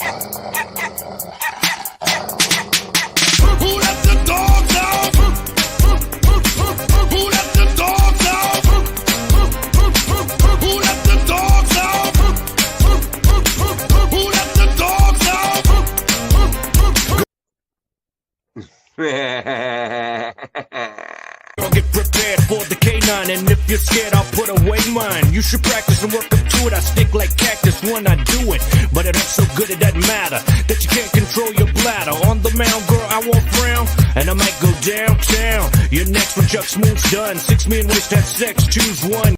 Who let the dogs out? Who let the dogs out? Who let the dogs out? Who let the dogs out? Get prepared for the K9, and if you're scared, I'll put away mine. You should practice and work up to it. I stick like cactus when I do it, but it hurts so good it doesn't matter that you can't control your bladder. On the mound, girl, I won't frown, and I might go downtown. You're next when Chuck Smooth's done. 6 men waste that sex, choose one.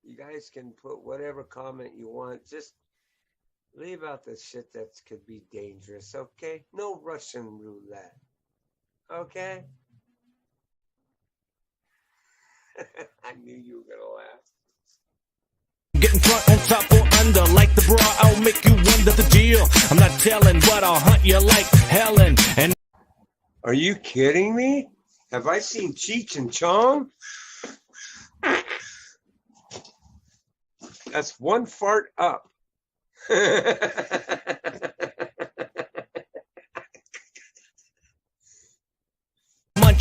You guys can put whatever comment you want. Just leave out the shit that could be dangerous, okay? No Russian roulette, okay? I knew you were gonna laugh. Get in front, on top, or under. Like the bra, I'll make you wonder the deal. I'm not telling, but I'll hunt you like Helen. And are you kidding me? Have I seen Cheech and Chong? That's one fart up.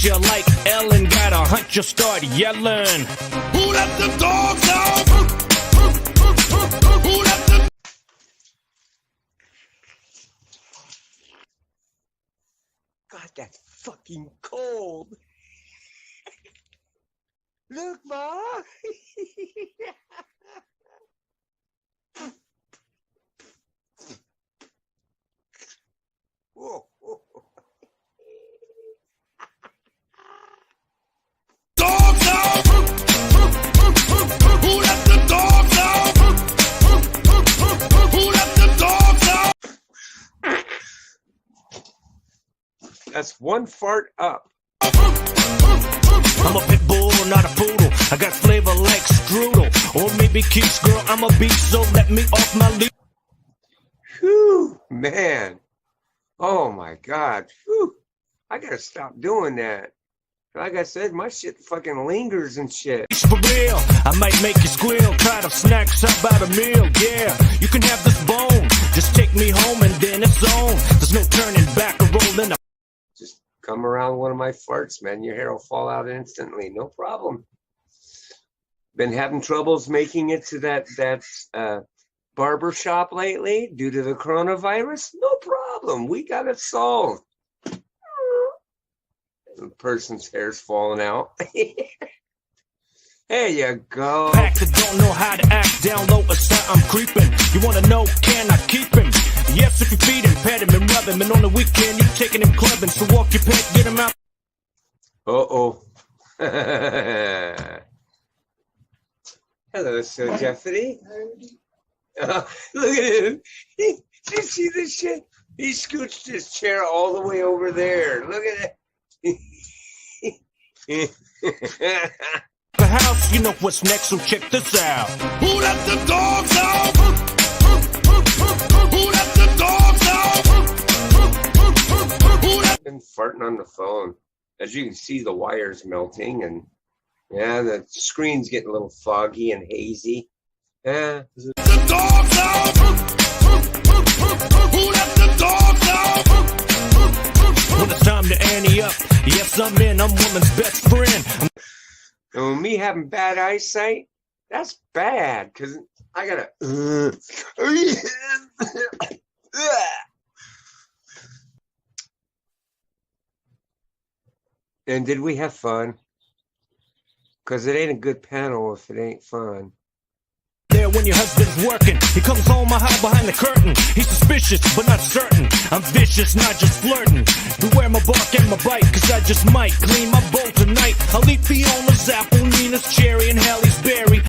you like Ellen, gotta hunt, you start yelling. Who let the dogs out? Who let the... God, that's fucking cold. Look, Ma. Whoa, whoa. Dogs out! Who let the dogs out? Who let the dogs out? That's one fart up. I'm a pit bull, not a poodle. I got flavor like strudel. Or maybe Keith's girl, I'm a beast, so let me off my leash. Whew, man. Oh my God. Whew. I gotta stop doing that. Like I said, my shit fucking lingers and shit. For real, I might make you squeal. Try to snacks up about a meal. Yeah, you can have this bone. Just take me home and then it's on. There's no turning back or rolling up. Just come around one of my farts, man. Your hair will fall out instantly. No problem. Been having troubles making it to that barber shop lately due to the coronavirus. No problem. We got it solved. The person's hair's falling out. There you go. Pack that don't know how to act down low aside, I'm creeping. You wanna know, can I keep him? Yes, if you feed him, pet him and rub him. And on the weekend, you taking him clubbing. So walk your pet, get him out. Uh-oh. Hello, Sir Jeffrey. Look at him. Did you see this shit? He scooched his chair all the way over there. Look at it. The house, you know what's next, so check this out. Who let the dogs out? Who let the dogs out? Who let... I've been farting on the phone. As you can see, the wire's melting, and yeah, the screen's getting a little foggy and hazy. Yeah. The dogs out! Who let the dogs out? When it's time to ante up, yes, I'm in, I'm woman's best friend. And me having bad eyesight, that's bad, because I gotta... And did we have fun? Because it ain't a good panel if it ain't fun. There when your husband's working, he comes home, I hide behind the curtain. He's suspicious, but not certain. I'm vicious, not just flirting. Beware my bark and my bite, cause I just might clean my bowl tonight. I'll eat Fiona's apple, Nina's cherry, and Hallie's berry.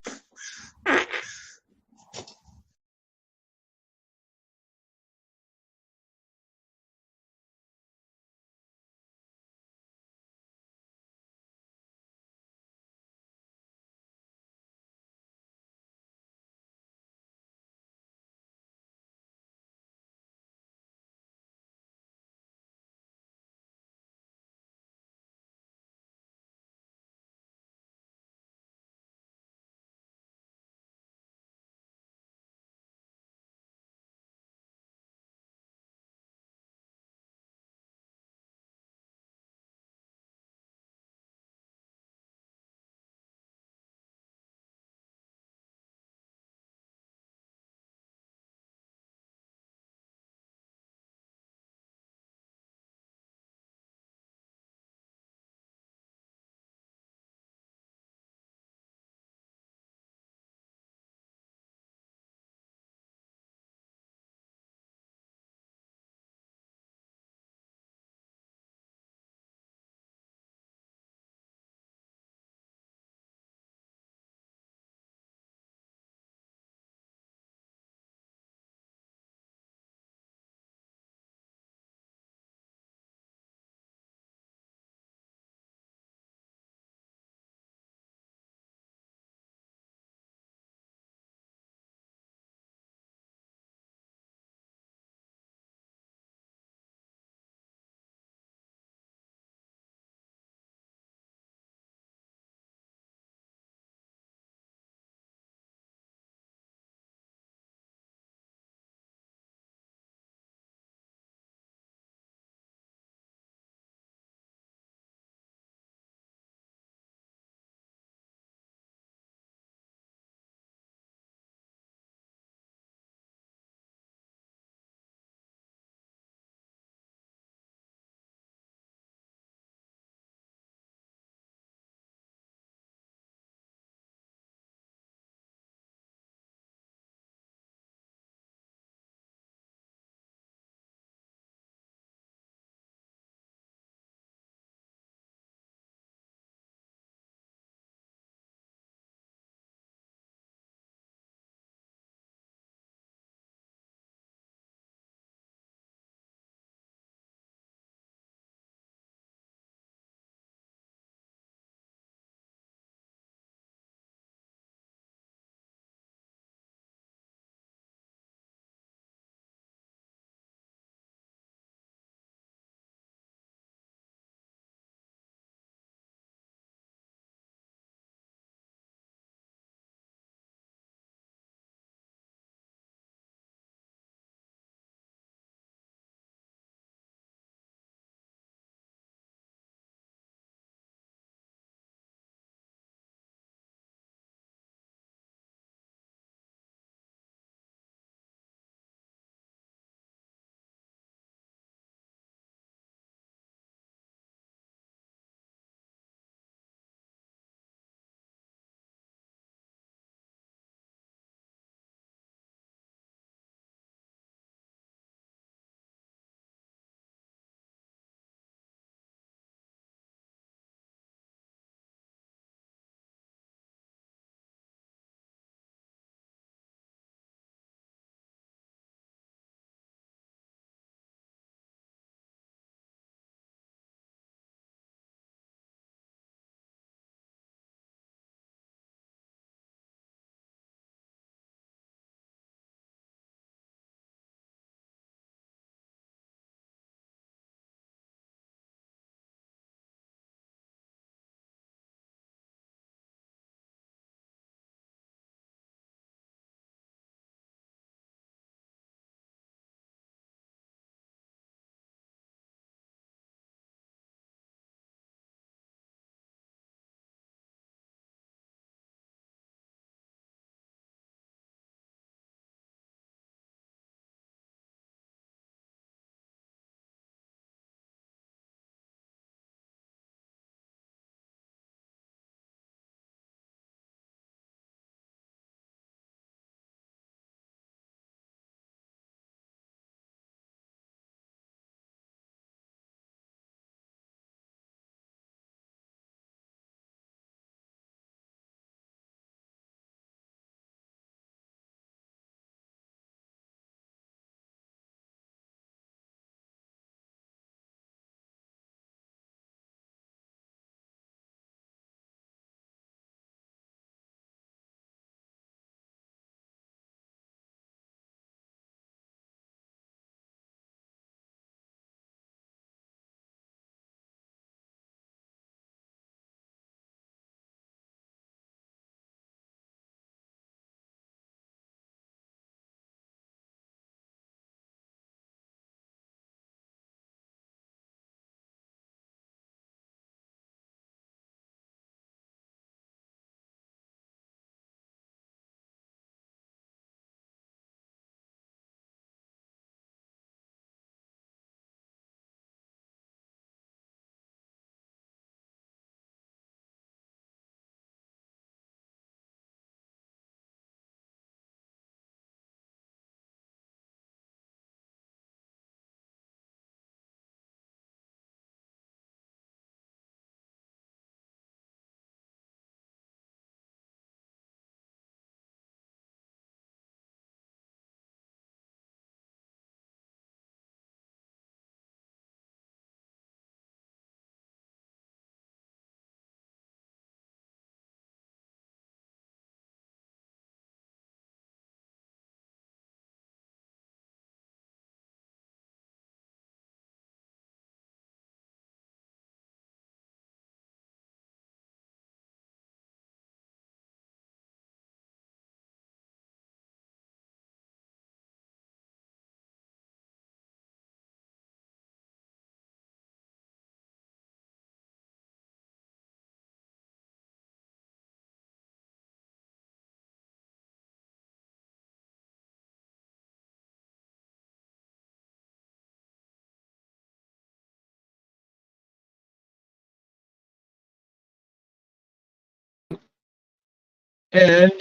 And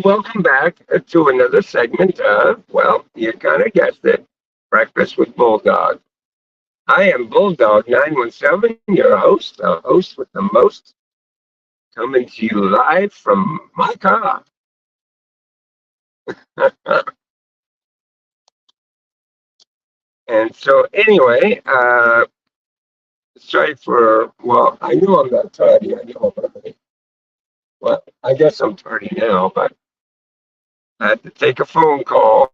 welcome back to another segment of, well, you kind of guessed it, Breakfast with Bulldog. I am Bulldog 917, your host, the host with the most, coming to you live from my car. And so, anyway, sorry for, well, I know I'm not tardy. I know I'm early. Well, I guess I'm tardy now, but I had to take a phone call,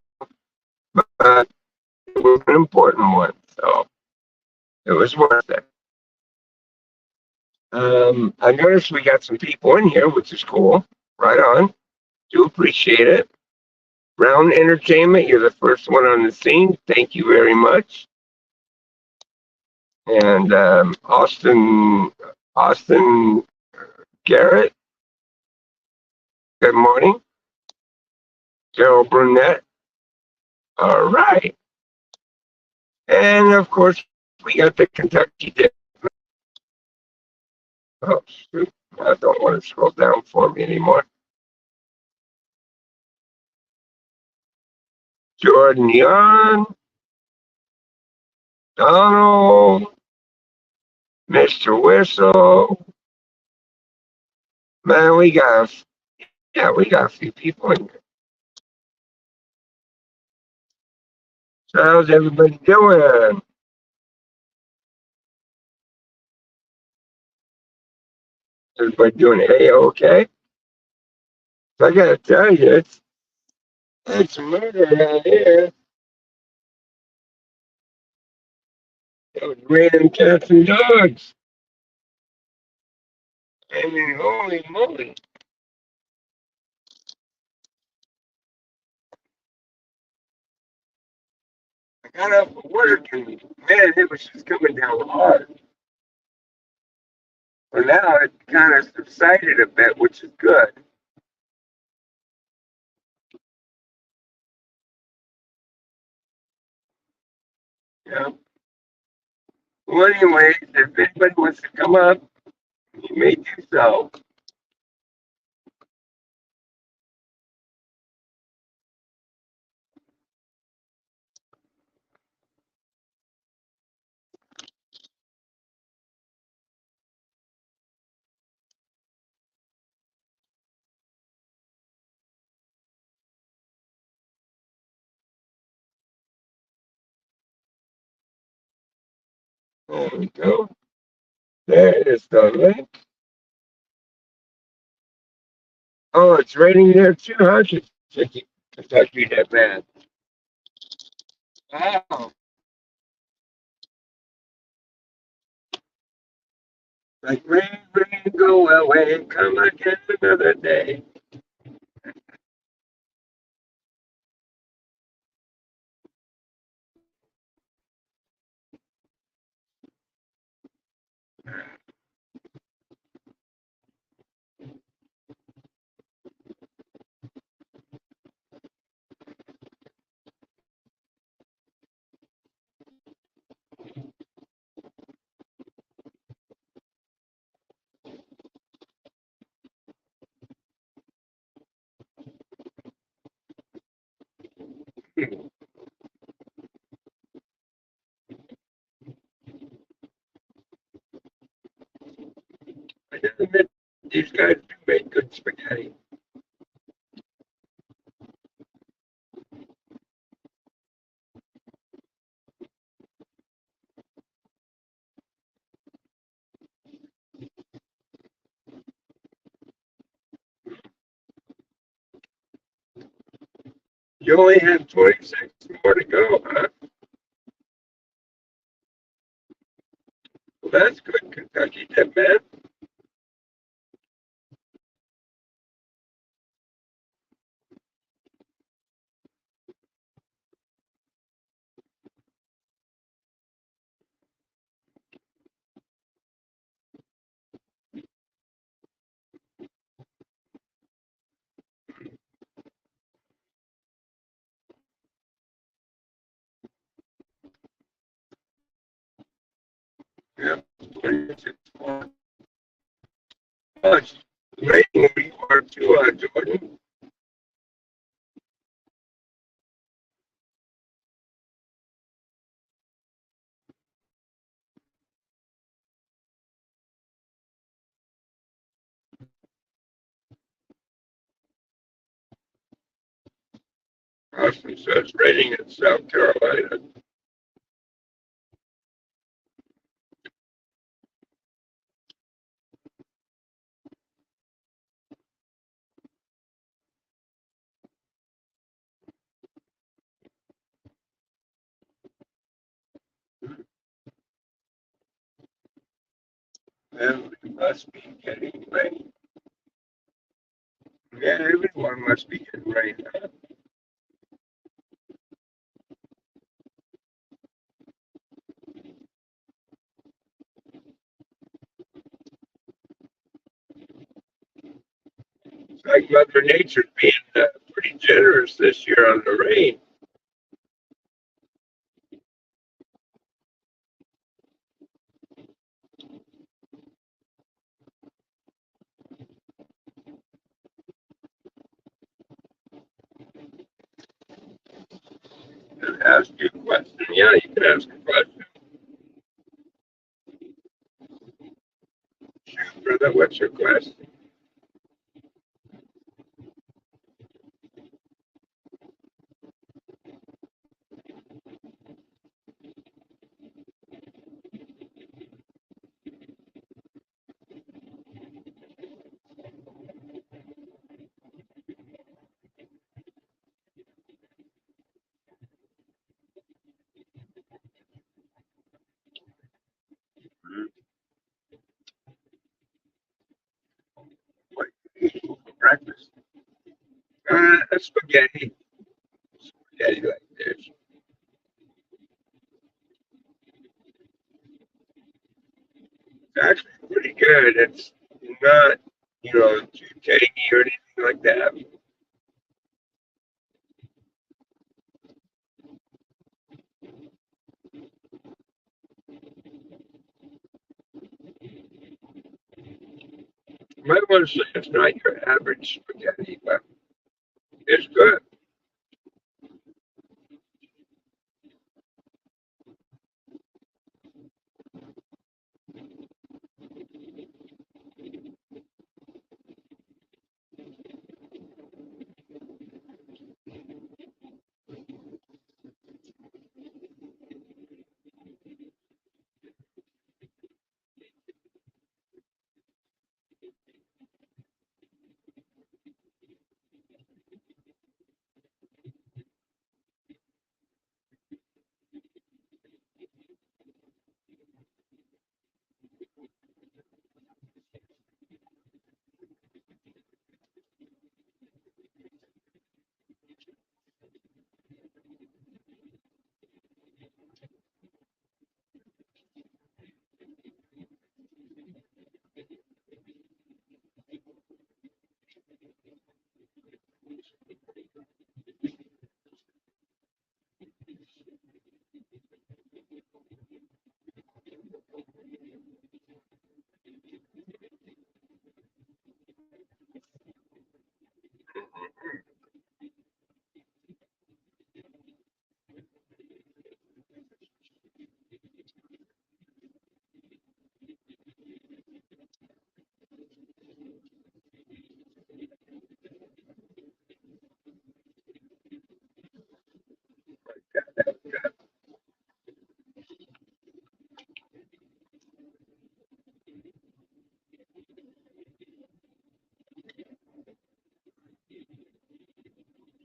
but it was an important one. So it was worth it. I noticed we got some people in here, which is cool. Right on. Do appreciate it. Brown Entertainment, you're the first one on the scene. Thank you very much. And Austin Garrett, good morning. Gerald Brunette, all right. And of course, we got the Kentucky Dip. Oh, shoot. I don't want to scroll down for me anymore. Jordan Young, Donald, Mr. Whistle. Man, we got a few people in here. So how's everybody doing? Everybody doing okay? So I gotta tell you, it's murder around here. It was raining cats and dogs. I mean, holy moly. I got up for work and man, it was just coming down hard. Well, now it kind of subsided a bit, which is good. Yeah. Well, anyways, if anybody wants to come up, you may do so. There we go. There is the link. Oh, it's raining there too, huh? Kentucky, that bad. Wow. Like rain, rain, go away, come again another day. I just admit these guys do make good spaghetti. You only have 26 more to go, huh? Well, that's good, Kentucky, that man. Yeah, 26 more. Oh, it's raining where you are to Jordan. Austin says raining in South Carolina. Well, we must be getting rain. Yeah, everyone must be getting rain. Huh? It's like Mother Nature's being pretty generous this year on the rain. And ask you a question. Yeah, you can ask a question. Shoot, brother, what's your question? What you eat for breakfast? Spaghetti. Spaghetti like this. It's actually pretty good. It's not, too tangy or anything like that. You might want to say it's not your average spaghetti, but it's good.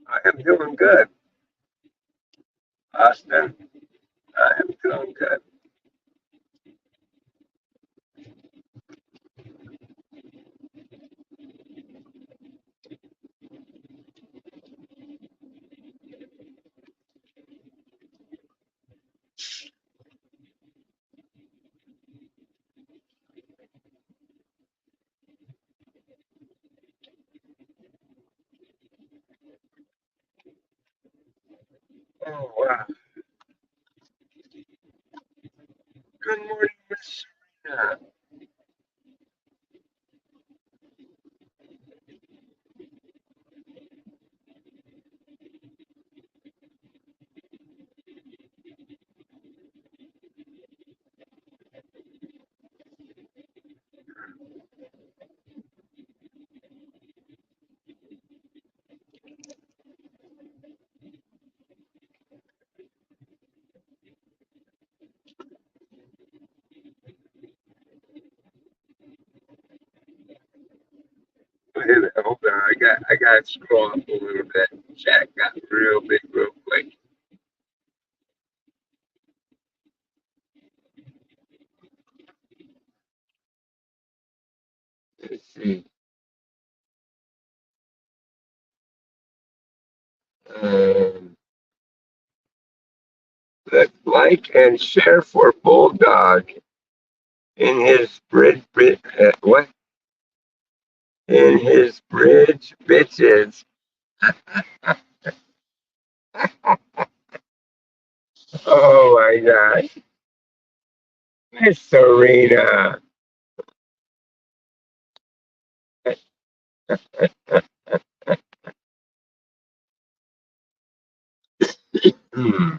I am doing good, Austin. I am doing good. Oh, wow. Good morning, Miss Serena. Hold on, I got to scroll up a little bit. Chat got real big real quick. Let's see. Um, like and share for Bulldog in his what? In his bridge bitches. Oh my gosh. Miss Serena. Hmm.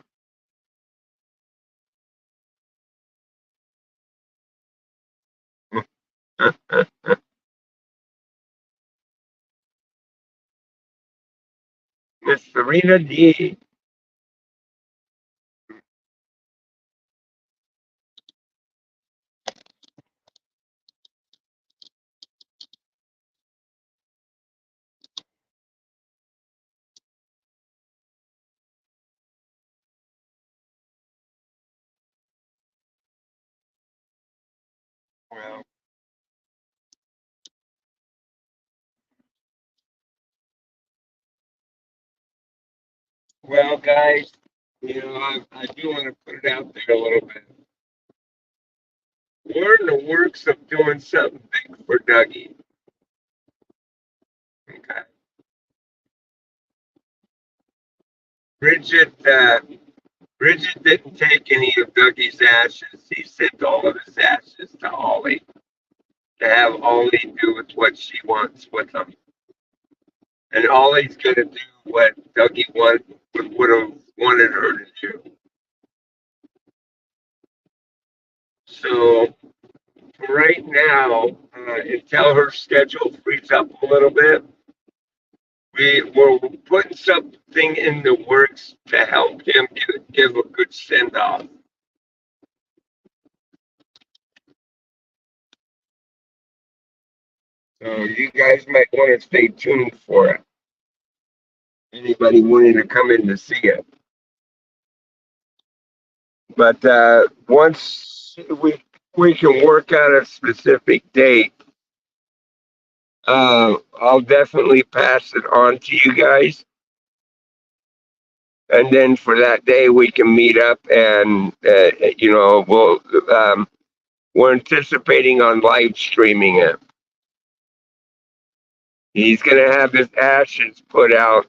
Miss Serena D. Well, well, guys, I do want to put it out there a little bit. We're in the works of doing something big for Dougie. Okay. Bridget, Bridget didn't take any of Dougie's ashes. He sent all of his ashes to Ollie to have Ollie do with what she wants with them. And Ollie's going to do what Dougie would have wanted her to do. So right now, until her schedule frees up a little bit, we're putting something in the works to help him give a good send off. So you guys might want to stay tuned for it. Anybody wanting to come in to see it. But once we can work out a specific date, I'll definitely pass it on to you guys. And then for that day, we can meet up and, we're anticipating on live streaming it. He's going to have his ashes put out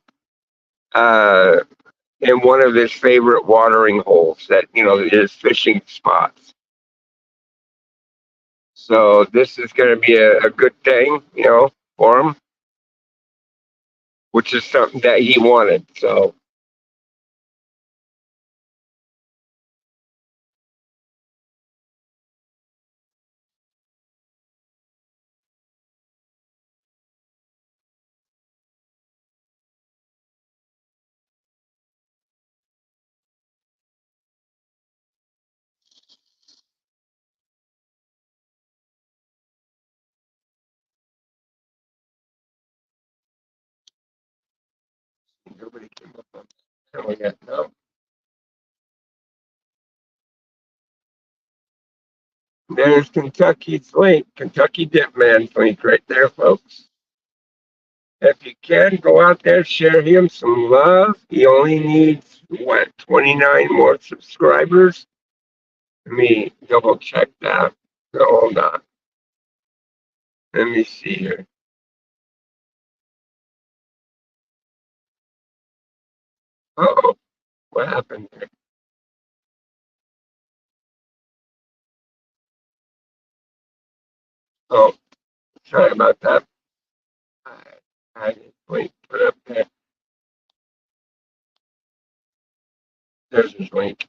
in one of his favorite watering holes that, his fishing spots. So this is going to be a good thing, for him, which is something that he wanted. So nobody came up on that yet. No. There's Kentucky's link, Kentucky Dip Man's link right there, folks. If you can, go out there, share him some love. He only needs, 29 more subscribers? Let me double check that. So hold on. Let me see here. Oh, what happened there? Oh, sorry about that. I didn't put up there. There's his link.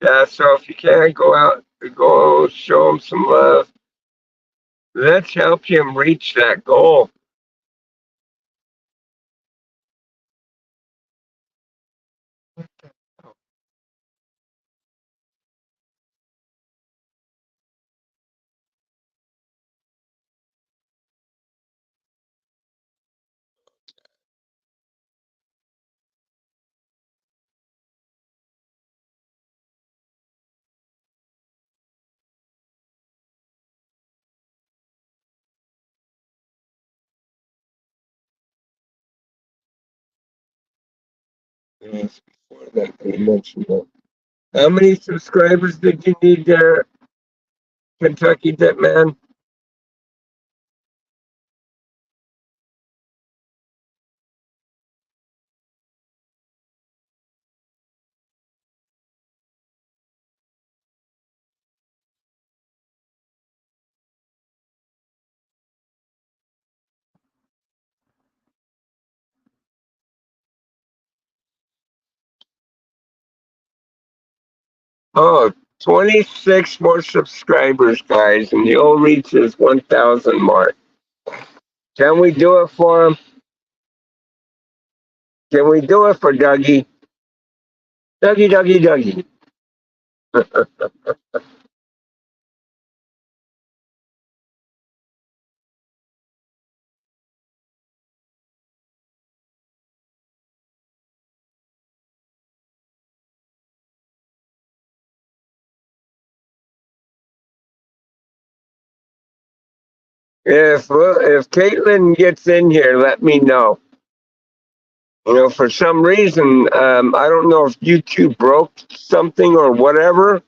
Yeah, so if you can go out, go show him some love. Let's help him reach that goal. Yes, before that, they mentioned that. How many subscribers did you need there, Kentucky Dip Man? Oh, 26 more subscribers, guys, and the old reach is 1,000 mark. Can we do it for him? Can we do it for Dougie? Dougie, Dougie, Dougie. If Caitlin gets in here, let me know. You know, for some reason, I don't know if YouTube broke something or whatever,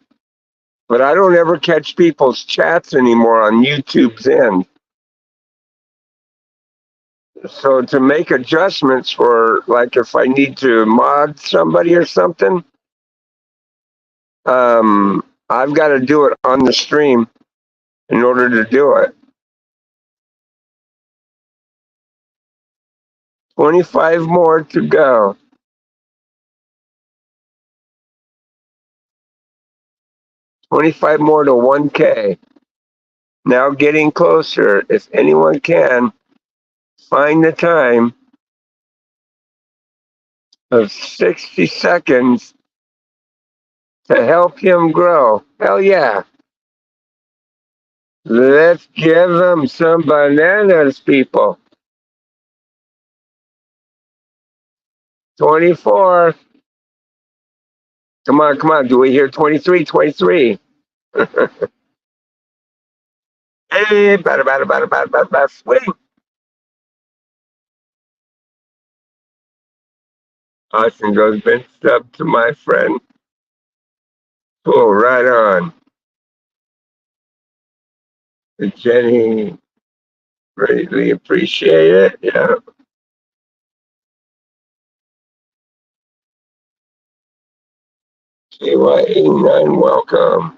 but I don't ever catch people's chats anymore on YouTube's end. So to make adjustments for, like, if I need to mod somebody or something, I've got to do it on the stream in order to do it. 25 more to go. 25 more to 1K. Now getting closer. If anyone can, find the time of 60 seconds to help him grow. Hell yeah. Let's give him some bananas, people. 24. Come on, come on. Do we hear 23? 23. Hey, bada, swing. Austin goes, been sub to my friend. Cool, right on. Jenny, greatly appreciate it. Yeah. KY89, welcome.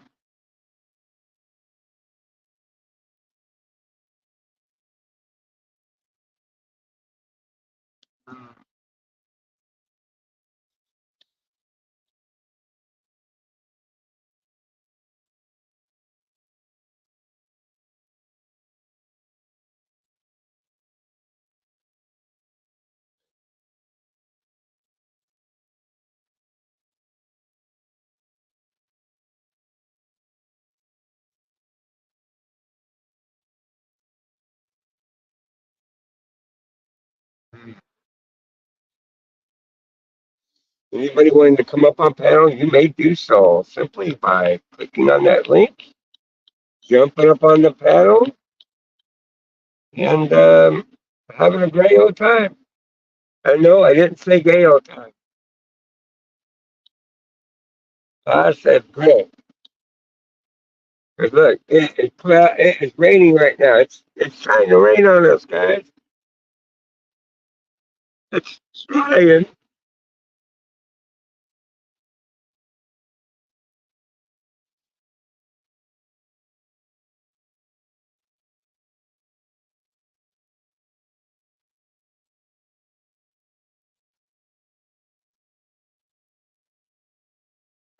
Anybody wanting to come up on panel, you may do so simply by clicking on that link, jumping up on the panel, and having a great old time. I know I didn't say gay old time. I said great. Cause look, it's raining right now. It's trying to rain on us, guys. It's trying.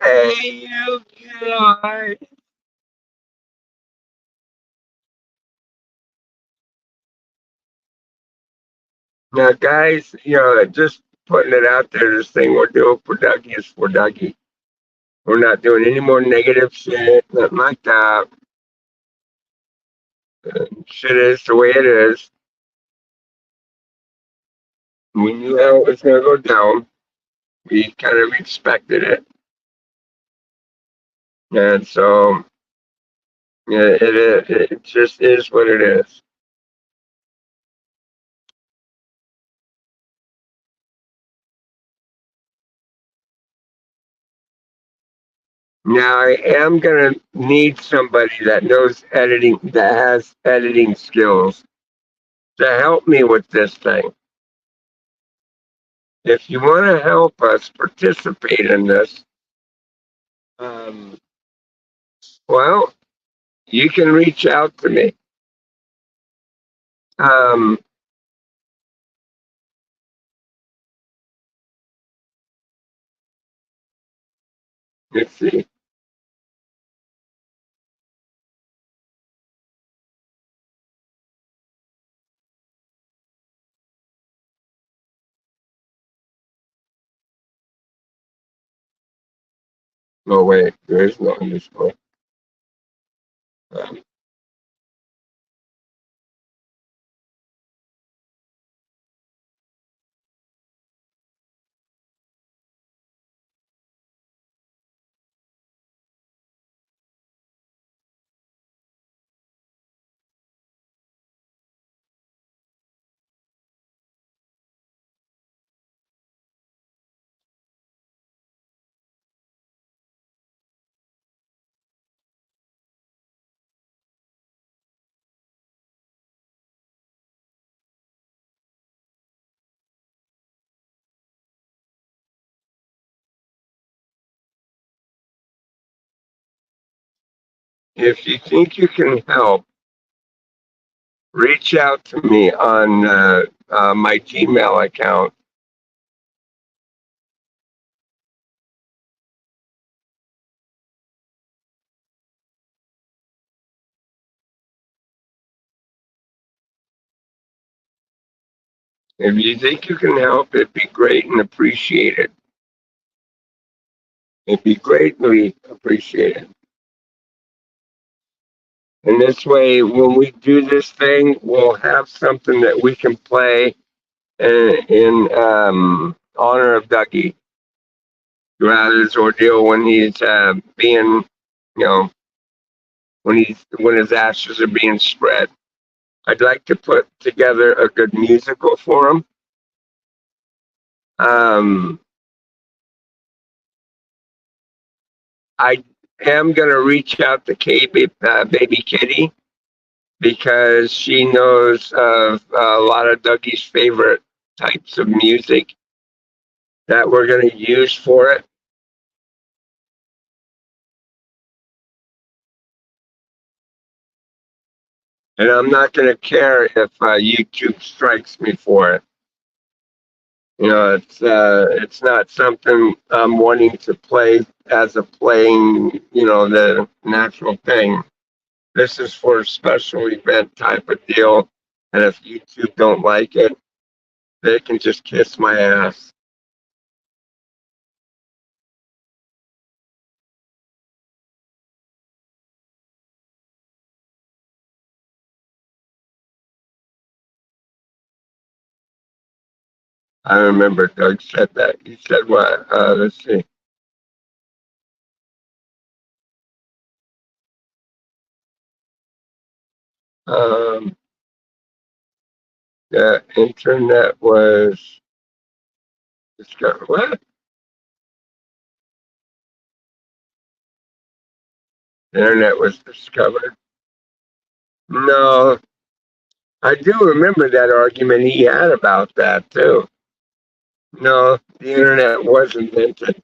Hey, you guys. Now, guys, you know, just putting it out there, this thing we're doing for Dougie is for Dougie. We're not doing any more negative shit, nothing like that. Shit is the way it is. We knew how it was going to go down. We kind of expected it. And so, yeah, it just is what it is. Now I am gonna need somebody that knows editing, that has editing skills to help me with this thing. If you want to help us participate in this, um, well, you can reach out to me. Um, let's see. Oh wait, there is no underscore. Um, if you think you can help, reach out to me on my Gmail account. If you think you can help, it'd be great and appreciated. It'd be greatly appreciated. And this way, when we do this thing, we'll have something that we can play in honor of Dougie throughout his ordeal when he's being, you know, when his ashes are being spread. I'd like to put together a good musical for him. Um, I am going to reach out to Baby Kitty because she knows of a lot of Dougie's favorite types of music that we're going to use for it. And I'm not going to care if YouTube strikes me for it. You know, it's not something I'm wanting to play as a playing, you know, the natural thing. This is for a special event type of deal. And if YouTube don't like it, they can just kiss my ass. I remember Doug said that. He said what? Let's see. Um, the internet was discovered. What? The internet was discovered. No, I do remember that argument he had about that too. No, the internet was invented.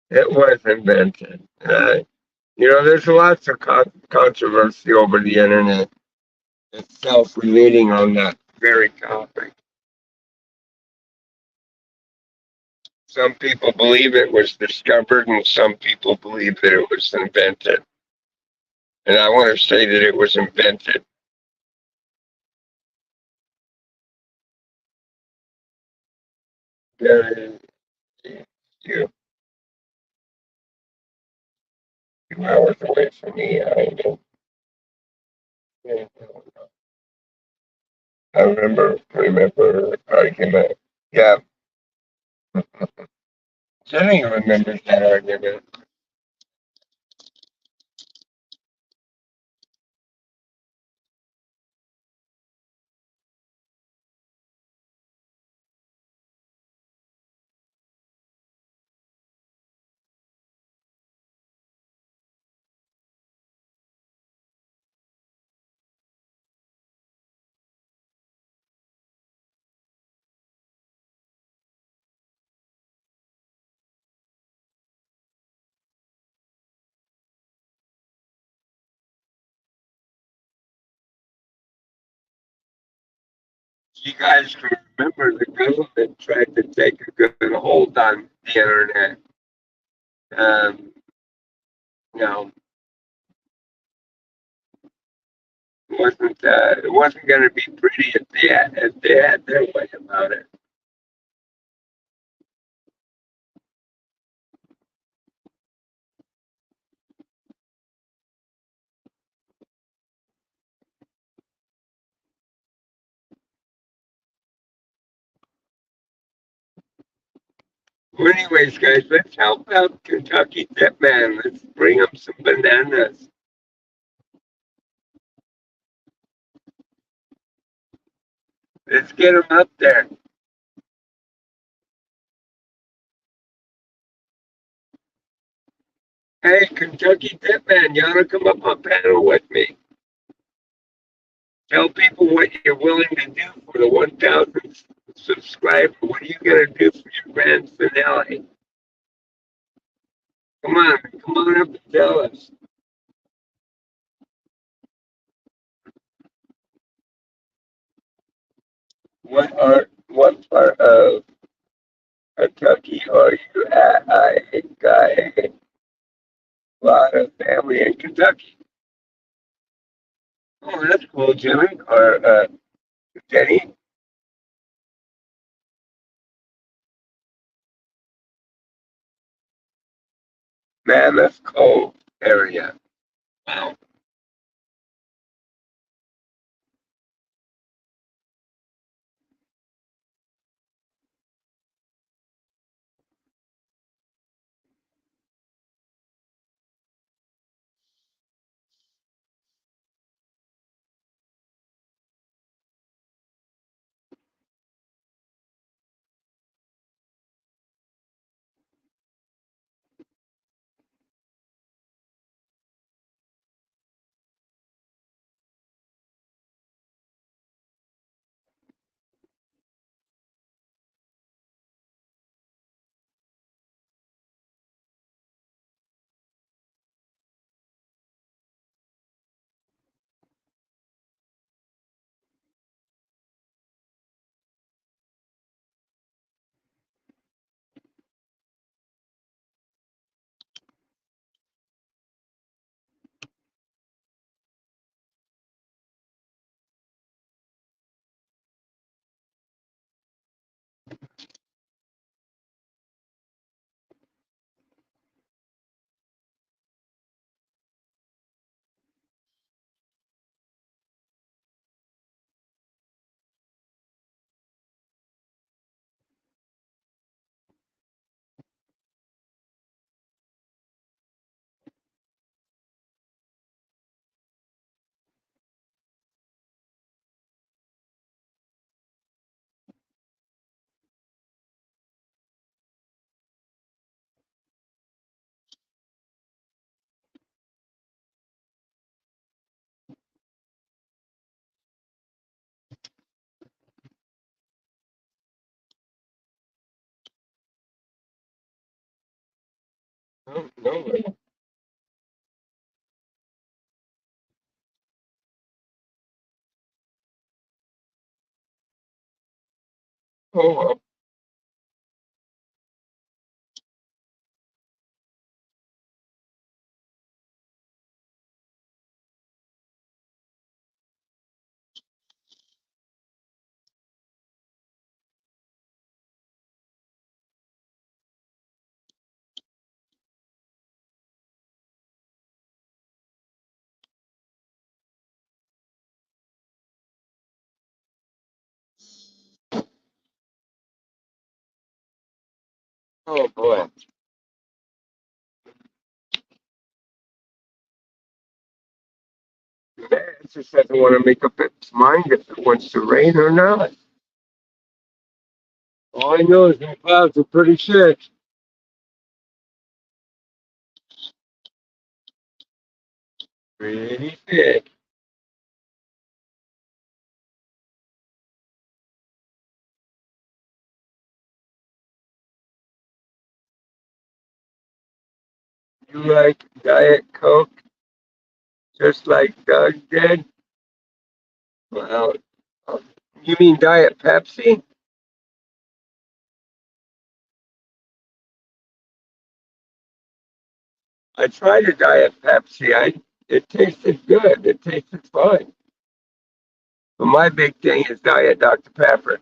It was invented. You know, there's lots of controversy over the internet itself relating on that very topic. Some people believe it was discovered, and some people believe that it was invented. And I want to say that it was invented. Very few, 2 hours away from me. I remember argument. Yeah, Jenny remembers that argument. You guys can remember the government tried to take a good hold on the internet. Um, you know, it wasn't going to be pretty if they had their way about it. Well, anyways, guys, let's help out Kentucky Tip Man. Let's bring him some bananas. Let's get him up there. Hey, Kentucky Tip Man, you ought to come up on panel with me. Tell people what you're willing to do for the 1,000 subscriber. What are you going to do for your grand finale? Come on up and tell us. What part of Kentucky are you at? I got a lot of family in Kentucky. Oh, that's cool, Jimmy. Or Denny. Mammoth Cove area. Wow. Oh, no. Oh, oh boy. Man, it just doesn't want to make up its mind if it wants to rain or not. All I know is the clouds are pretty thick. Pretty thick. You like Diet Coke just like Doug did? Well, You mean Diet Pepsi? I tried a Diet Pepsi. It tasted good. It tasted fine. But my big thing is Diet Dr. Pepper.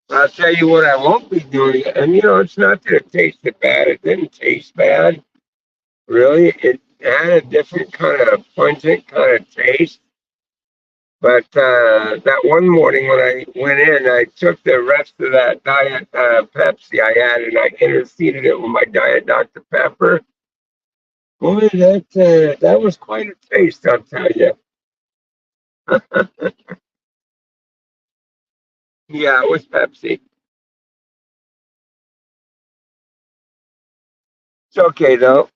I'll tell you what I won't be doing. And it's not that it tasted bad. It didn't taste bad. Really. It had a different kind of pungent kind of taste. But that one morning when I went in, I took the rest of that Diet Pepsi I had and I interseeded it with my Diet Dr. Pepper. Boy, that was quite a taste, I'll tell you. Yeah, it was Pepsi. It's okay though.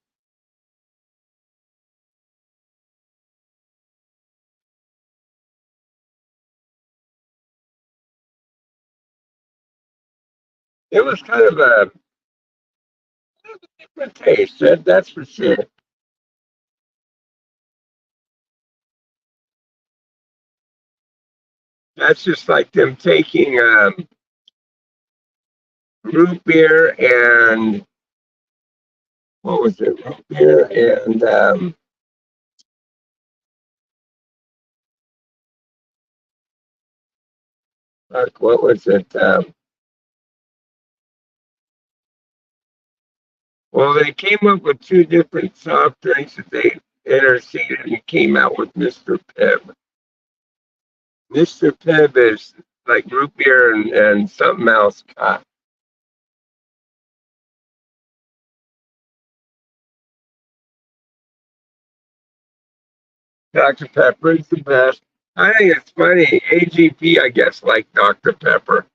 It was kind of a different taste, that's for sure. That's just like them taking root beer and what was it? Root beer and what was it? Well, they came up with two different soft drinks that they interceded and came out with Mr. Pibb. Mr. Pibb is like root beer and something else. Dr. Pepper is the best. I think it's funny. AGP, I guess, like Dr. Pepper,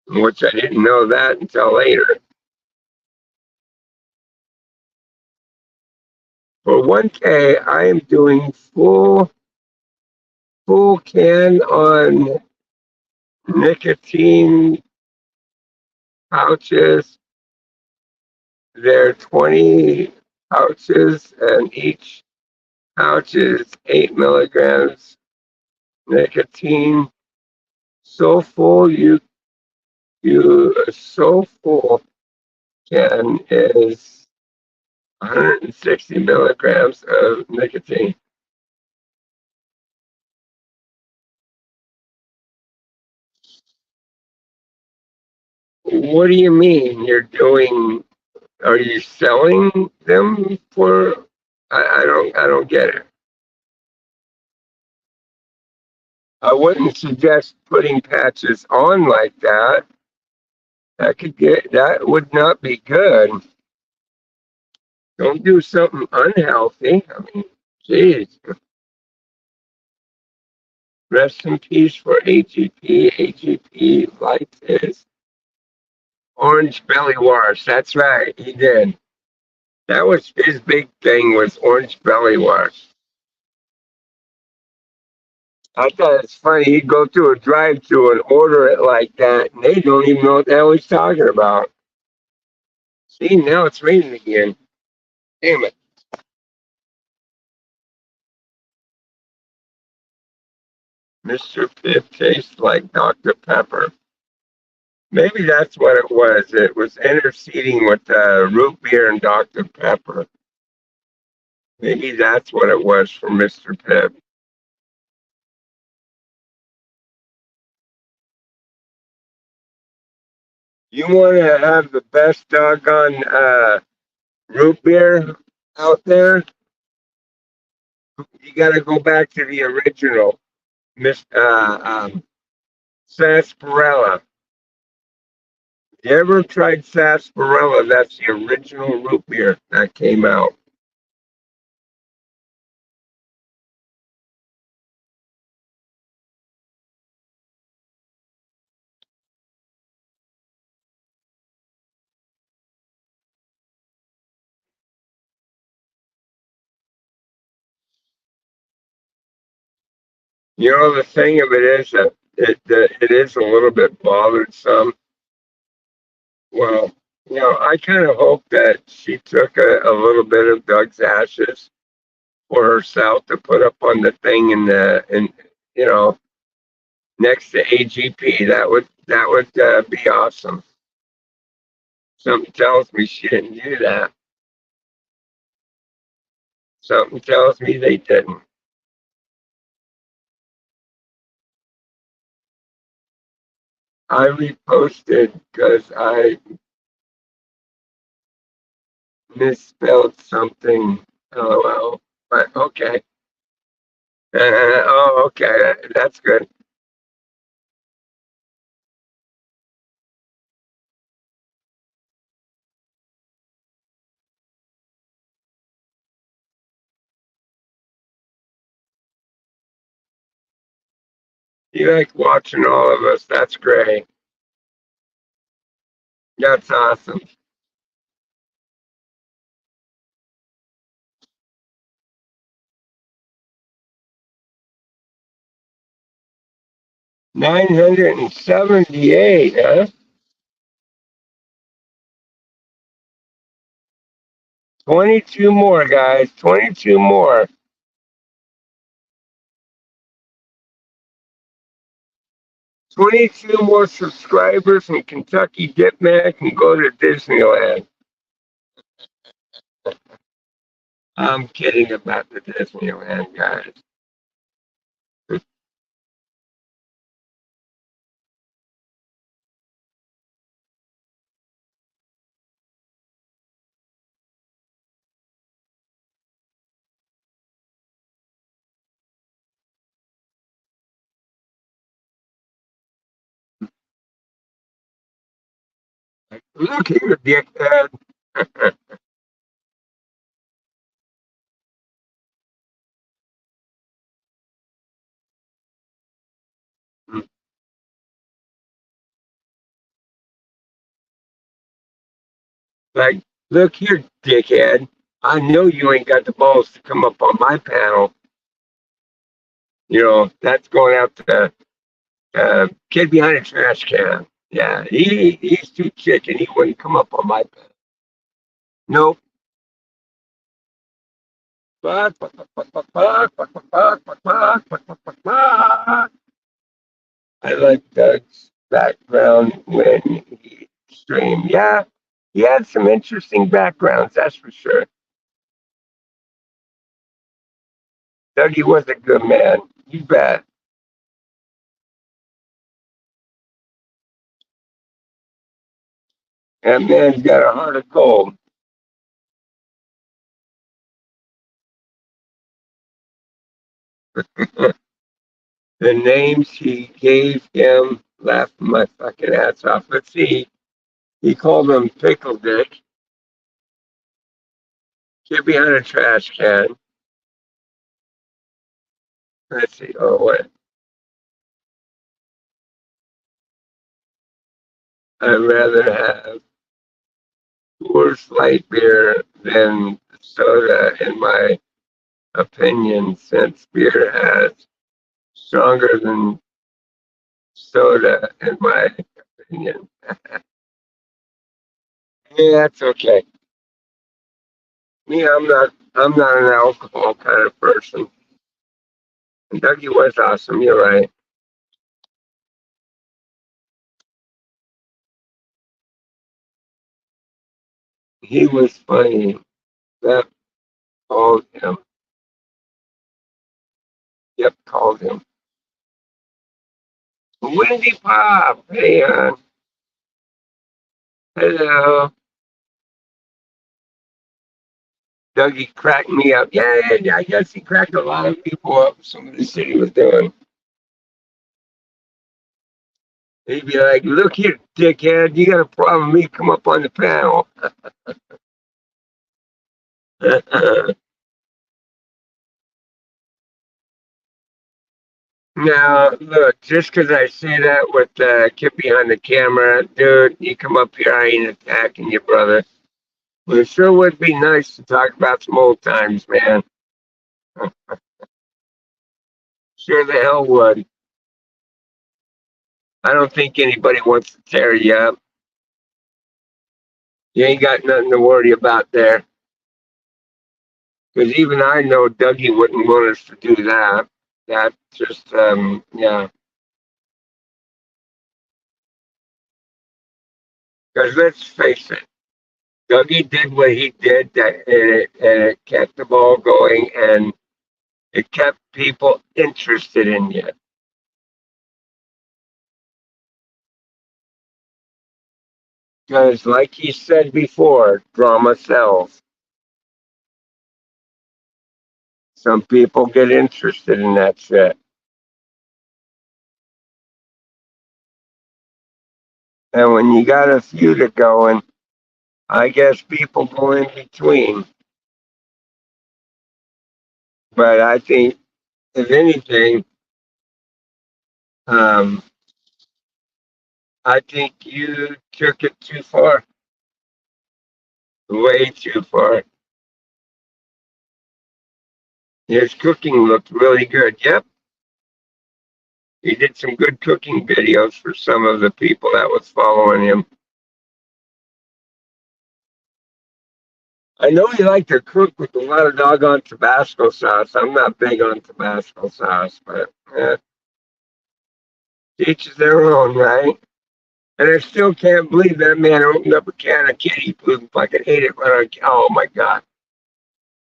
which I didn't know that until later. For 1K, I am doing full can on nicotine pouches. They're 20 pouches, and each pouch is 8 milligrams nicotine. So full, so full can is 160 milligrams of nicotine. What do you mean? Are you selling them for? I don't get it. I wouldn't suggest putting patches on like that. That would not be good. Don't do something unhealthy. I mean, geez. Rest in peace for AGP. AGP liked his orange belly wash. That's right, he did. That was his big thing, was orange belly wash. I thought it's funny. He'd go to a drive-thru and order it like that, and they don't even know what the hell he's talking about. See, now it's raining again. Damn it. Mr. Pibb tastes like Dr. Pepper. Maybe that's what it was. It was interceding with root beer and Dr. Pepper. Maybe that's what it was for Mr. Pibb. You want to have the best doggone root beer out there? You got to go back to the original, Miss Sarsaparilla. You ever tried sarsaparilla? That's the original root beer that came out. The thing of it is that it is a little bit bothersome. Well, I kind of hope that she took a little bit of Doug's ashes for herself to put up on the thing in you know next to AGP. That would be awesome. Something tells me she didn't do that. Something tells me they didn't. I reposted because I misspelled something. LOL. But okay. Oh, okay. That's good. You like watching all of us. That's great. That's awesome. 978, huh? 22 more, guys. 22 more. 22 more subscribers, and Kentucky Dipman can go to Disneyland. I'm kidding about the Disneyland, guys. Look here, dickhead. Like, look here, dickhead. I know you ain't got the balls to come up on my panel. That's going out to kid behind a trash can. Yeah, he's too chicken. He wouldn't come up on my panel. Nope. Fuck, fuck, fuck, fuck, fuck, fuck, fuck, fuck, fuck, fuck, fuck, fuck, fuck, fuck. I like Doug's background when he streamed. Yeah, he had some interesting backgrounds, that's for sure. Dougie was a good man. You bet. That man's got a heart of gold. The names he gave him laughed my fucking ass off. Let's see. He called him Pickle Dick. Get behind a trash can. Let's see. Oh, what? I'd rather have Coors Light beer than soda, in my opinion, since beer has stronger than soda, in my opinion. Yeah, that's okay. Me, I'm not an alcohol kind of person. And Dougie was awesome. You're right. He was funny. That called him. Yep, called him. Windy Pop. Hey, hello. Dougie cracked me up. Yeah, I guess he cracked a lot of people up. Some of the shit he was doing. He'd be like, "Look here, dickhead, you got a problem with me? Come up on the panel." Now, look, just because I say that with kid behind the camera, dude, you come up here, I ain't attacking you, brother. But it sure would be nice to talk about some old times, man. Sure the hell would. I don't think anybody wants to tear you up. You ain't got nothing to worry about there. Because even I know Dougie wouldn't want us to do that. That just, yeah. Because let's face it, Dougie did what he did, and it kept the ball going, and it kept people interested in you. Because, like he said before, drama sells. Some people get interested in that shit. And when you got a feud going, I guess people go in between. But I think, if anything, um, I think you took it too far, way too far. His cooking looked really good. Yep, he did some good cooking videos for some of the people that was following him. I know he liked to cook with a lot of doggone Tabasco sauce. I'm not big on Tabasco sauce, but each their own, right? And I still can't believe that man opened up a can of kitty food and fucking ate it right on. Oh my god!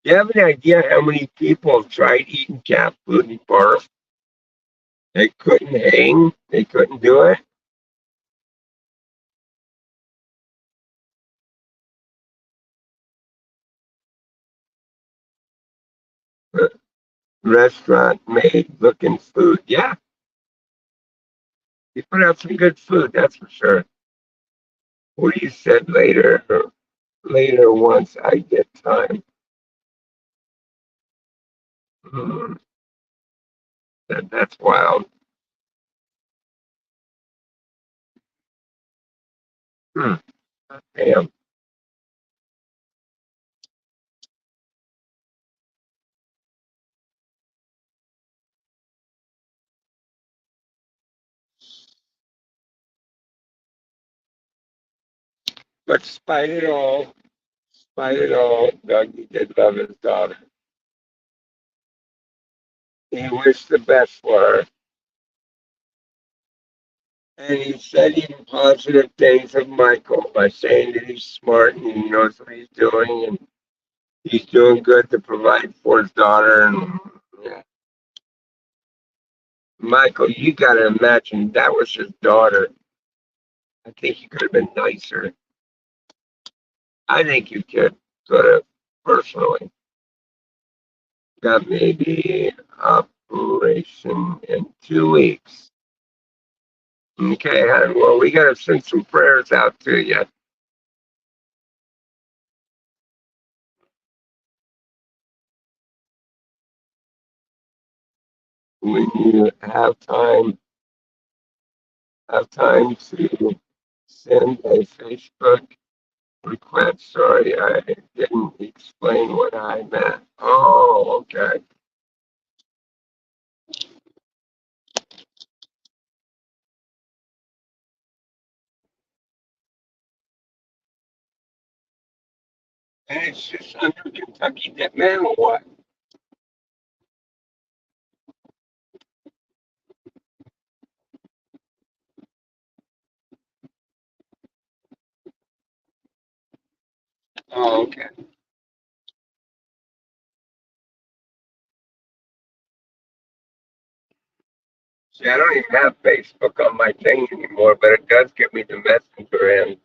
Do you have any idea how many people have tried eating cat food and barf? They couldn't hang. They couldn't do it. Restaurant made looking food. Yeah, you put out some good food, that's for sure. What you said later, later once I get time. Hmm, that's wild. Hmm, damn. But despite it all, Dougie did love his daughter. He wished the best for her. And he said even positive things of Michael by saying that he's smart and he knows what he's doing and he's doing good to provide for his daughter. And yeah. Michael, you got to imagine that was his daughter. I think he could have been nicer. I think you could have personally got maybe operation in 2 weeks. Okay, hon, well, we got to send some prayers out to you. When you have time to send a Facebook request. Sorry, I didn't explain what I meant. Oh, okay. And it's just under Kentucky Dead Man or what? Oh, okay. See, I don't even have Facebook on my thing anymore, but it does give me the messenger. And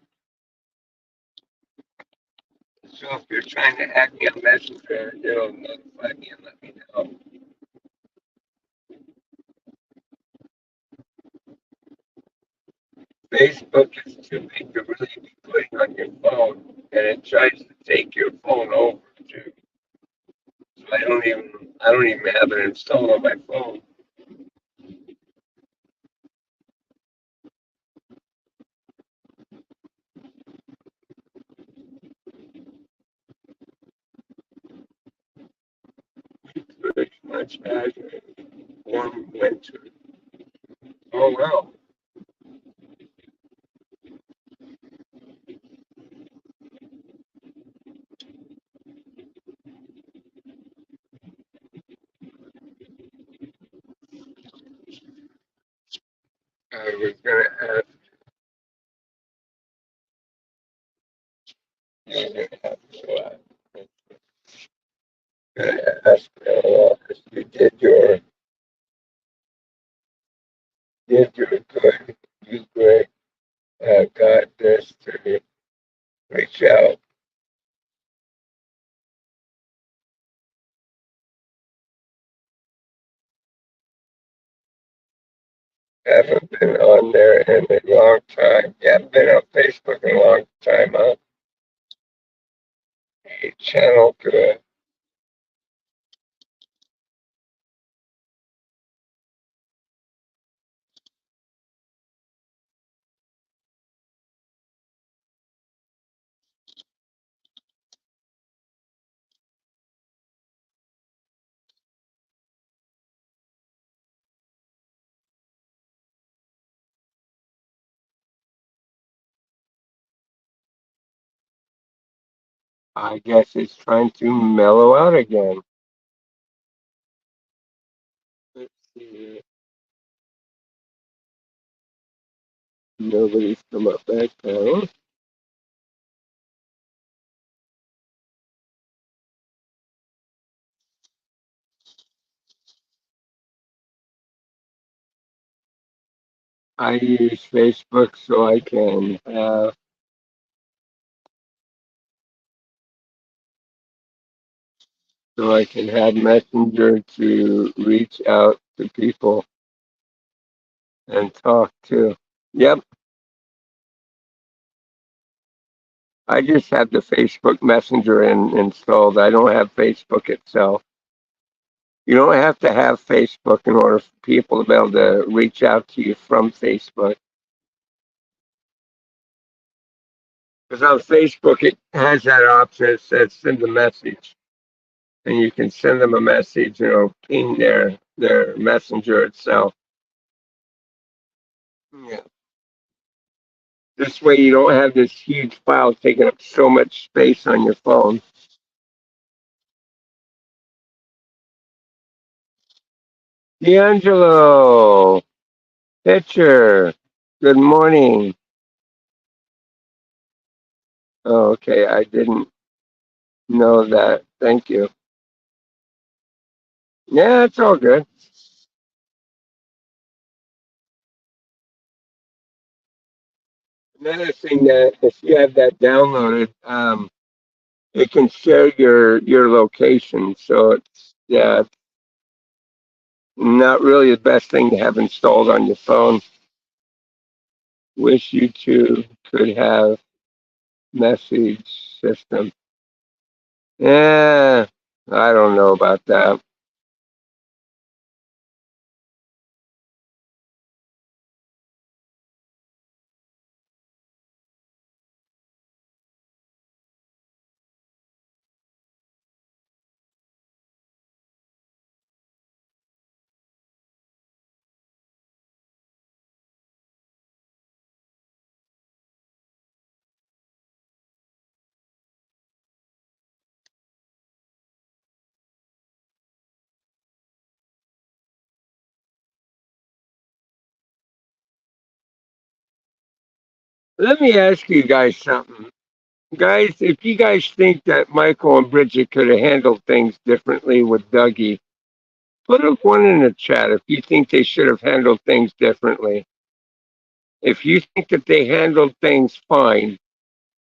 so if you're trying to hack me on Messenger, it'll notify me and let me know. Facebook is too big to really be putting on your phone, and it tries to take your phone over too. So I don't even have it installed on my phone. Pretty much as a warm winter. Oh well. I was gonna ask. You're gonna have to, ask if you did your good. You great. Got this to reach out. Haven't been on there in a long time. Yeah, haven't been on Facebook in a long time. A channel good. I guess it's trying to mellow out again. Let's see. Nobody's come up back down. I use Facebook so I can have Messenger to reach out to people and talk to. Yep, I just have the Facebook Messenger installed. I don't have Facebook itself. You don't have to have Facebook in order for people to be able to reach out to you from Facebook. Because on Facebook, it has that option that says send a message. And you can send them a message, ping their messenger itself. Yeah. This way you don't have this huge file taking up so much space on your phone. D'Angelo, Pitcher, good morning. Oh, okay, I didn't know that. Thank you. Yeah, it's all good. Another thing that if you have that downloaded, it can share your location. So it's not really the best thing to have installed on your phone. Wish you two could have message system. Yeah, I don't know about that. Let me ask you guys something. Guys, if you guys think that Michael and Bridget could have handled things differently with Dougie, put a one in the chat if you think they should have handled things differently. If you think that they handled things fine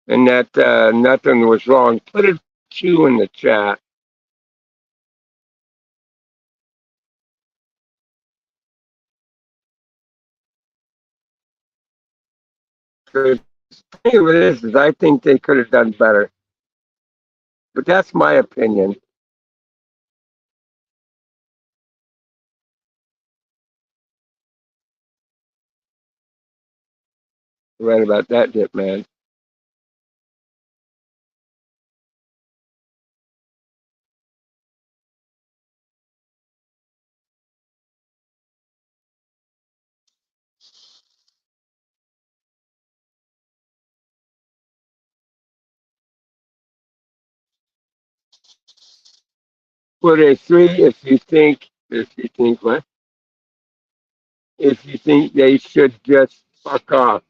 and that nothing was wrong, put a two in the chat. 'Cause the thing of it is I think they could have done better. But that's my opinion. Right about that, Dip Man. Put a three if you think what? if you think they should just fuck off.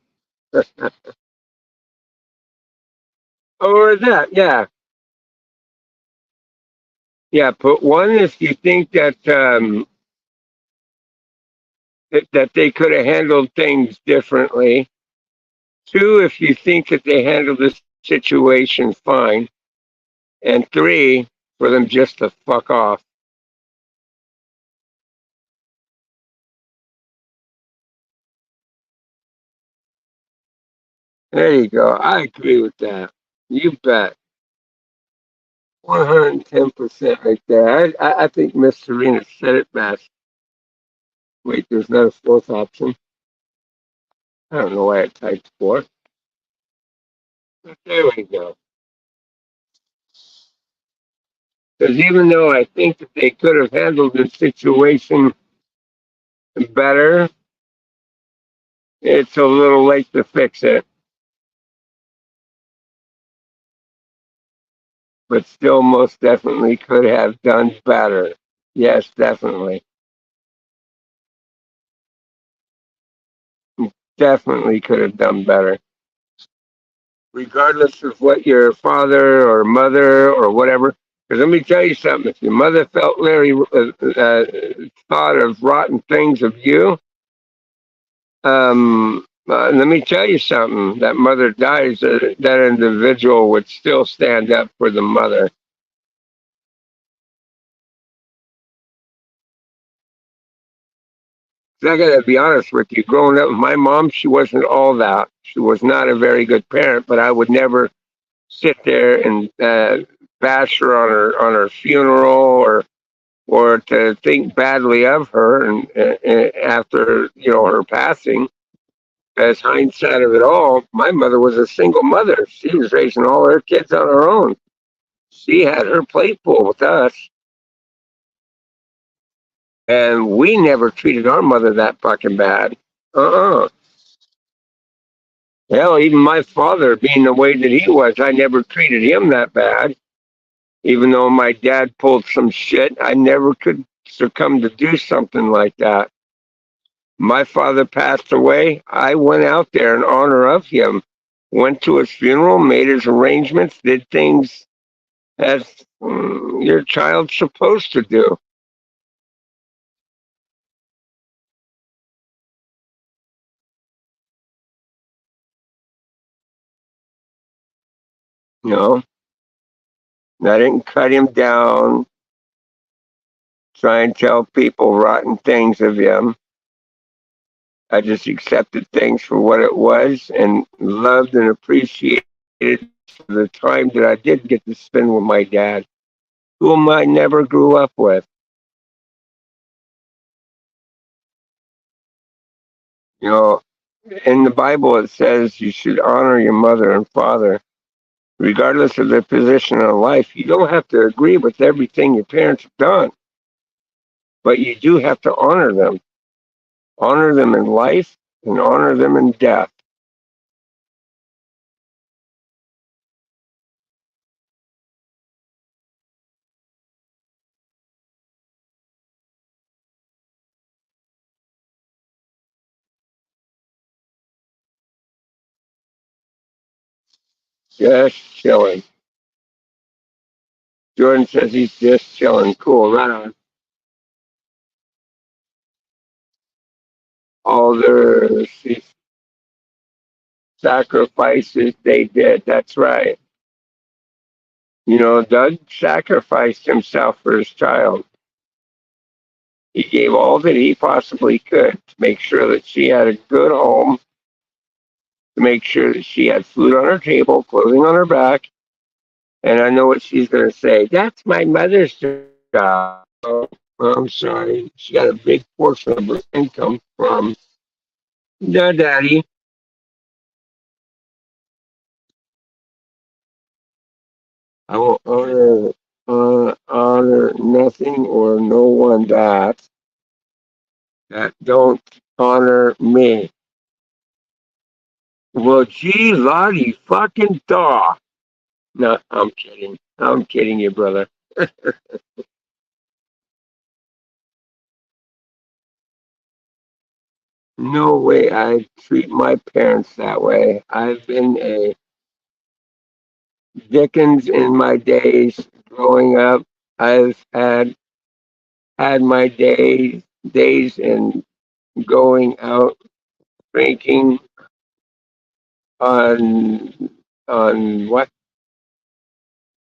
Or that, yeah. Yeah, put one if you think that they could have handled things differently. Two, if you think that they handled the situation fine. And three, for them just to fuck off. There you go. I agree with that. You bet. 110% right there. I think Miss Serena said it best. Wait, there's not a fourth option. I don't know why I typed fourth. But there we go. Because even though I think that they could have handled the situation better, it's a little late to fix it. But still, most definitely could have done better. Yes, definitely. Definitely could have done better. Regardless of what your father or mother or whatever. Because let me tell you something: if your mother felt very thought of rotten things of you, let me tell you something: that mother dies, that individual would still stand up for the mother. I got to be honest with you. Growing up with my mom, she wasn't all that. She was not a very good parent, but I would never sit there and bash her on her funeral or to think badly of her and after her passing. As hindsight of it all, my mother was a single mother. She was raising all her kids on her own. She had her plate full with us, and we never treated our mother that fucking bad. Uh-uh. Hell, even my father, being the way that he was, I never treated him that bad. Even though my dad pulled some shit, I never could succumb to do something like that. My father passed away. I went out there in honor of him, went to his funeral, made his arrangements, did things as your child's supposed to do. You know, I didn't cut him down, try and tell people rotten things of him. I just accepted things for what it was and loved and appreciated the time that I did get to spend with my dad, whom I never grew up with. You know, in the Bible it says you should honor your mother and father, regardless of their position in life. You don't have to agree with everything your parents have done, but you do have to honor them. Honor them in life and honor them in death. Just chilling. Jordan says he's just chilling. Cool, right on. All their sacrifices they did. That's right. Doug sacrificed himself for his child. He gave all that he possibly could to make sure that she had a good home, to make sure that she had food on her table, clothing on her back. And I know what she's going to say. That's my mother's job. Oh, I'm sorry. She got a big portion of her income from the daddy. I will honor nothing or no one that don't honor me. Well, gee, Lottie, fucking daw. No, I'm kidding. I'm kidding you, brother. no way I treat my parents that way. I've been a Dickens in my days growing up. I've had my days in going out drinking on what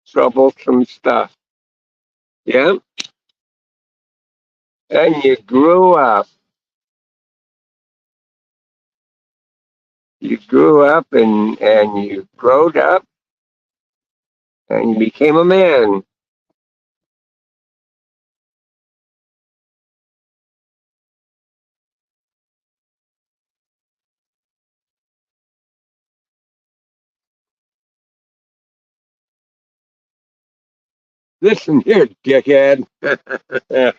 troublesome stuff. Yeah, and you grew up. You grew up and you growed up and you became a man. Listen here, dickhead.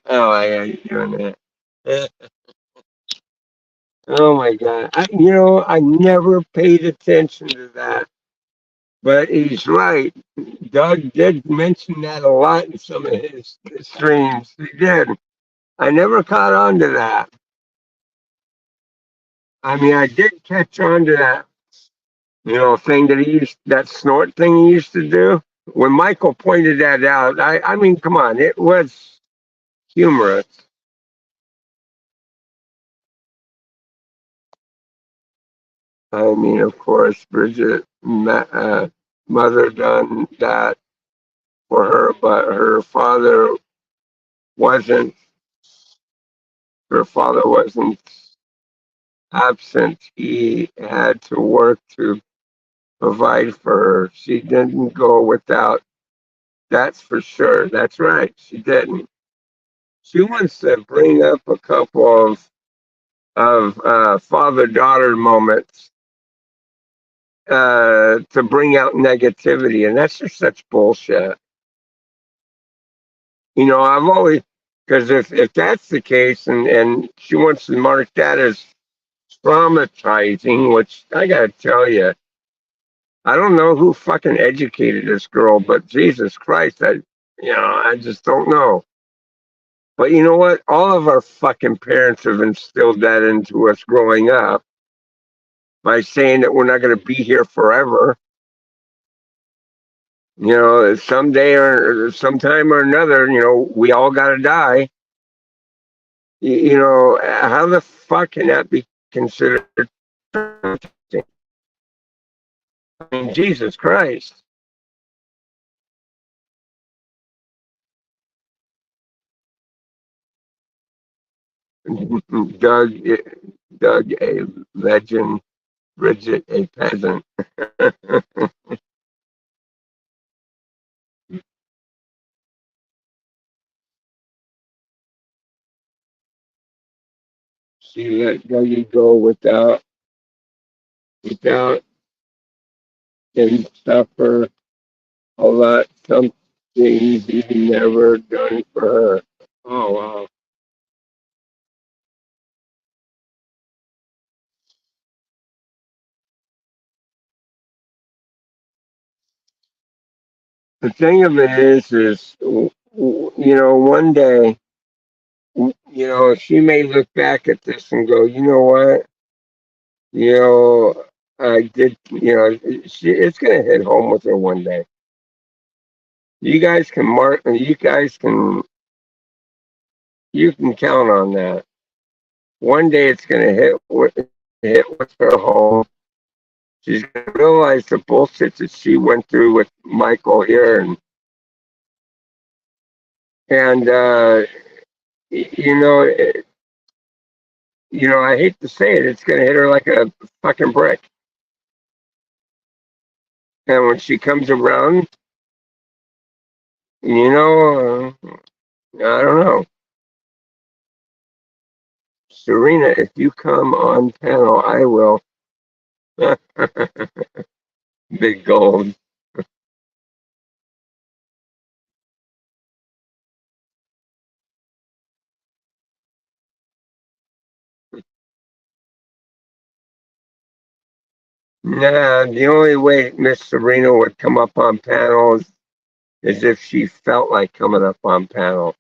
Oh, I got you doing that. Oh my God. I never paid attention to that, but he's right. Doug did mention that a lot in some of his streams. He did. I never caught on to that. I mean, I did catch on to that, thing that snort thing he used to do. When Michael pointed that out, I mean, come on, it was humorous. I mean, of course, Bridget, mother done that for her, but wasn't. Her father wasn't absent. He had to work to provide for her. She didn't go without. That's for sure. That's right. She didn't. She wants to bring up a couple of father daughter moments to bring out negativity, and that's just such bullshit. I've always, because if that's the case, and she wants to mark that as traumatizing, which I gotta tell you, I don't know who fucking educated this girl, but Jesus Christ, I just don't know. But you know what? All of our fucking parents have instilled that into us growing up by saying that we're not going to be here forever. Someday or sometime or another, we all got to die. How the fuck can that be considered? I mean, Jesus Christ. Doug, Doug, a legend. Bridget, a peasant. She let Dougie go without him suffer a lot. Some things he never done for her. Oh wow. The thing of it is, one day, she may look back at this and go, you know what, you know, I did, it's gonna hit home with her one day. You can count on that. One day it's gonna hit with her home. She's gonna realize the bullshit that she went through with Michael here, and you know, it, I hate to say it, it's gonna hit her like a fucking brick. And when she comes around, I don't know, Serena. If you come on panel, I will. Big gold. Nah, the only way Miss Serena would come up on panels is if she felt like coming up on panel.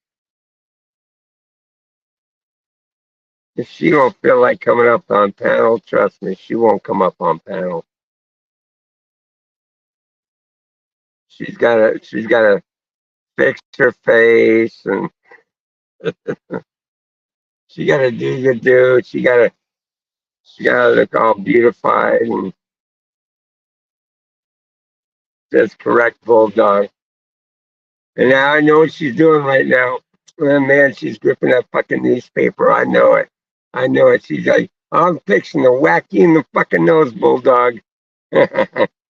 If she don't feel like coming up on panel, trust me, she won't come up on panel. She's gotta fix her face and she gotta do the do. She gotta look all beautified and just correct bulldog. And now I know what she's doing right now. Oh, man, she's gripping that fucking newspaper. I know it. I know it. She's like, I'm fixing to whack you in the fucking nose, bulldog.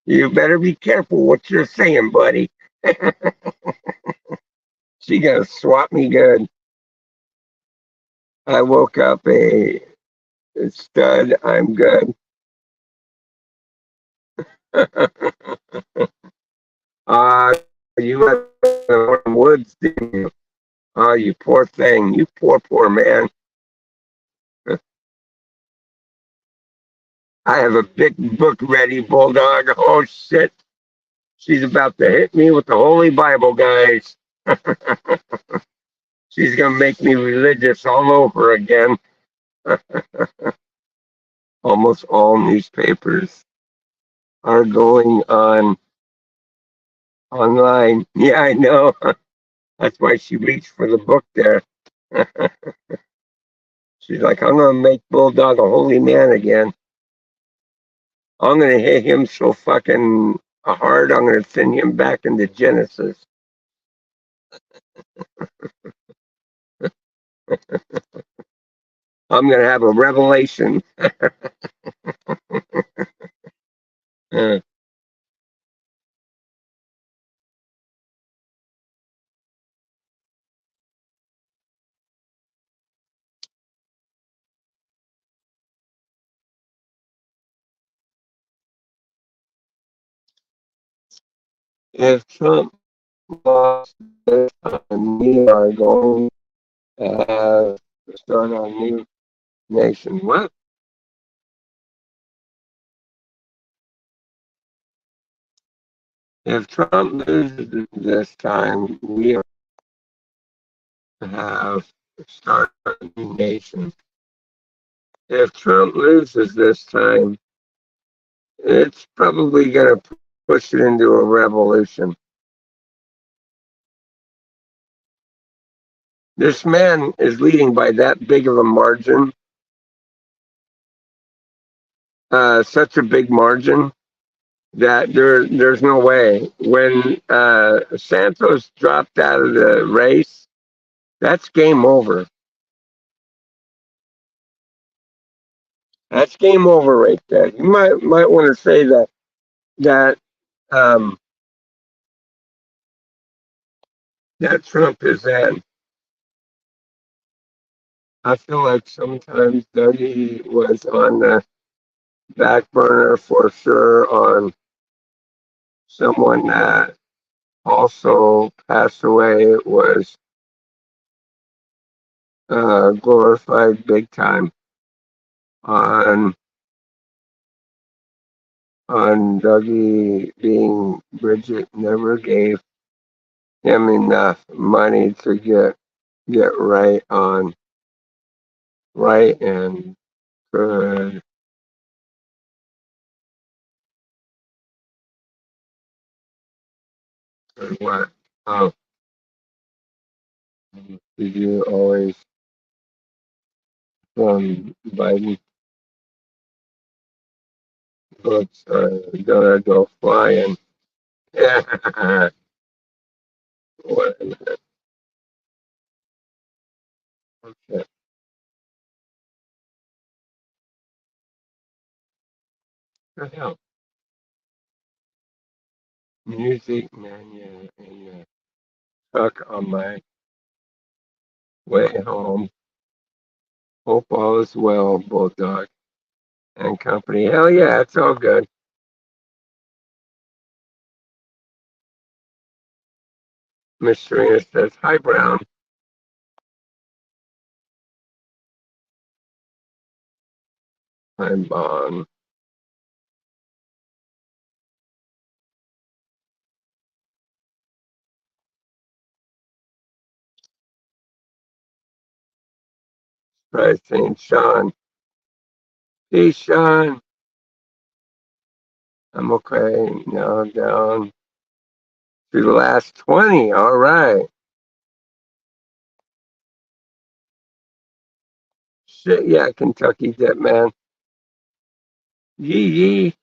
You better be careful what you're saying, buddy. She gonna swat me good. I woke up a stud. I'm good. You went to the woods, didn't you? Oh, you poor thing. You poor man. I have a big book ready, bulldog. Oh shit. She's about to hit me with the Holy Bible, guys. She's gonna make me religious all over again. Almost all newspapers are going on online. Yeah, I know. That's why she reached for the book there. She's like, I'm gonna make Bulldog a holy man again. I'm gonna hit him so fucking hard. I'm gonna send him back into Genesis. I'm gonna have a revelation. Uh, if Trump lost this time, we are going to have to start a new nation. What? If Trump loses this time, we are going to have to start a new nation. If Trump loses this time, it's probably going to push it into a revolution. This man is leading by that big of a margin, such a big margin that there's no way. When Santos dropped out of the race, that's game over. That's game over right there. You might want to say that um, that Trump is in. I feel like sometimes Dougie was on the back burner for sure on someone that also passed away was glorified big time on Dougie being Bridget never gave him enough money to get right and good. And what? Oh, did you always Biden books are gonna go flying? Yeah. What the hell? Music mania in the truck on my way home. Hope all is well, Bulldog and company. Hell yeah, it's all good. Miss Serena says, hi, Brown. I'm on. Probably saying, Sean, hey, Sean, I'm okay. Now down to the last 20. All right. Shit, yeah, Kentucky Dip, man. Yee yee.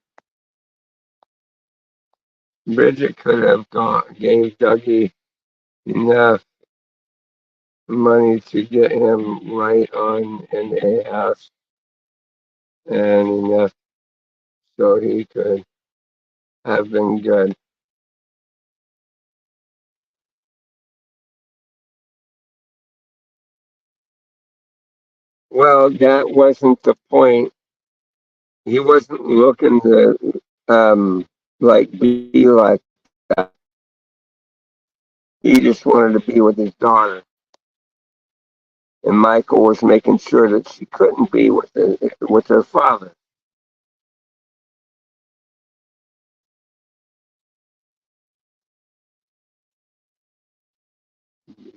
Bridget could have gave Dougie enough money to get him right on an A house and enough so he could have been good. Well, that wasn't the point. He wasn't looking to like be like that. He just wanted to be with his daughter. And Michael was making sure that she couldn't be with her father.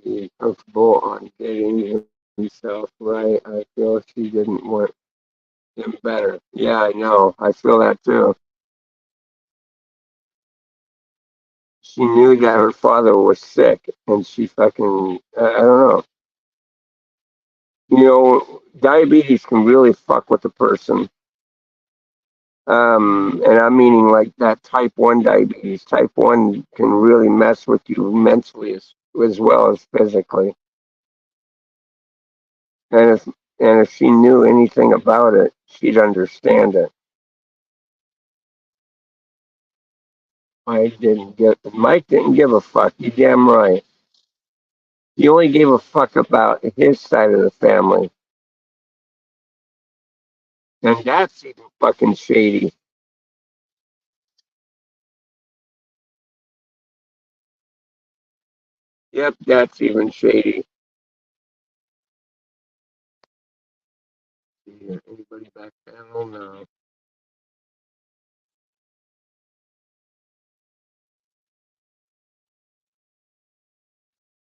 He's comfortable on getting himself right. I feel she didn't want him better. Yeah, I know. I feel that too. She knew that her father was sick, and she fucking, I don't know. You know, diabetes can really fuck with a person. And I'm meaning like that type 1 diabetes. Type 1 can really mess with you mentally as well as physically. And if she knew anything about it, she'd understand it. Mike didn't give a fuck. You damn right. He only gave a fuck about his side of the family. And that's even fucking shady. Yep, that's even shady. Yeah, anybody back panel? No.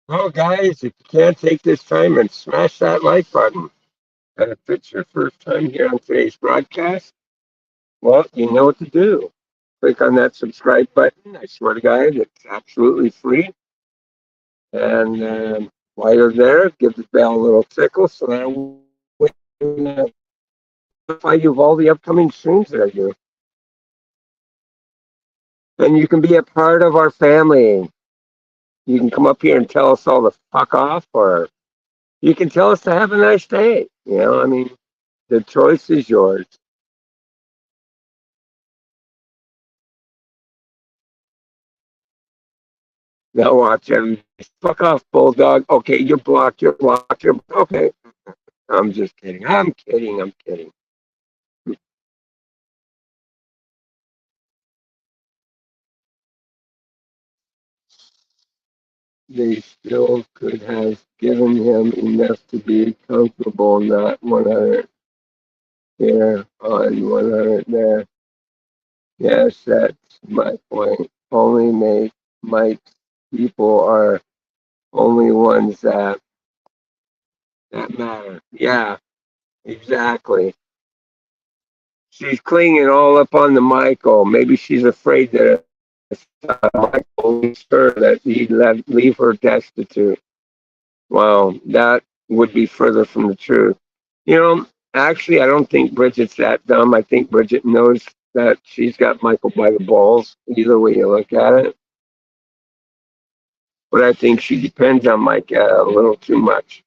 Well, guys, if you can't take this time and smash that like button, and if it's your first time here on today's broadcast, well, you know what to do. Click on that subscribe button. I swear to God, it's absolutely free. And while you're there, give the bell a little tickle so that we can notify you of all the upcoming streams that I do. And you can be a part of our family. You can come up here and tell us all to fuck off, or you can tell us to have a nice day. You know, I mean, the choice is yours. Now watch everybody. Fuck off, bulldog. Okay, you're blocked. You're blocked. You're okay. I'm just kidding. I'm kidding. I'm kidding. They still could have given him enough to be comfortable, not 100 here on 100 there. Yes, that's my point. Only make Mike's people are only ones that matter. Yeah, exactly. She's clinging all up on the Michael. Maybe she's afraid that Michael leaves her, that he'd leave her destitute. Well, that would be further from the truth. You know, actually, I don't think Bridget's that dumb. I think Bridget knows that she's got Michael by the balls, either way you look at it. But I think she depends on Mike a little too much.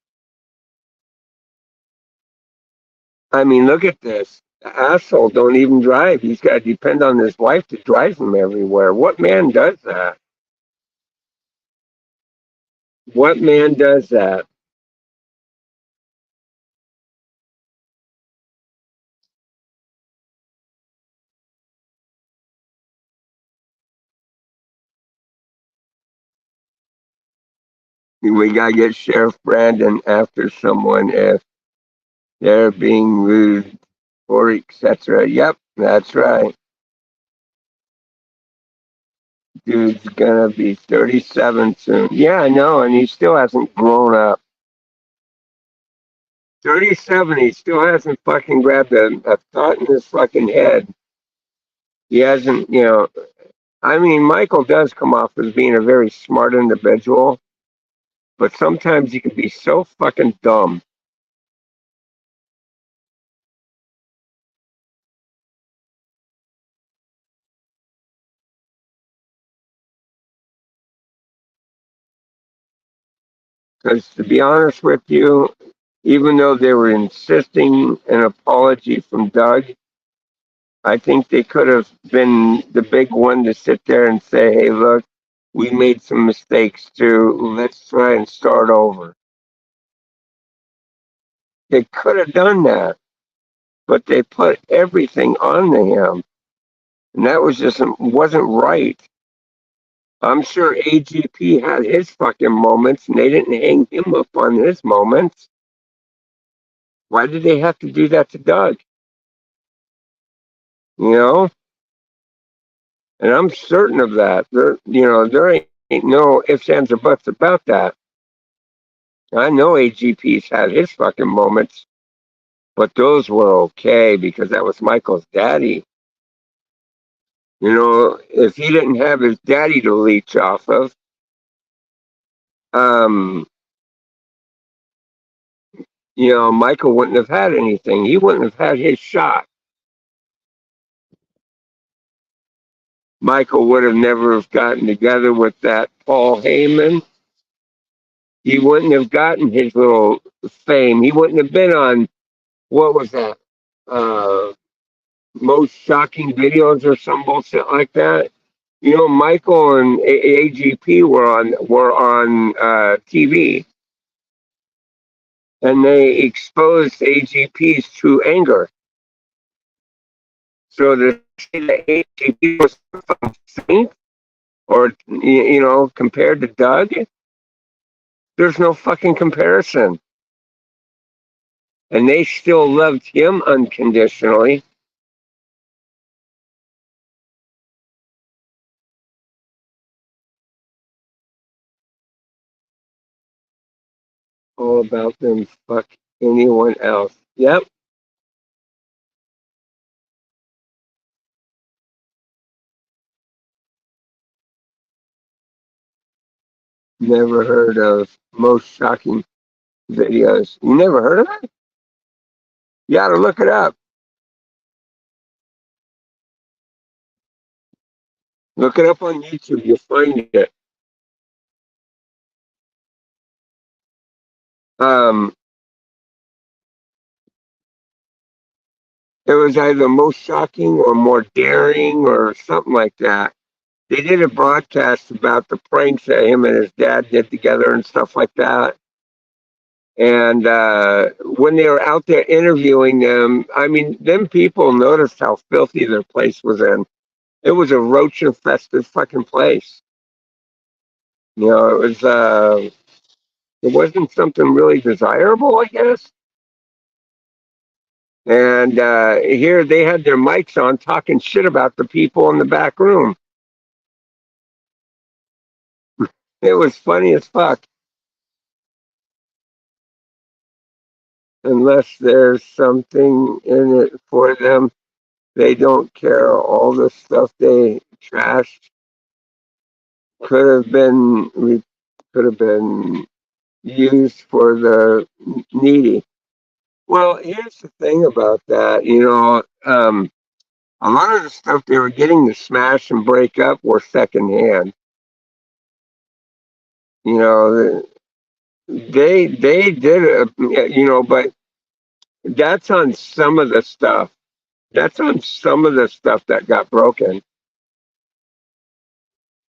I mean, look at this. The asshole don't even drive. He's got to depend on his wife to drive him everywhere. What man does that? What man does that? We gotta get Sheriff Brandon after someone if they're being rude or etc. Yep, that's right. Dude's gonna be 37 soon. Yeah, I know, and he still hasn't grown up. 37, he still hasn't fucking grabbed a thought in his fucking head. He hasn't, I mean, Michael does come off as being a very smart individual, but sometimes he can be so fucking dumb. Because to be honest with you, even though they were insisting an apology from Doug, I think they could have been the big one to sit there and say, hey, look, we made some mistakes too. Let's try and start over. They could have done that, but they put everything onto him. And that was just wasn't right. I'm sure AGP had his fucking moments and they didn't hang him up on his moments. Why did they have to do that to Doug? You know? And I'm certain of that. There ain't no ifs, ands, or buts about that. I know AGP's had his fucking moments, but those were okay because that was Michael's daddy. If he didn't have his daddy to leech off of, um, Michael wouldn't have had anything. He wouldn't have had his shot. Michael would have never have gotten together with that Paul Heyman. He wouldn't have gotten his little fame. He wouldn't have been on, what was that? Most shocking videos or some bullshit like that. Michael and AGP were on TV, and they exposed AGP's true anger. So to say that AGP was a saint, or compared to Doug, there's no fucking comparison. And they still loved him unconditionally. All about them fuck anyone else. Yep. Never heard of most shocking videos. You never heard of it? You gotta look it up. Look it up on YouTube. You'll find it. Um, it was either most shocking or more daring or something like that. They did a broadcast about the pranks that him and his dad did together and stuff like that. And when they were out there interviewing them, I mean, them people noticed how filthy their place was in. It was a roach infested fucking place. It wasn't something really desirable, I guess. And here they had their mics on talking shit about the people in the back room. It was funny as fuck. Unless there's something in it for them, they don't care. All the stuff they trashed could have been used for the needy. Well, here's the thing about that. A lot of the stuff they were getting to smash and break up were secondhand. You know, they did but that's on some of the stuff. That's on some of the stuff that got broken.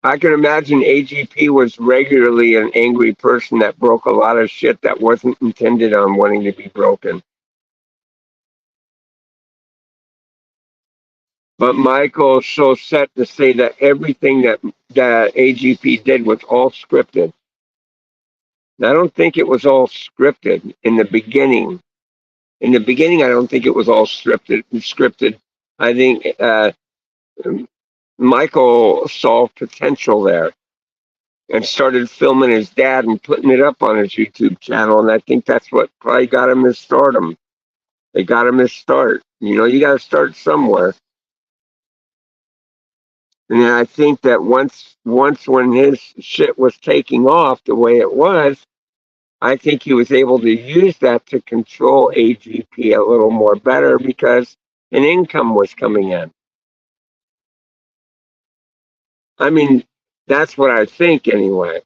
I can imagine AGP was regularly an angry person that broke a lot of shit that wasn't intended on wanting to be broken. But Michael's so set to say that everything that AGP did was all scripted. I don't think it was all scripted in the beginning. In the beginning, I don't think it was all scripted. I think Michael saw potential there. and started filming his dad and putting it up on his YouTube channel. And I think that's what probably got him his stardom. They got him his start. You know, you got to start somewhere. And I think that once when his shit was taking off the way it was, I think he was able to use that to control AGP a little more better because an income was coming in. I mean, that's what I think anyway.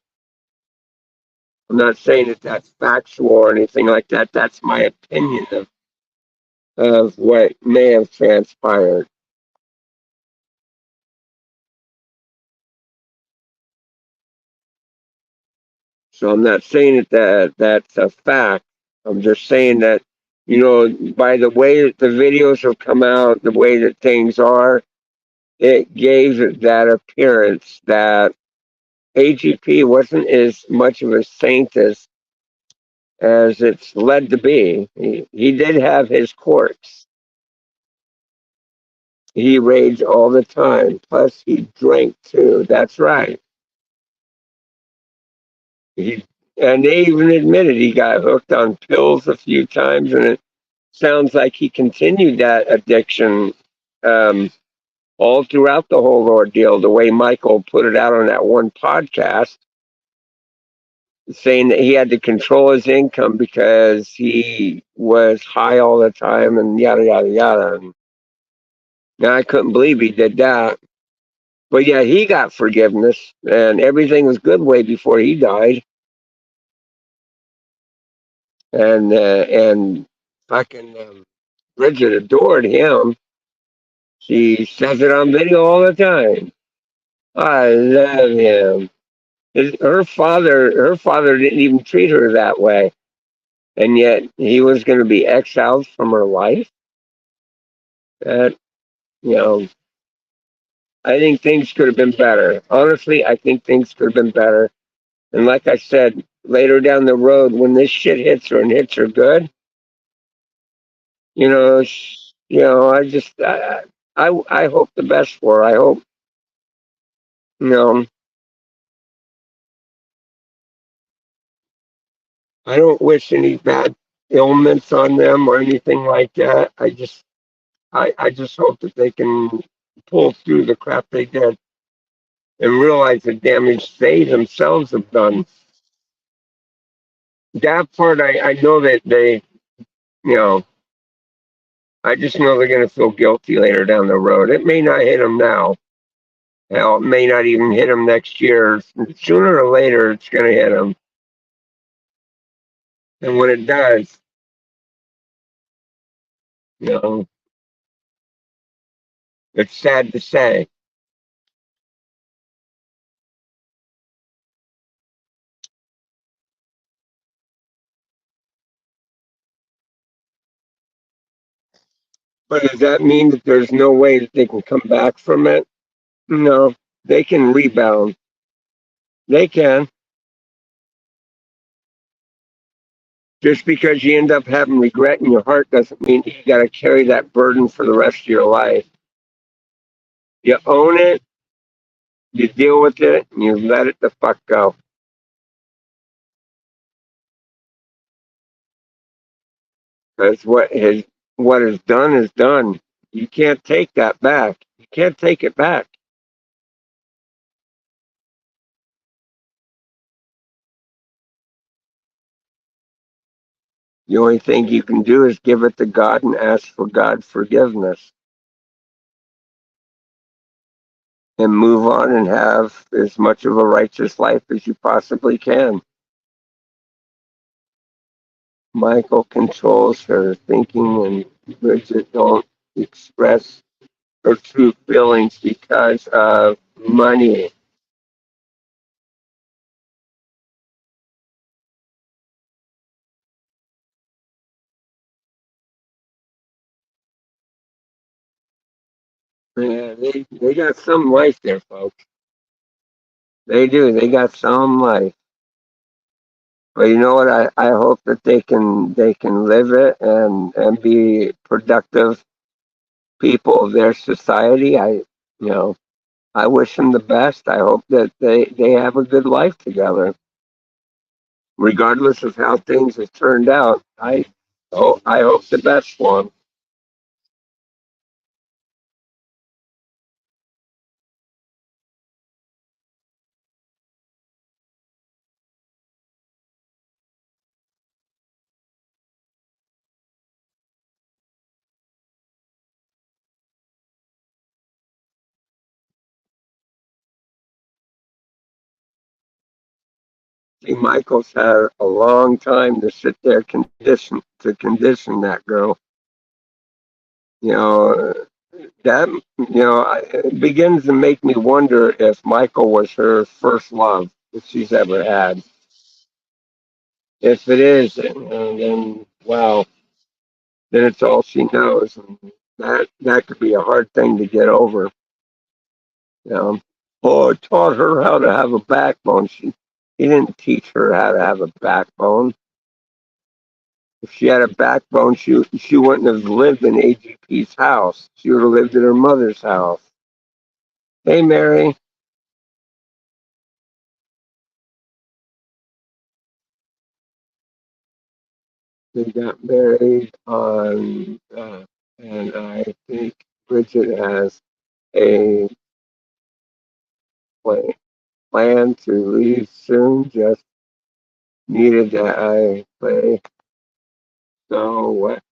I'm not saying that that's factual or anything like that. That's my opinion of what may have transpired. So I'm not saying that that's a fact. I'm just saying that, you know, by the way that the videos have come out, the way that things are, it gave it that appearance that AGP wasn't as much of a saint as it's led to be. He did have his quirks. He raged all the time. Plus, he drank too. That's right. He and they even admitted he got hooked on pills a few times, and it sounds like he continued that addiction all throughout the whole ordeal. The way Michael put it out on that one podcast, saying that he had to control his income because he was high all the time and yada yada yada. And I couldn't believe he did that. But yeah, he got forgiveness, and everything was good way before he died. And fucking Bridget adored him. She says it on video all the time. I love him. Her father didn't even treat her that way, and yet he was going to be exiled from her life. That, you know, I think things could have been better. Honestly, I think things could have been better. And like I said, later down the road, when this shit hits her and hits her good, you know, I hope the best for her. I hope, you know, I don't wish any bad ailments on them or anything like that. I just hope that they can pull through the crap they did and realize the damage they themselves have done. That part, I know that they, you know, I just know they're going to feel guilty later down the road. It may not hit them now. Hell, it may not even hit them next year. Sooner or later, it's going to hit them. And when it does, you know, it's sad to say. But does that mean that there's no way that they can come back from it? No, they can rebound. They can. Just because you end up having regret in your heart doesn't mean you got to carry that burden for the rest of your life. You own it, you deal with it, and you let it the fuck go. Because what is done is done. You can't take that back. You can't take it back. The only thing you can do is give it to God and ask for God's forgiveness. And move on and have as much of a righteous life as you possibly can. Michael controls her thinking, and Bridget don't express her true feelings because of money. Yeah, they got some life there, folks. They do. They got some life. But you know what? I hope that they can live it and be productive people of their society. You know, I wish them the best. I hope that they have a good life together, regardless of how things have turned out. I hope the best for them. See, Michael's had a long time to sit there condition that girl. You know that it begins to make me wonder if Michael was her first love that she's ever had. If it is, then wow, then it's all she knows, and that could be a hard thing to get over. You know, oh, I taught her how to have a backbone. He didn't teach her how to have a backbone. If she had a backbone, she wouldn't have lived in AGP's house. She would have lived in her mother's house. Hey, Mary, they got married on, and I think Bridget has a plan, plan to leave soon. Just needed that I play. So what?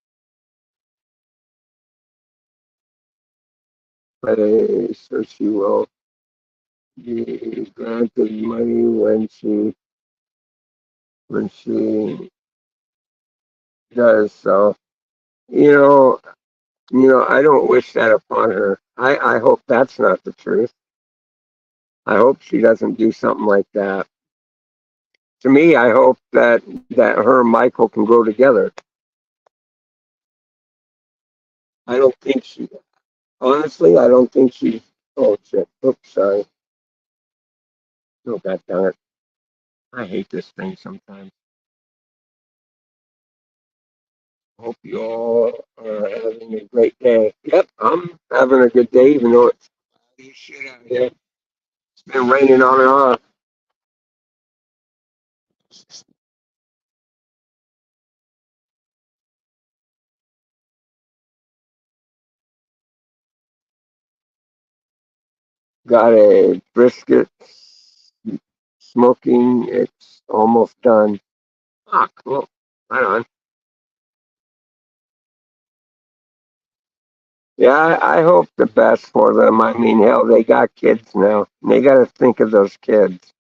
Play so she will be granted money when she does. So you know, I don't wish that upon her. I hope that's not the truth. I hope she doesn't do something like that. To me, I hope that her and Michael can grow together. I don't think she, honestly, I don't think she. Oh shit! Oops, sorry. Oh god darn it! I hate this thing sometimes. Hope you all are having a great day. Yep, I'm having a good day, even though it's cloudy as shit out here. It's been raining on and off. Got a brisket smoking. It's almost done. Ah, cool. Right on. Yeah, I hope the best for them. I mean, hell, they got kids now. They got to think of those kids.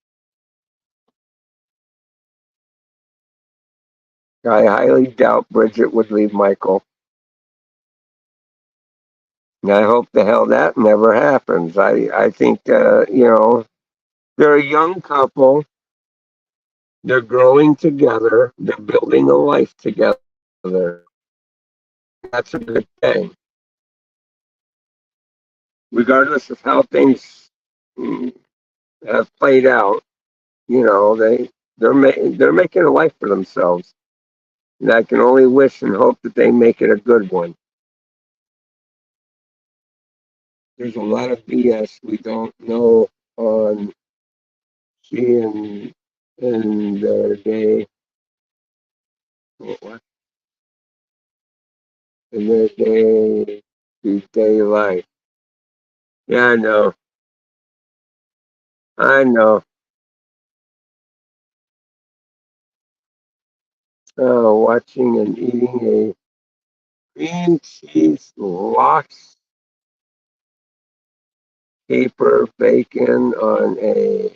I highly doubt Bridget would leave Michael. And I hope the hell that never happens. I think, they're a young couple. They're growing together. They're building a life together. That's a good thing. Regardless of how things mm, have played out, they're making a life for themselves. And I can only wish and hope that they make it a good one. There's a lot of BS we don't know on she in their day what in their day to day life. Yeah, I know. I know. Watching and eating a cream cheese lox caper bacon on a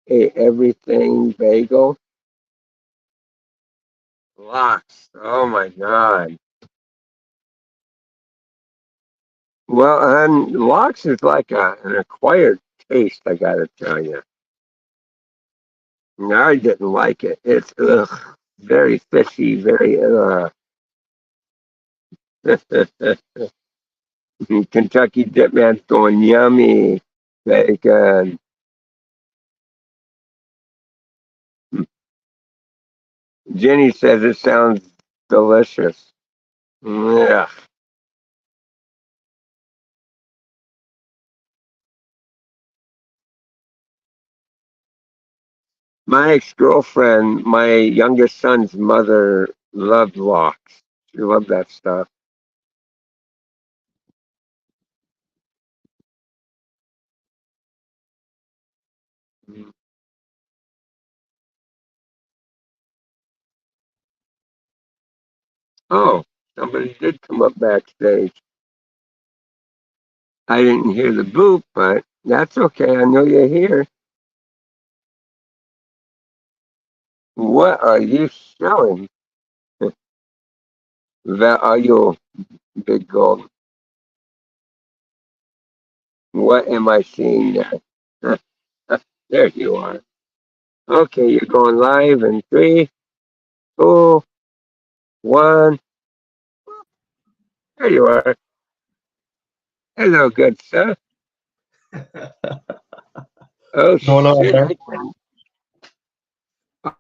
everything bagel. Lox. Oh my god. Well, and lox is like an acquired taste. I gotta tell you. No, I didn't like it. It's very fishy, very Kentucky Dip Man's going yummy. Bacon. Jenny says it sounds delicious. Yeah. My ex-girlfriend, my youngest son's mother, loved walks. She loved that stuff. Oh, somebody did come up backstage. I didn't hear the boop, but that's okay. I know you're here. What are you showing? That are you, big gold? What am I seeing there? There you are. Okay, you're going live in 3, 2, 1. There you are. Hello, good sir. Oh What's going on, shit! man?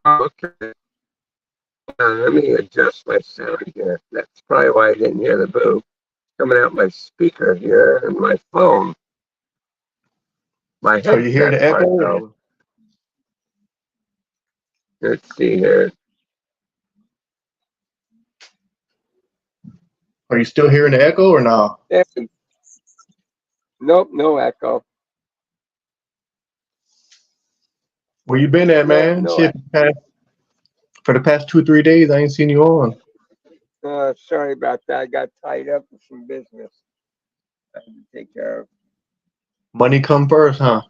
Okay, let me adjust my sound here. That's probably why I didn't hear the boop coming out my speaker here and my phone. My Are you hearing headset the part echo? though. Let's see here. Are you still hearing the echo or no? There. Nope, no echo. Where you been at, Nope, man? no echo. Shit, for the past 2 or 3 days, I ain't seen you on. Sorry about that. I got tied up with some business I had to take care of. Money come first, huh?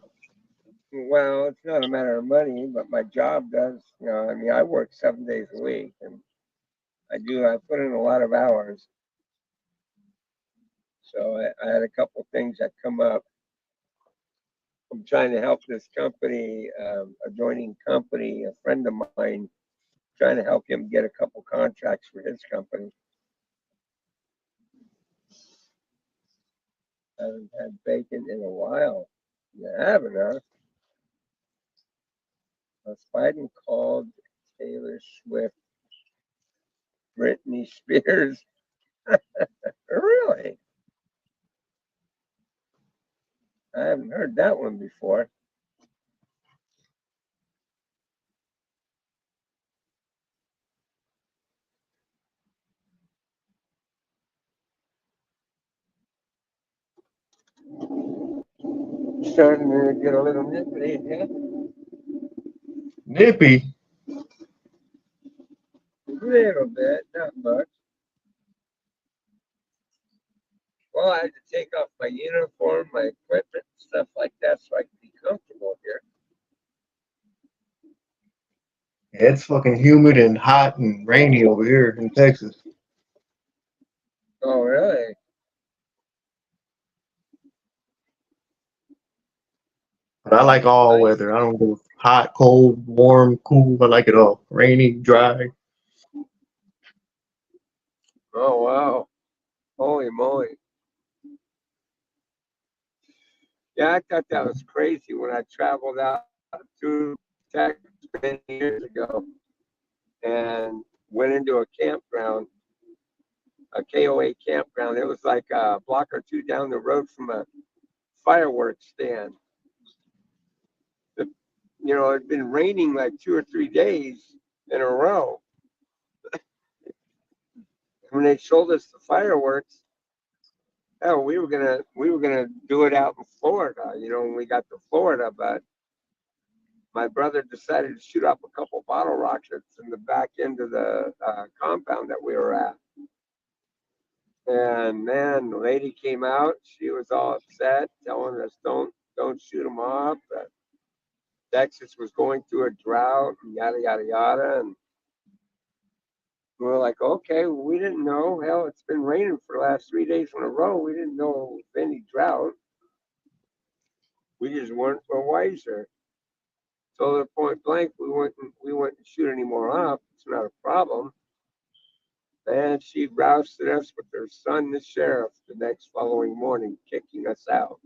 Well, it's not a matter of money, but my job does. I mean, I work 7 days a week, and I put in a lot of hours. So I had a couple things that come up. I'm trying to help this company, a joining company, a friend of mine, trying to help him get a couple contracts for his company. I haven't had bacon in a while. You haven't, huh? Biden called Taylor Swift Britney Spears. Really? I haven't heard that one before. Starting to get a little nippy, yeah? Nippy. A little bit, not much. Well, I had to take off my uniform, my equipment, stuff like that, so I can be comfortable here. Yeah, it's fucking humid and hot and rainy over here in Texas. Oh, really? But I like all Nice. weather. I don't go hot, cold, warm, cool. I like it all. Rainy, dry. Oh, wow. Holy moly. Yeah, I thought that was crazy when I traveled out to Texas many years ago and went into a campground, a KOA campground. It was like a block or two down the road from a fireworks stand. The, it'd been raining like 2 or 3 days in a row. When they showed us the fireworks, oh, we were gonna do it out in Florida, when we got to Florida, but my brother decided to shoot up a couple bottle rockets in the back end of the compound that we were at. And man, the lady came out. She was all upset, telling us don't shoot them off. Texas was going through a drought and yada yada yada. And we were like, okay, well, we didn't know. Hell, it's been raining for the last 3 days in a row. We didn't know of any drought. We just weren't wiser. So at point blank, we wouldn't shoot any more off. It's not a problem. And she rousted us with her son, the sheriff, the next following morning, kicking us out.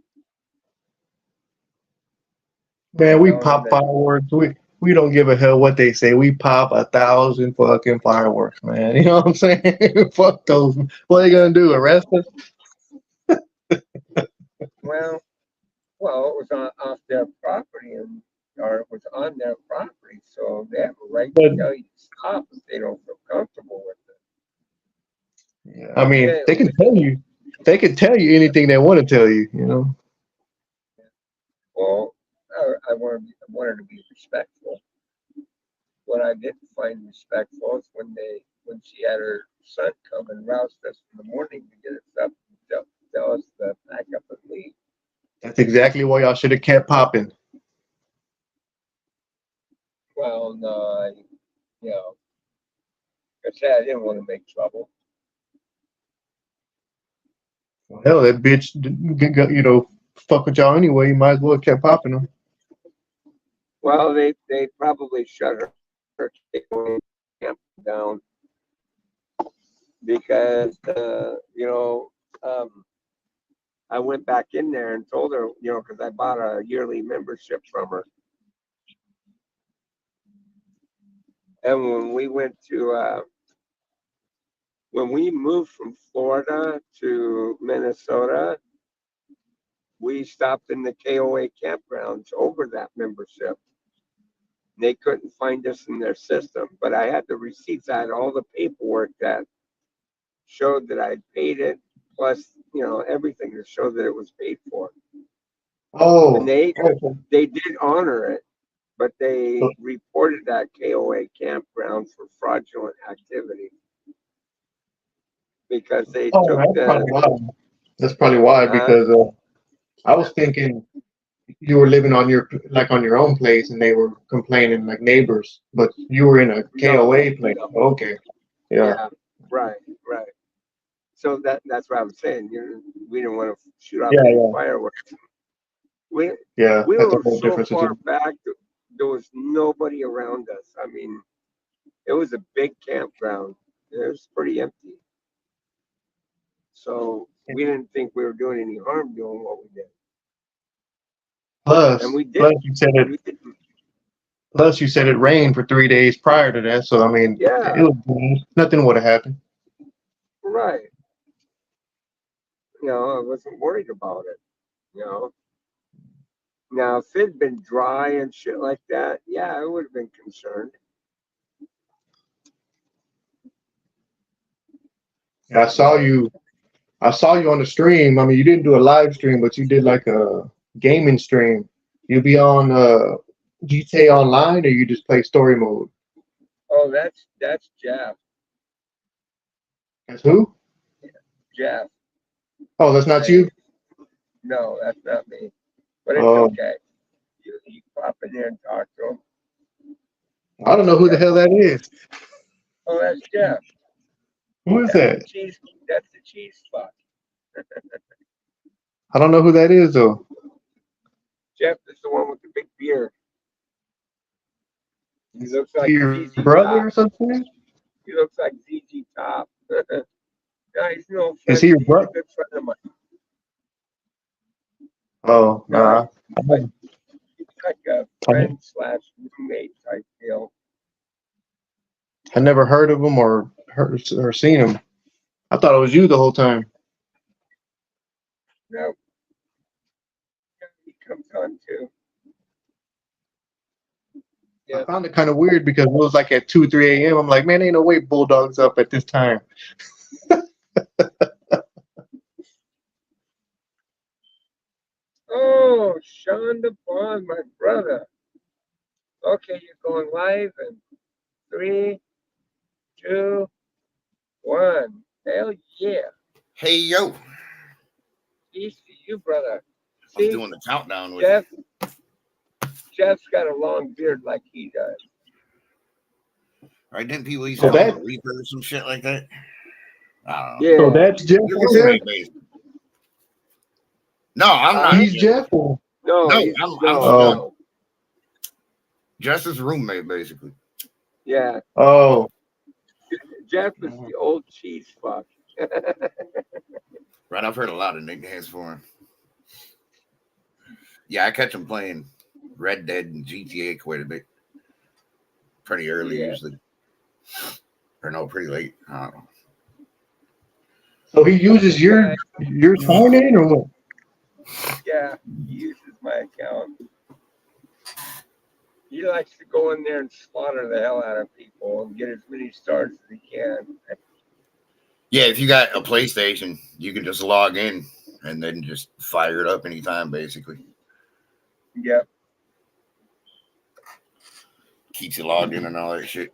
Man, we Telling them pop that, fireworks. We don't give a hell what they say. We pop 1,000 fucking fireworks, man. You know what I'm saying? Fuck those. What are they gonna do? Arrest us? well, it was off their property, and or it was on their property, so they have a right But to tell you to stop if they don't feel comfortable with it. yeah, I mean, Yeah, they can tell you. They can tell you anything they want to tell you. You know. well, I wanted to be respectful. What I didn't find respectful is when she had her son come and roused us in the morning to get us up and tell us to pack up and leave. That's exactly why y'all should have kept popping. Well, no, you know, I said I didn't want to make trouble. Hell, that bitch, fuck with y'all anyway. You might as well have kept popping them. Well, they probably shut her camp down because I went back in there and told her, because I bought a yearly membership from her, and when we moved from Florida to Minnesota, we stopped in the KOA campgrounds over that membership. They couldn't find us in their system, but I had the receipts. I had all the paperwork that showed that I'd paid it, plus everything to show that it was paid for. And Oh, they okay. did honor it, but they reported that KOA campground for fraudulent activity because they Oh, took that's the probably why. That's probably why, because I was thinking you were living on your own place, and they were complaining like neighbors, but you were in a KOA place. no, Okay, yeah, yeah, right. So that's what I was saying. We didn't want to shoot off yeah, any yeah, fireworks. We yeah. we That's a were whole so different far situation. back that there was nobody around us. I mean, it was a big campground. It was pretty empty. So we didn't think we were doing any harm doing what we did. And Plus, we did. plus you said it. We did. Plus, you said it rained for 3 days prior to that, so I mean, Yeah, it was nothing would have happened. right. I wasn't worried about it. You know. Now, if it'd been dry and shit like that, yeah, I would have been concerned. Yeah, I saw you on the stream. I mean, you didn't do a live stream, but you did like a gaming stream. You be on GTA Online, or you just play story mode? Oh, that's Jeff. That's who? Jeff. Oh, that's not Hey, you. no, that's not me. But it's Oh, okay. You pop in there and talk to him. I don't know who the Jeff. hell that is. Oh, that's Jeff. Who is That's the that? cheese. That's the cheese spot. I don't know who that is though. Jeff is the one with the big beard. He Is looks he like your ZZ brother Top. or something? He looks like ZZ Top. No, he's no Is offense. he your He's a brother? good friend of mine. Oh, No, nah. he's like a I, friend slash roommate type deal. I never heard of him or seen him. I thought it was you the whole time. No, he comes on too. I Yeah. found it kind of weird because it was like at 2, 3 a.m. I'm like, man, ain't no way Bulldog's up at this time. Oh, Sean DeBond, my brother. Okay, you're going live in 3, 2, 1. Hell yeah. Hey yo, Peace to you, brother. I was See, doing the countdown with Jeff, you. Jeff's got a long beard like he does. Right? Didn't people used to So have him that on a Reaper or some shit like that? I don't know. so Yeah. that's Jeff Your right there. roommate, basically. No, I'm not. He's Jeff. Or, No, No, I'm oh, Scott. Just his roommate, basically. Yeah, oh, Jeff is the old cheese fuck. Right, I've heard a lot of nicknames for him. Yeah, I catch him playing Red Dead and GTA quite a bit. Pretty early, Yeah. usually. Or no, pretty late. I don't know. so he uses your sign in or what? Yeah, he uses my account. He likes to go in there and slaughter the hell out of people and get as many stars as he can. Yeah, if you got a PlayStation, you can just log in and then just fire it up anytime, basically. Yep. Keeps you logged in and all that shit.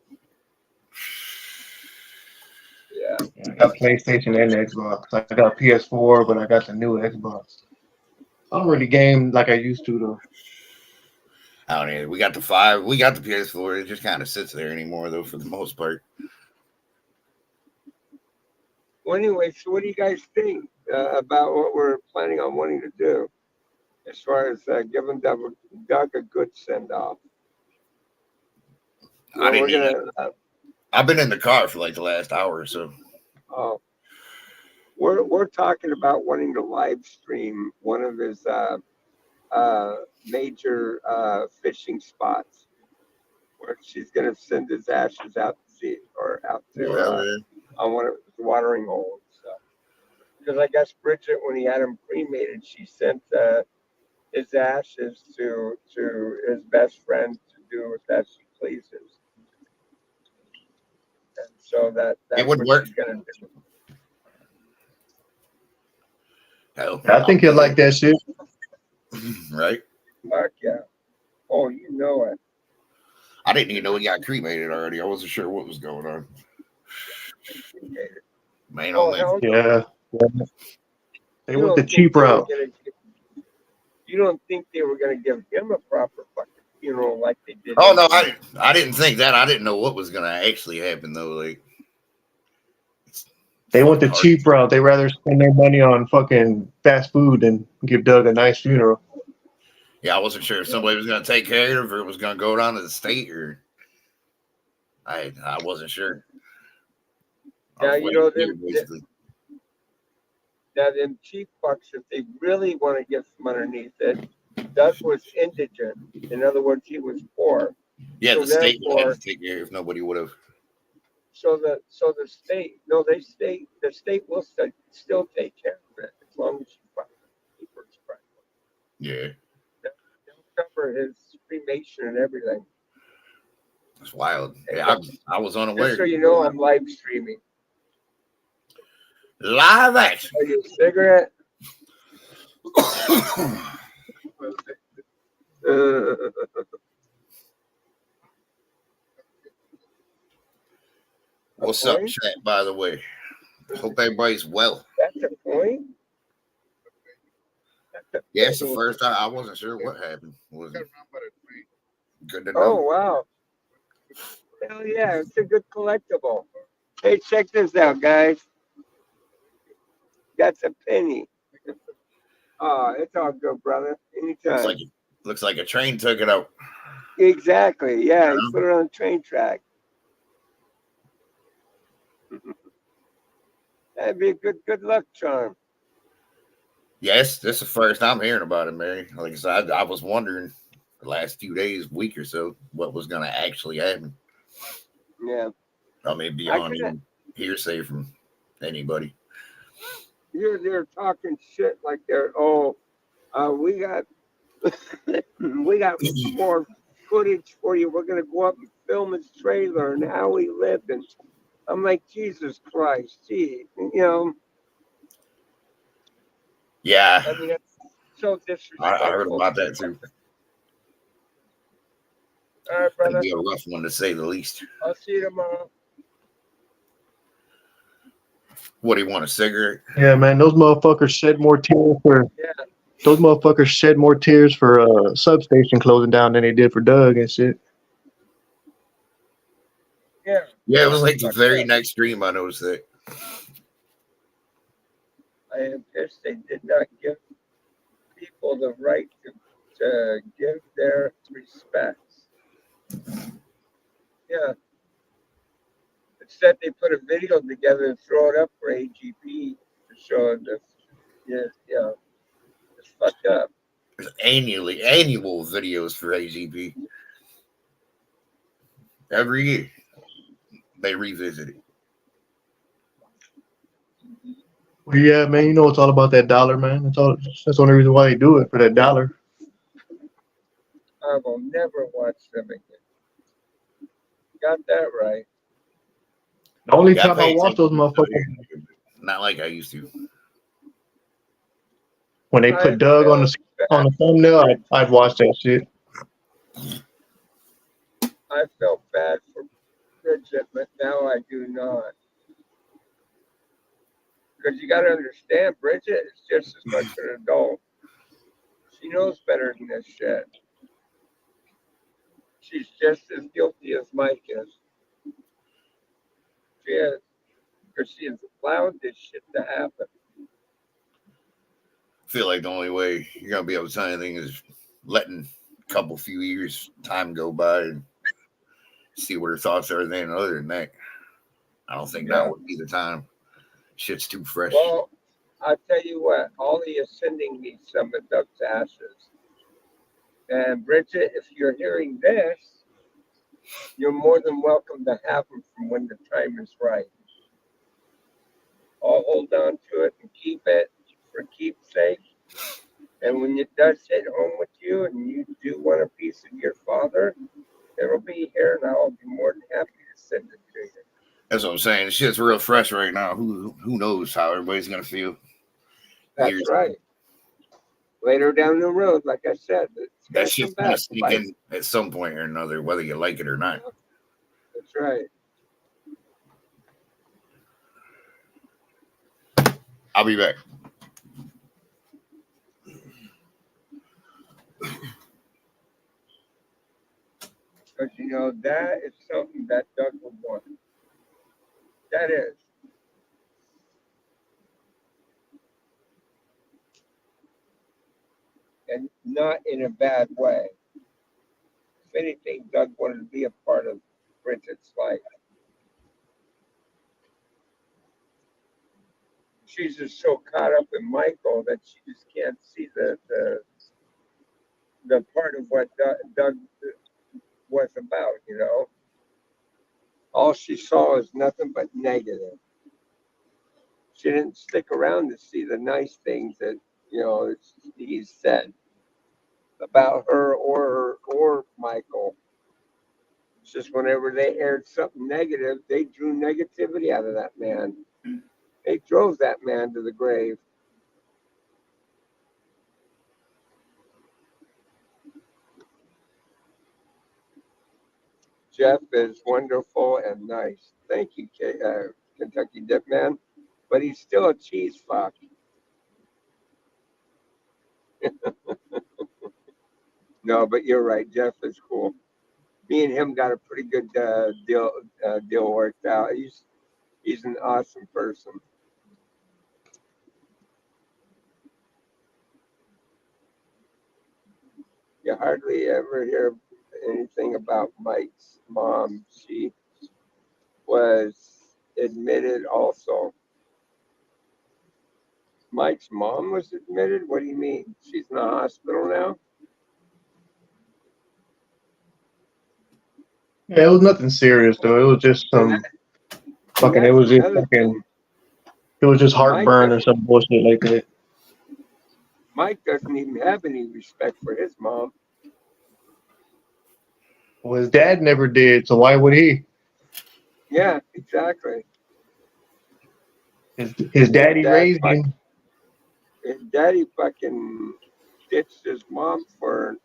Yeah. I got PlayStation and Xbox. I got PS4, but I got the new Xbox. I don't really game like I used to though. I don't know. We got the 5. We got the PS4. It just kind of sits there anymore, though, for the most part. Well, anyway, so what do you guys think about what we're planning on wanting to do as far as giving Doug a good send off? I didn't even. I've been in the car for like the last hour or so. We're talking about wanting to live stream one of his major fishing spots where she's going to send his ashes out to sea or out to on one of his watering holes. Because I guess Bridget, when he had him cremated, she sent his ashes to his best friend to do with as she pleases. And so that's it wouldn't what work. she's going to do. Hell, I think he'll like that shit. Right? Fuck yeah. Oh, you know it. I didn't even know he got cremated already. I wasn't sure what was going on. Man, Oh, man. hell no. Yeah. They You went don't the think cheap they were route. you don't think they were going to give him a proper fucking funeral like they did? Oh no, I didn't think that. I didn't know what was gonna actually happen though. Like They went the hard. cheap route. They rather spend their money on fucking fast food than give Doug a nice funeral. Yeah, I wasn't sure if somebody was gonna take care of it or it was gonna go down to the state or I wasn't sure. Yeah, you know them. Basically. Now, them cheap fucks, if they really want to get from underneath it, Doug was indigent. In other words, he was poor. Yeah, So the state would therefore- have to take care if nobody would have. So the state, the state will still take care of it as long as you file the papers correctly. Yeah, They'll cover his cremation and everything. it's wild. Yeah, I was unaware. Just so you know, I'm live streaming. Live action. Are you a cigarette? What's up, chat? By the way, hope everybody's well. That's a point. Yeah, it's the first time. I wasn't sure what happened. Was it good to know? Oh wow! Hell yeah, it's a good collectible. Hey, check this out, guys. That's a penny. Oh, it's all good, brother. Anytime. Looks like a train took it out. Exactly. Yeah, he put it on the train track. That'd be a good luck charm. Yes, this is the first I'm hearing about it, Mary. Like I said, I was wondering the last few days, week or so, what was going to actually happen. Yeah. I mean, beyond even hearsay from anybody. They're talking shit like we got more footage for you. We're gonna go up and film his trailer and how he lived, and I'm like, Jesus Christ, gee, Yeah, I mean, that's so disrespectful. I heard about that too. All right, brother. It'll be a rough one to say the least. I'll see you tomorrow. What do you want, a cigarette? Yeah, man, those motherfuckers shed more tears for. Yeah. Those motherfuckers shed more tears for substation closing down than they did for Doug and shit. Yeah. Yeah, it was like the very next stream I noticed that. I am pissed they did not give people the right to give their respects. Yeah. Instead, they put a video together and throw it up for AGP to show this. Yeah. It's fucked up. There's annual videos for AGP. Every year, they revisit it. Well, yeah, man, you know it's all about that dollar, man. That's the only reason why they do it, for that dollar. I will never watch them again. Got that right. The only Yeah, I time I pay watch those attention to it motherfuckers here, not like I used to. when they I put Doug on felt the thumbnail, I'd watch that shit. I felt bad for Bridget, but now I do not. Because you got to understand, Bridget is just as much an adult. She knows better than this shit. She's just as guilty as Mike is. She is. Because she has allowed this shit to happen. I feel like the only way you're gonna be able to tell anything is letting a couple few years time go by and see what her thoughts are. Then, other than that, I don't think now would be the time. Shit's too fresh. Well, I tell you what, Ollie is sending me some of Doug's ashes. And Bridget, if you're hearing this, you're more than welcome to have them from when the time is right. I'll hold on to it and keep it for keepsake. And when it does hit home with you and you do want a piece of your father, it'll be here and I'll be more than happy to send it to you. That's what I'm saying. The shit's real fresh right now. Who knows how everybody's gonna feel? That's Years right. Later down the road, like I said, that shit's gonna sneak in at some point or another, whether you like it or not. That's right. I'll be back. Because, you know, that is something that Doug would want. That is. And not in a bad way. If anything, Doug wanted to be a part of Bridget's life. She's just so caught up in Michael that she just can't see the part of what Doug was about, you know. All she saw is nothing but negative. She didn't stick around to see the nice things that, you know, he said about her or Michael. It's just whenever they aired something negative, they drew negativity out of that man. They drove that man to the grave. Jeff is wonderful and nice. Thank you, Kentucky Dip Man. But he's still a cheese fuck. No, but you're right. Jeff is cool. Me and him got a pretty good deal worked out. He's an awesome person. You hardly ever hear anything about Mike's mom. She was admitted also. Mike's mom was admitted? What do you mean? She's in the hospital now? Yeah, it was nothing serious though. It was just some fucking. It was just fucking. It was just heartburn or some bullshit like that. Mike doesn't even have any respect for his mom. Well, his dad never did, so why would he? Yeah, exactly. His daddy raised him. His daddy fucking ditched his mom for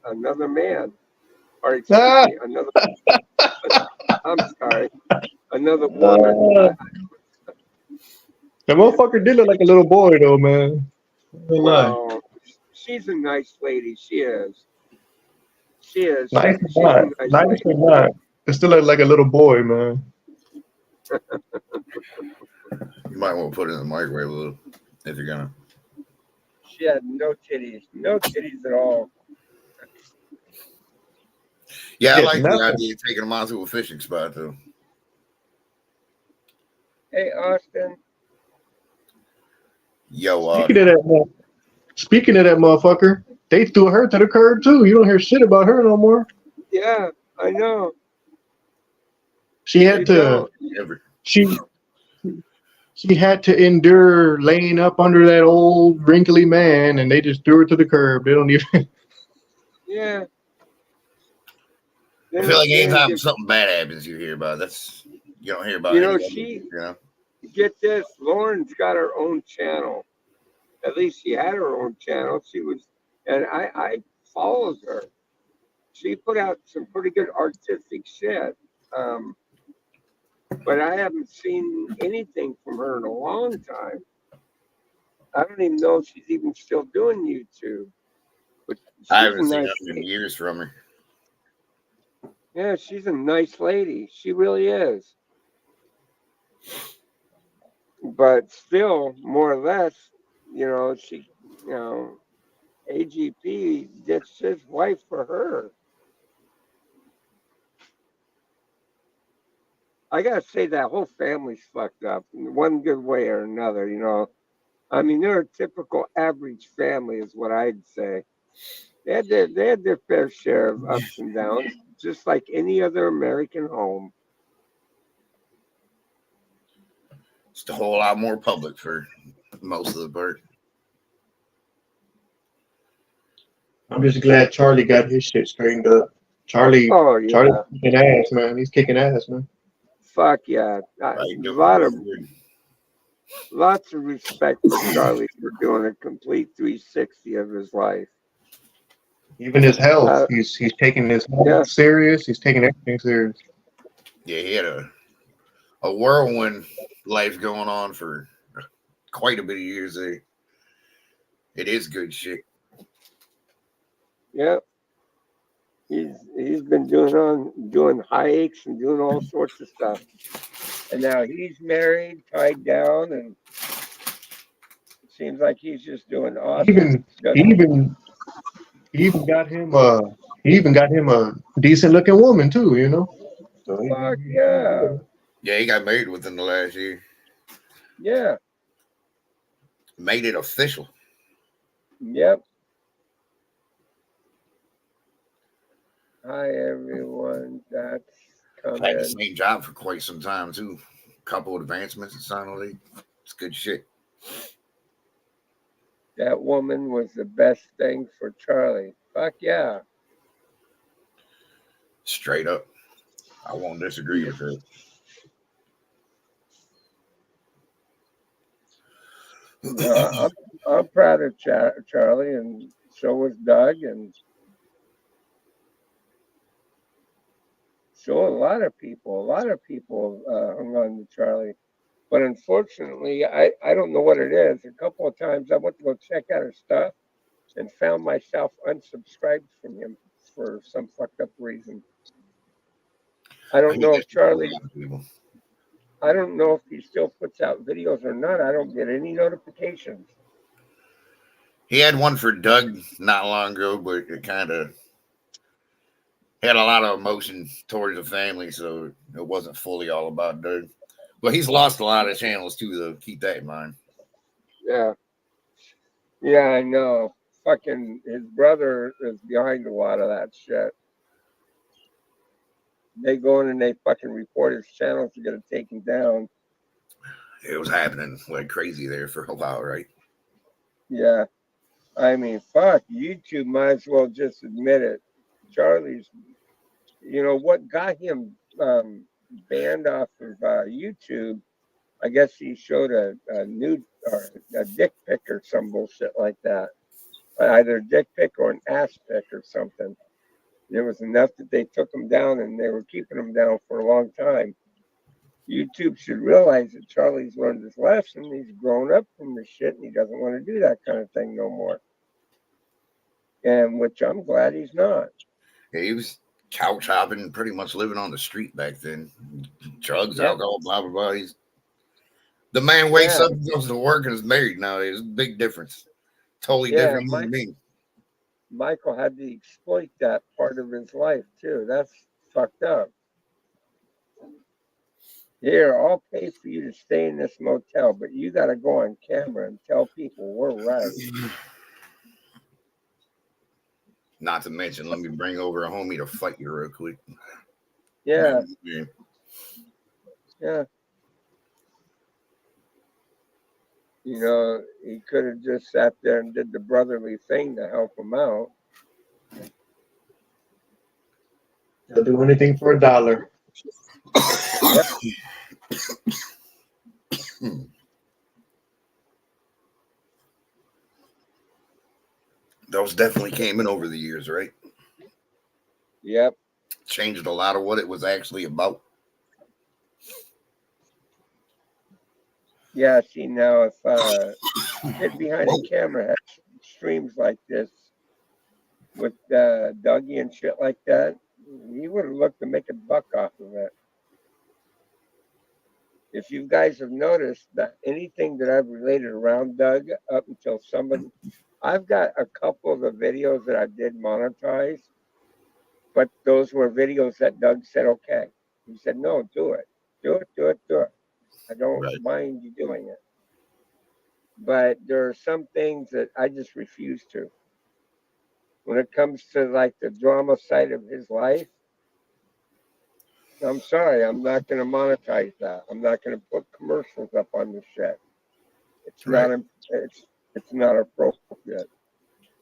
another man. Or excuse me, another. I'm sorry, another woman. The motherfucker did look like a little boy though, man. Well, she's a nice lady. She is. She is. Nice or not. Nice or not. It still look like a little boy, man. You might want to put it in the microwave a little if you're gonna. She had no titties. No titties at all. Yeah, I like the idea of taking them out to a fishing spot though. Hey, Austin. Yo, speaking of that motherfucker, they threw her to the curb too. You don't hear shit about her no more. Yeah, I know. She had to. She had to endure laying up under that old wrinkly man, and they just threw her to the curb. They don't even. Yeah, I feel like They didn't anytime give, something bad happens, you hear about it. You don't hear about you any know, of it, you know. get this, Lauren's got her own channel. At least she had her own channel. She was, and I followed her. She put out some pretty good artistic shit. Um, but I haven't seen anything from her in a long time. I don't even know if she's even still doing YouTube. But I she's a haven't seen nice nothing in lady. years from her. Yeah, she's a nice lady. She really is. But still, more or less, she, you know, AGP ditched his wife for her. I gotta say that whole family's fucked up in one good way or another. I mean, they're a typical average family, is what I'd say. They had their fair share of ups and downs, just like any other American home. Just a whole lot more public for most of the part. I'm just glad Charlie got his shit straightened up. Charlie, Oh Charlie's yeah, kicking ass, man. He's kicking ass, man. fuck yeah. Right? Lots of respect for Charlie for doing a complete 360 of his life. Even his health, Uh, he's taking his yeah, health serious. He's taking everything serious. Yeah, he had a whirlwind life going on for quite a bit of years there. It is good shit. yeah. He's been doing hikes and doing all sorts of stuff. And now he's married, tied down, and it seems like he's just doing He awesome. even he even he even got him he even got him a decent looking woman too, you know. So Fuck yeah. Yeah, he got married within the last year. Yeah. Made it official. Yep. Hi everyone. That's Had the coming. same job for quite some time too. Couple of advancements it sounded like. It's good shit. That woman was the best thing for Charlie. Fuck yeah. Straight up. I won't disagree with her. I'm proud of Charlie, and so was Doug, and so a lot of people. A lot of people hung on to Charlie. But unfortunately, I don't know what it is. A couple of times I went to go check out his stuff and found myself unsubscribed from him for some fucked up reason. I I don't think know that's if a Charlie, lot of people. I don't know if he still puts out videos or not. I don't get any notifications. He had one for Doug not long ago, but it kind of had a lot of emotion towards the family, so it wasn't fully all about Doug. But he's lost a lot of channels too, though. Keep that in mind. Yeah. Yeah, I know. Fucking his brother is behind a lot of that shit. They go in and they fucking report his channels to get it taken down. It was happening like crazy there for a while, right? Yeah. I mean, fuck, YouTube might as well just admit it. Charlie's, what got him banned off of YouTube? I guess he showed a nude or a dick pic or some bullshit like that. Either a dick pic or an ass pic or something. It was enough that they took him down, and they were keeping him down for a long time. YouTube should realize that Charlie's learned his lesson. He's grown up from this shit, and he doesn't want to do that kind of thing no more. And which I'm glad he's not. Yeah, he was couch hopping, pretty much living on the street back then. Drugs, Yep. alcohol, blah blah blah. The man wakes up and goes to work and is married now. It's a big difference. Totally different than me. Michael had to exploit that part of his life too. That's fucked up. Here, I'll pay for you to stay in this motel, but you got to go on camera and tell people we're right. Not to mention, let me bring over a homie to fight you real quick. Yeah. Yeah. Yeah. He could have just sat there and did the brotherly thing to help him out. They'll do anything for $1. Those definitely came in over the years, right? Yep. Changed a lot of what it was actually about. Yeah. See, now if sit behind a camera had streams like this with Dougie and shit like that, he would have looked to make a buck off of it. If you guys have noticed that anything that I've related around Doug up until somebody, I've got a couple of the videos that I did monetize, but those were videos that Doug said, okay. He said, no, do it. Do it, do it, do it. I don't Right. mind you doing it. But there are some things that I just refuse to. When it comes to like the drama side of his life, I'm sorry, I'm not going to monetize that. I'm not going to put commercials up on the shit. It's Right. not. It's not appropriate.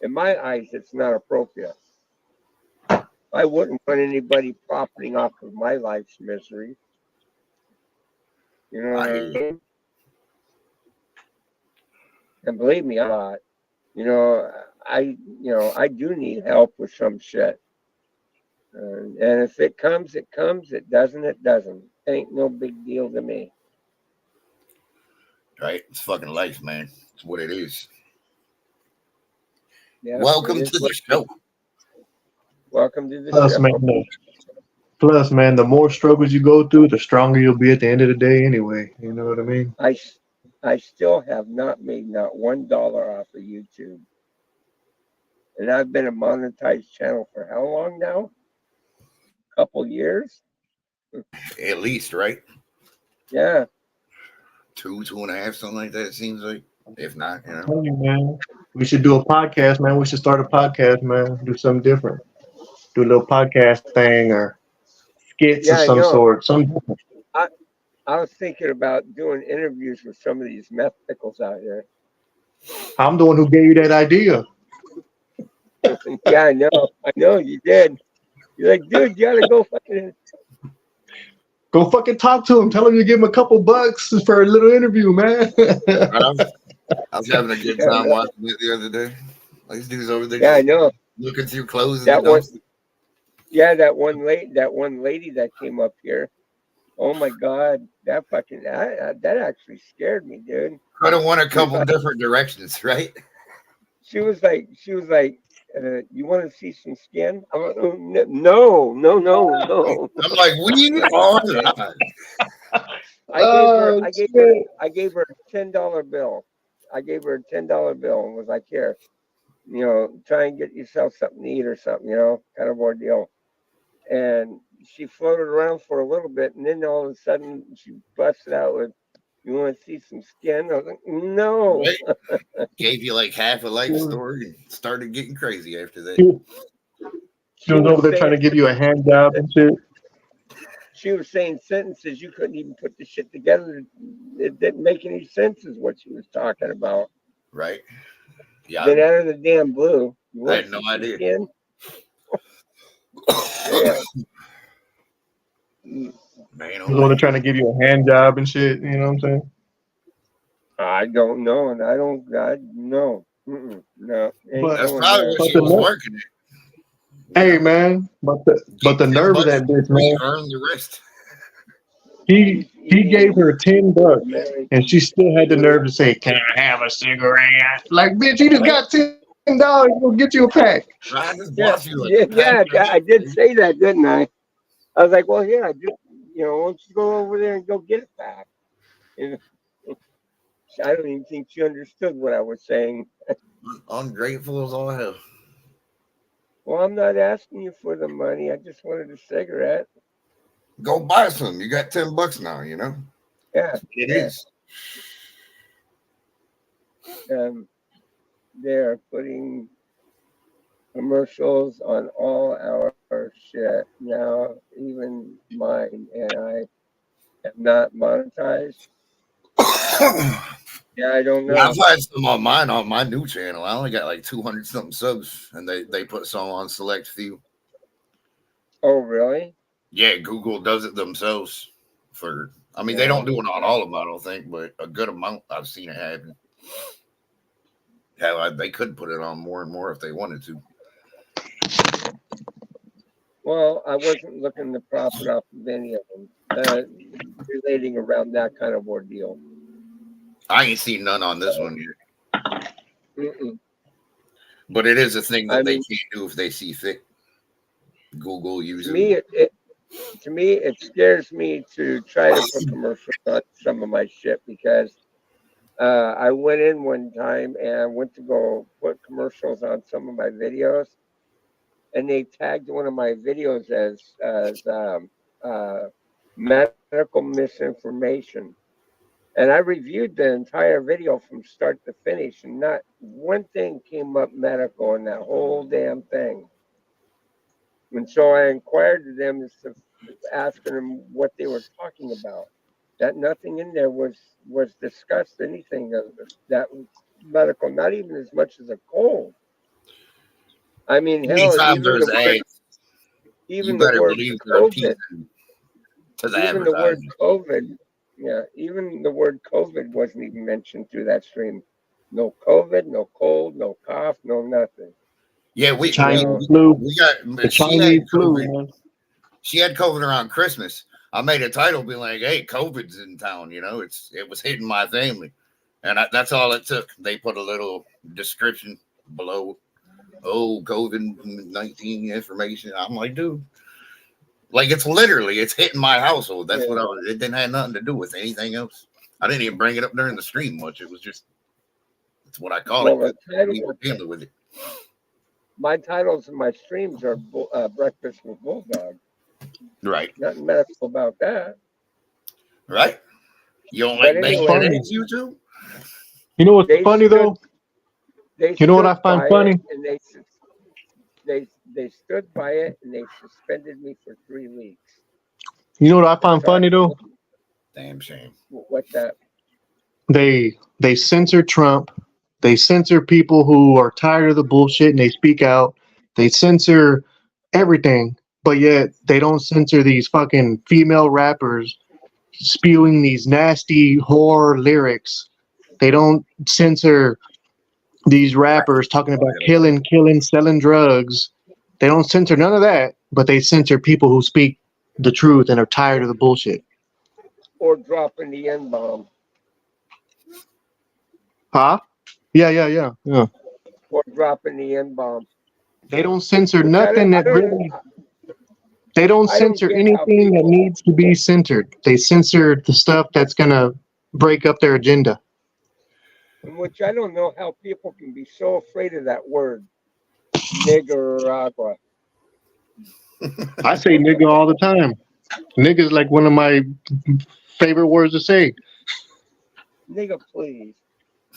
In my eyes, it's not appropriate. I wouldn't want anybody profiting off of my life's misery. You know what I I hear you. mean? And believe me, I'm not. You know, I do need help with some shit. And if it comes, it comes. It doesn't, it doesn't. Ain't no big deal to me. Right? It's fucking life, man. It's what it is. Yeah, Welcome it is to what the show. Welcome to the Plus, show. man, the more struggles you go through, the stronger you'll be at the end of the day anyway. You know what I mean? I still have not made not $1 off of YouTube. And I've been a monetized channel for how long now? A couple years? At least, right? Yeah. 2.5, something like that, it seems like. If not, you know. Tell you, man. We should do a podcast, man. We should start a podcast, man. Do something different. Do a little podcast thing or skits Yeah, of I some know. sort. Something different. I was thinking about doing interviews with some of these meth pickles out here. I'm the one who gave you that idea. Yeah, I know you did. You're like, dude, you gotta go fucking. Go fucking talk to him. Tell him you give him a couple bucks for a little interview, man. I was having a good time watching it the other day. These dudes over there Yeah, I just know. looking through clothes in That the one, dumpster. yeah, that one lady that came up here. Oh my God, that actually scared me, dude. Could have went a She was couple like, different directions, right? she was like, you want to see some skin? I'm like, "Oh, no. I'm like, we are live. Oh, shit. I gave her a $10 bill. I gave her a $10 bill and was like, here, try and get yourself something to eat or something, kind of ordeal. And she floated around for a little bit, and then all of a sudden she busted out with, "You want to see some skin?" I was like, "No." Right? Gave you like half a life story and started getting crazy after that. She was over there trying to give you a hand job and shit. She was saying sentences you couldn't even put the shit together. It didn't make any sense, is what she was talking about. Right? Yeah. Then out of the damn blue, I had no idea. Skin? Man, She was over there trying to give you a hand job and shit. You know what I'm saying? I don't know, and I don't. No. No. But that's probably what she was working at. Hey, man, but the nerve of that bitch, man. Earn the rest. He gave her $10, and she still had the nerve to say, "Can I have a cigarette?" Like, bitch, you just got $10. We'll get you a pack. I just Yeah, I did say that, didn't I? I was like, well, yeah, just why don't you go over there and go get it back? And I don't even think she understood what I was saying. Ungrateful as all hell. Well, I'm not asking you for the money. I just wanted a cigarette. Go buy some. You got $10 now, Yeah. It is. They're putting commercials on all our shit now, even mine, and I have not monetized. Yeah, I don't know. I've had some on mine on my new channel. I only got like 200 something subs, and they put some on select few. Oh, really? Yeah, Google does it themselves. I mean, they Yeah. don't do it on all of them, I don't think, but a good amount I've seen it happen. Hell, they could put it on more and more if they wanted to. Well, I wasn't looking to profit off of any of them relating around that kind of ordeal. I ain't seen none on this one yet, Mm-mm. but it is a thing I that they mean, can't do if they see fit. Google to me, using. it scares me to try to put commercials on some of my shit because I went in one time and went to go put commercials on some of my videos, and they tagged one of my videos as medical misinformation. And I reviewed the entire video from start to finish, and not one thing came up medical in that whole damn thing. And so I inquired to them as to asking them what they were talking about. That nothing in there was discussed anything that was medical, not even as much as a cold. I mean, hell, Anytime there's ads, you even the better word believe they're COVID, appeasing to the even the word advertising. COVID, yeah, even the word COVID wasn't even mentioned through that stream. No COVID, no cold, no cough, no nothing. Yeah, The we we Chinese flu. we The got. She had Chinese flu, COVID. man. She had COVID around Christmas. I made a title be like, "Hey, COVID's in town." You know, it was hitting my family, and that's all it took. They put a little description below. Oh, COVID-19 information. I'm like, dude, like it's hitting my household. That's what Yeah. it didn't have nothing to do with anything else. I didn't even bring it up during the stream much. It was just it's what I call it. Well, the We title, were dealing with it, my titles and my streams are Breakfast with Bulldog. right? Nothing medical about that. Right? You don't But like It's banging anyway, funny. eggs, you too? You know what's they funny stood though? they You know what I stood find by it, funny? and they stood by it, and they suspended me for 3 weeks You know what I for find trying. funny though? Damn shame. What's that? They censor Trump. They censor people who are tired of the bullshit and they speak out. They censor everything, but yet they don't censor these fucking female rappers spewing these nasty horror lyrics. They don't censor these rappers talking about killing, selling drugs. They don't censor none of that, but they censor people who speak the truth and are tired of the bullshit. Or dropping the N bomb, Huh? Yeah. or dropping the N bomb, They don't censor which nothing that really. They don't I don't censor get how anything that people, needs to be censored. They censor the stuff that's gonna break up their agenda. which I don't know how people can be so afraid of that word, Nicaragua. I say nigga all the time. Nigga is like one of my favorite words to say. Nigga, please.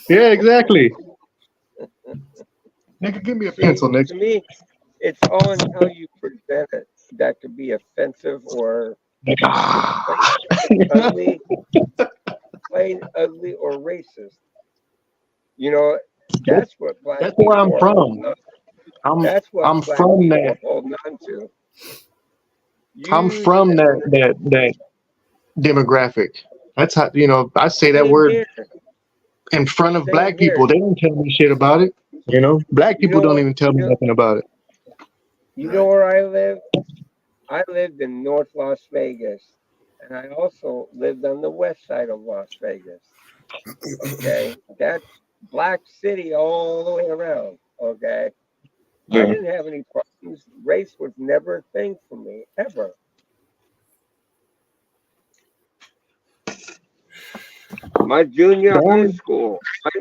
Yeah, exactly. Nigga, give me a See, pencil, nigga. to me, it's all in how you present it. That could be offensive or plain ugly, plain ugly or racist. You know, that's what black That's where I'm people are from. holding on. I'm That's what I'm black from people that. are holding on to. I'm You from sit that demographic. That's how I say that same word here, in front of same black here. people. They don't tell me shit about it. Black You people know don't what? even tell me nothing about it. You know Right. where I live? I lived in North Las Vegas, and I also lived on the west side of Las Vegas. Okay, that's Black City all the way around. Okay, I Yeah. didn't have any problems. Race was never a thing for me ever. My junior The high only school,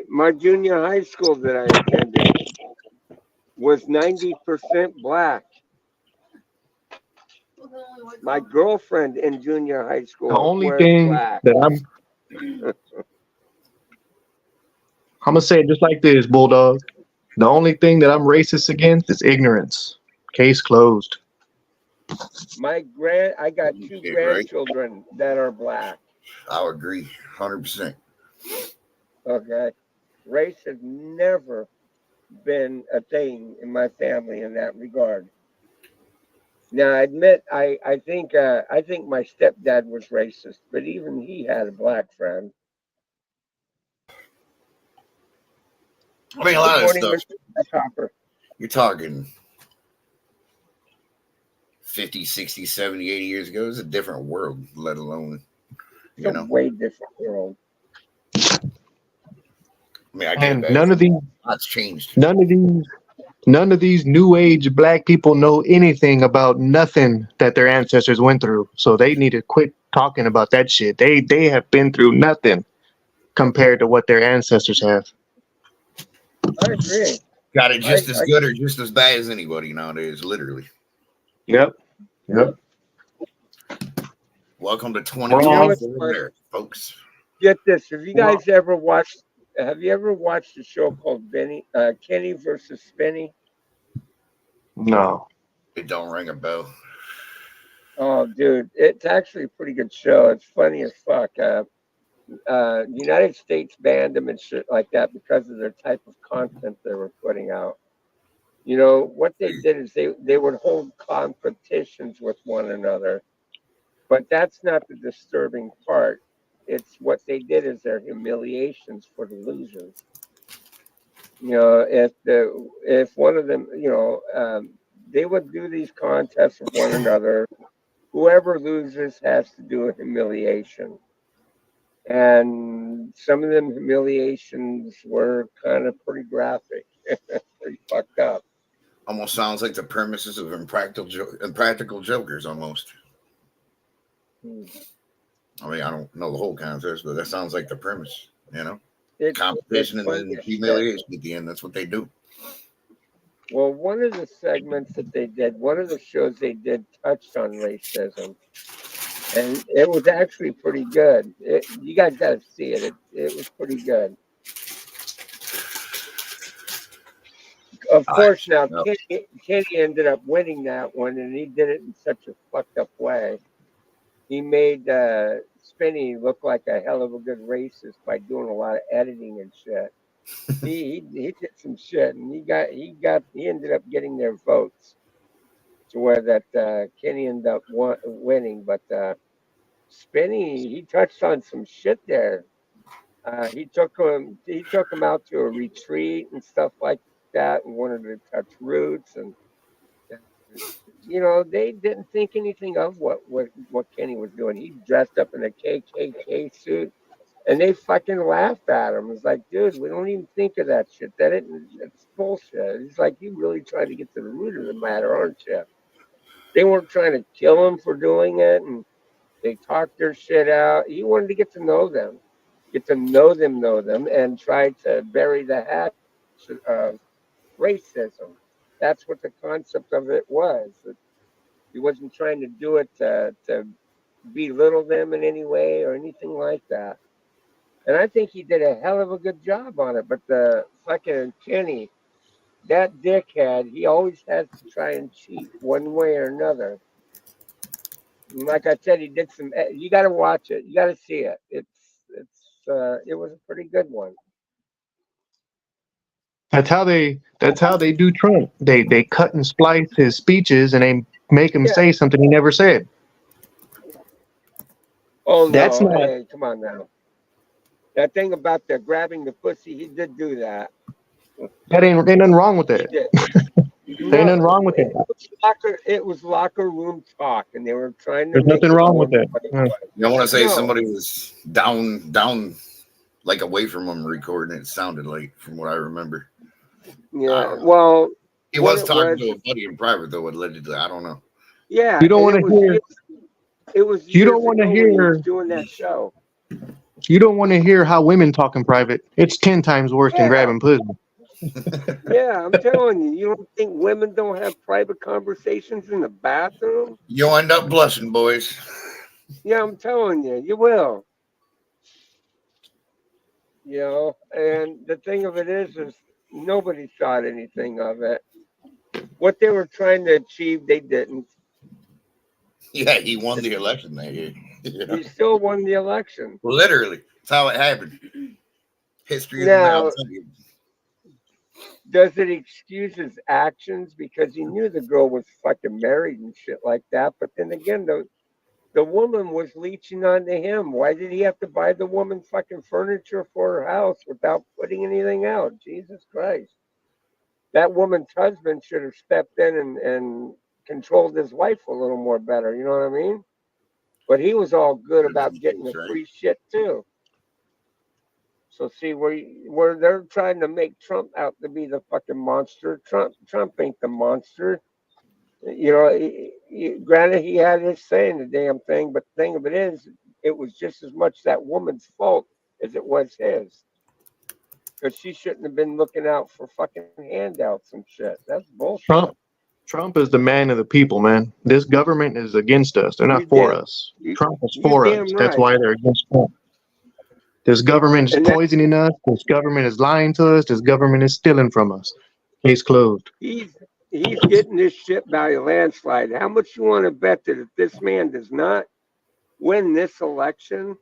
my junior high school that I attended was 90% black. My girlfriend in junior high the school only was thing black. that I'm gonna say it just like this, Bulldog. The only thing that I'm racist against is ignorance. Case closed. I got You two shit, right? grandchildren that are black. I'll agree 100%. Okay, race has never been a thing in my family in that regard. Now, I admit, I think my stepdad was racist, but even he had a black friend. I mean, a Good lot of this morning, stuff, Mr. Hopper. you're talking 50, 60, 70, 80 years ago. It's a different world, let alone, It's a way different world. I mean, I get it And back. Lots changed. none of these none of these new age black people know anything about nothing that their ancestors went through. So they need to quit talking about that shit. They have been through nothing compared to what their ancestors have. I agree. Got it I, just as I good or just as bad as anybody nowadays, literally. Yep. Yep. Welcome to you know 2024 what's funny? there, folks. Get this. Have you Wrong. guys ever watched? Have you ever watched a show called Kenny versus Spinny? No. It don't ring a bell. Oh, dude, it's actually a pretty good show. It's funny as fuck. The United States banned them and shit like that because of their type of content they were putting out. You know what they did is they would hold competitions with one another, but that's not the disturbing part. It's what they did is their humiliations for the losers. You know, if one of them, they would do these contests with one another. Whoever loses has to do a humiliation, and some of them humiliations were kind of pretty graphic, pretty fucked up. Almost sounds like the premises of Impractical Jokers, almost. Hmm. I mean, I don't know the whole concept, but that sounds like the premise, you know? It's Competition and funny then as shit. humiliation at the end. That's what they do. Well, one of the segments that they did, one of the shows they did touched on racism, and it was actually pretty good. You guys got to see it. It was pretty good. Of I course, now no. Kenny ended up winning that one, and he did it in such a fucked up way. He made Spinney look like a hell of a good racist by doing a lot of editing and shit. He did some shit, and he ended up getting their votes to where that Kenny ended up winning. But Spinney, he touched on some shit there. He took him out to a retreat and stuff like that, and wanted to touch roots, and they didn't think anything of what Kenny was doing. He dressed up in a KKK suit, and they fucking laughed at him. It's like, dude, we don't even think of that shit. That's bullshit. It's like you really trying to get to the root of the matter, aren't you? They weren't trying to kill him for doing it, and they talked their shit out. He wanted to get to know them, and try to bury the hatchet of racism. That's what the concept of it was. He wasn't trying to do it to belittle them in any way or anything like that. And I think he did a hell of a good job on it. But the fucking Kenny, that dickhead, he always has to try and cheat one way or another. And like I said, he did some. You got to watch it. You got to see it. It was a pretty good one. That's how they do Trump. They cut and splice his speeches and they make him Yeah. say something he never said. Oh That's no! not Hey, come on now. That thing about the grabbing the pussy, he did do that. that ain't nothing wrong with He that. did. There ain't No, nothing wrong with that. it was locker room talk, and they were trying to There's make nothing it wrong more with than that. what it Yeah. was. You don't want to say No, somebody was down, like away from him recording. It sounded like, from what I remember. I yeah. don't know. Well, He what was it talking was, to a buddy in private, though, allegedly. I don't know. yeah, You don't and want to hear. it was You don't years want to ago when he was hear. doing that show. You don't want to hear how women talk in private. It's 10 times worse than Yeah, grabbing pussy. yeah. I'm telling you, you don't think women don't have private conversations in the bathroom? You'll end up blushing, boys. Yeah, I'm telling you, you will. And the thing of it is nobody thought anything of it. What they were trying to achieve, they didn't. Yeah, he won the election that year. Yeah. He still won the election. Literally. That's how it happened. History is in there. I'll Now, tell you. Does it excuse his actions because he knew the girl was fucking married and shit like that? But then again, the woman was leeching onto him. Why did he have to buy the woman fucking furniture for her house without putting anything out? Jesus Christ. That woman's husband should have stepped in and controlled his wife a little more better. You know what I mean? But he was all good about getting the Right? free shit too. So see where they're trying to make Trump out to be the fucking monster. Trump ain't the monster. You know, granted he had his say in the damn thing, but the thing of it is, it was just as much that woman's fault as it was his. Because she shouldn't have been looking out for fucking handouts and shit. That's bullshit. Trump Trump is the man of the people, man. This government is against us. They're You not for damn, us. you, Trump is you for damn us. That's right. why they're against Trump. This government is And that poisoning us. This government is lying to us. This government is stealing from us. Case closed. he's he's getting this shit by a landslide. How much you want to bet that if this man does not win this election,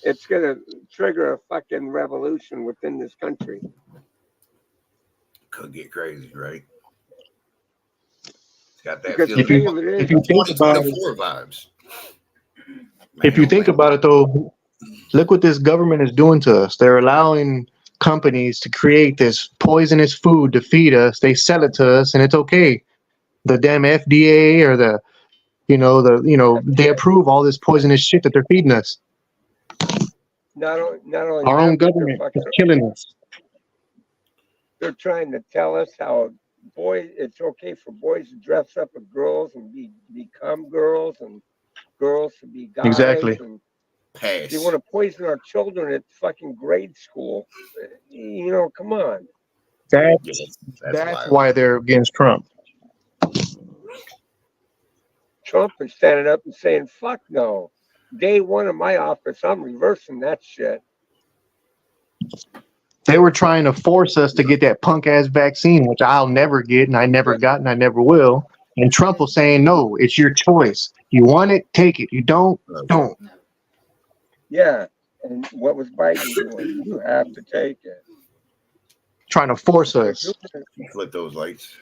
it's gonna trigger a fucking revolution within this country? Could get crazy, right? It's got that Because the If feeling. you thing of it if is, you think about it, 2024 vibes. if Man, you oh think man. about it though, look what this government is doing to us. They're allowing companies to create this poisonous food to feed us. They sell it to us, and it's okay. The damn FDA or they approve all this poisonous shit that they're feeding us. not only Our own that, but they're government is fucking killing us. they're trying to tell us how boys it's okay for boys to dress up as girls and become girls and girls to be guys Exactly. and they want Pass. to poison our children at fucking grade school. You know, come on. Yeah, That's that's that's wild. why they're against Trump. Trump is standing up and saying, fuck no. Day one of my office, I'm reversing that shit. They were trying to force us to get that punk ass vaccine, which I'll never get, and I never Yeah. got, and I never will. And Trump was saying, "No, it's your choice. You want it, take it. You don't, don't." Yeah. And what was Biden doing? You have to take it. Trying to force They're us. doing it. Flip those lights,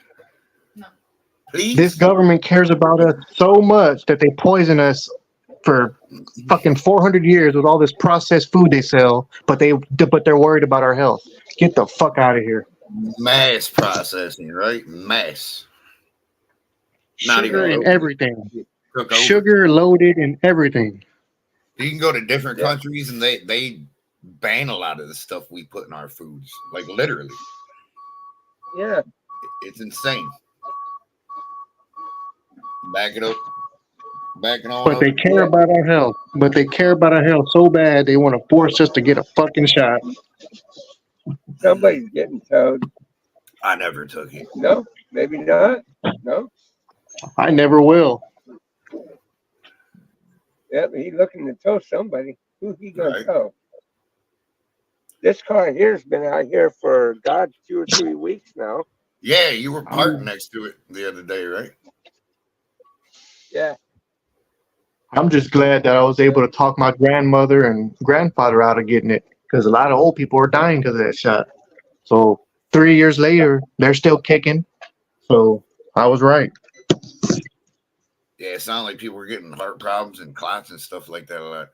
This please. government cares about us so much that they poison us for fucking 400 years with all this processed food they sell, but they're worried about our health. Get the fuck out of here. Mass processing, right? Mass. Not even Sugar and loaded. everything. Took over. Sugar loaded and everything. You can go to different Yeah. countries and they ban a lot of the stuff we put in our foods. Like literally. Yeah. It's insane. Back it up. Backing on But up. they care Yeah. about our health. But they care about our health so bad they want to force us to get a fucking shot. Somebody's getting towed. I never took it. No, maybe not. No. I never will. Yeah, but he's looking to tow somebody. Who he gonna Right. tow? This car here's been out here for God 2 or 3 weeks now. Yeah, you were parked I'm next to it the other day, right? Yeah. I'm just glad that I was able to talk my grandmother and grandfather out of getting it because a lot of old people are dying because of that shot. So 3 years later, they're still kicking. So I was right. Yeah, it sounded like people were getting heart problems and clots and stuff like that a lot.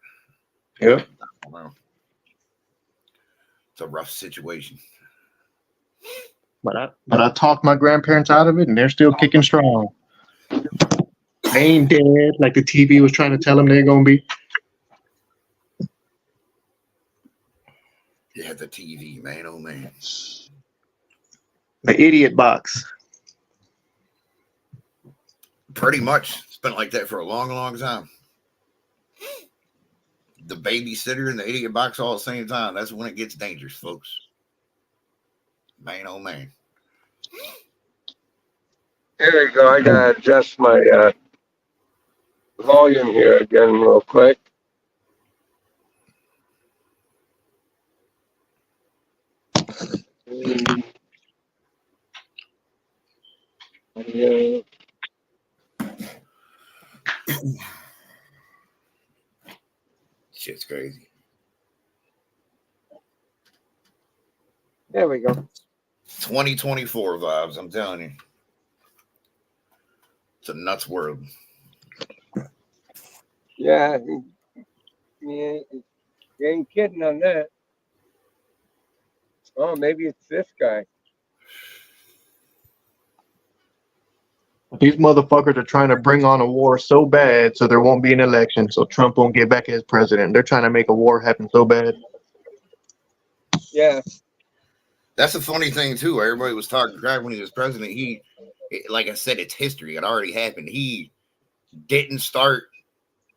Yep. Wow. It's a rough situation. But I talked my grandparents out of it, and they're still kicking strong. They ain't dead like the TV was trying to tell them they're gonna be. Yeah, the TV, man. Oh man. The idiot box. Pretty much. It's been like that for a long, long time. The babysitter and the idiot box all at the same time. That's when it gets dangerous, folks. Man, oh man. Here we go. I gotta adjust my volume here again real quick. Yeah. Shit's crazy. There we go. 2024 vibes, I'm telling you. It's a nuts world. Yeah, you ain't kidding on that. Oh, maybe it's this guy. These motherfuckers are trying to bring on a war so bad so there won't be an election, so Trump won't get back as president. They're trying to make a war happen so bad. Yeah. That's the funny thing too. Everybody was talking crap when he was president. Like I said, it's history. It already happened. He didn't start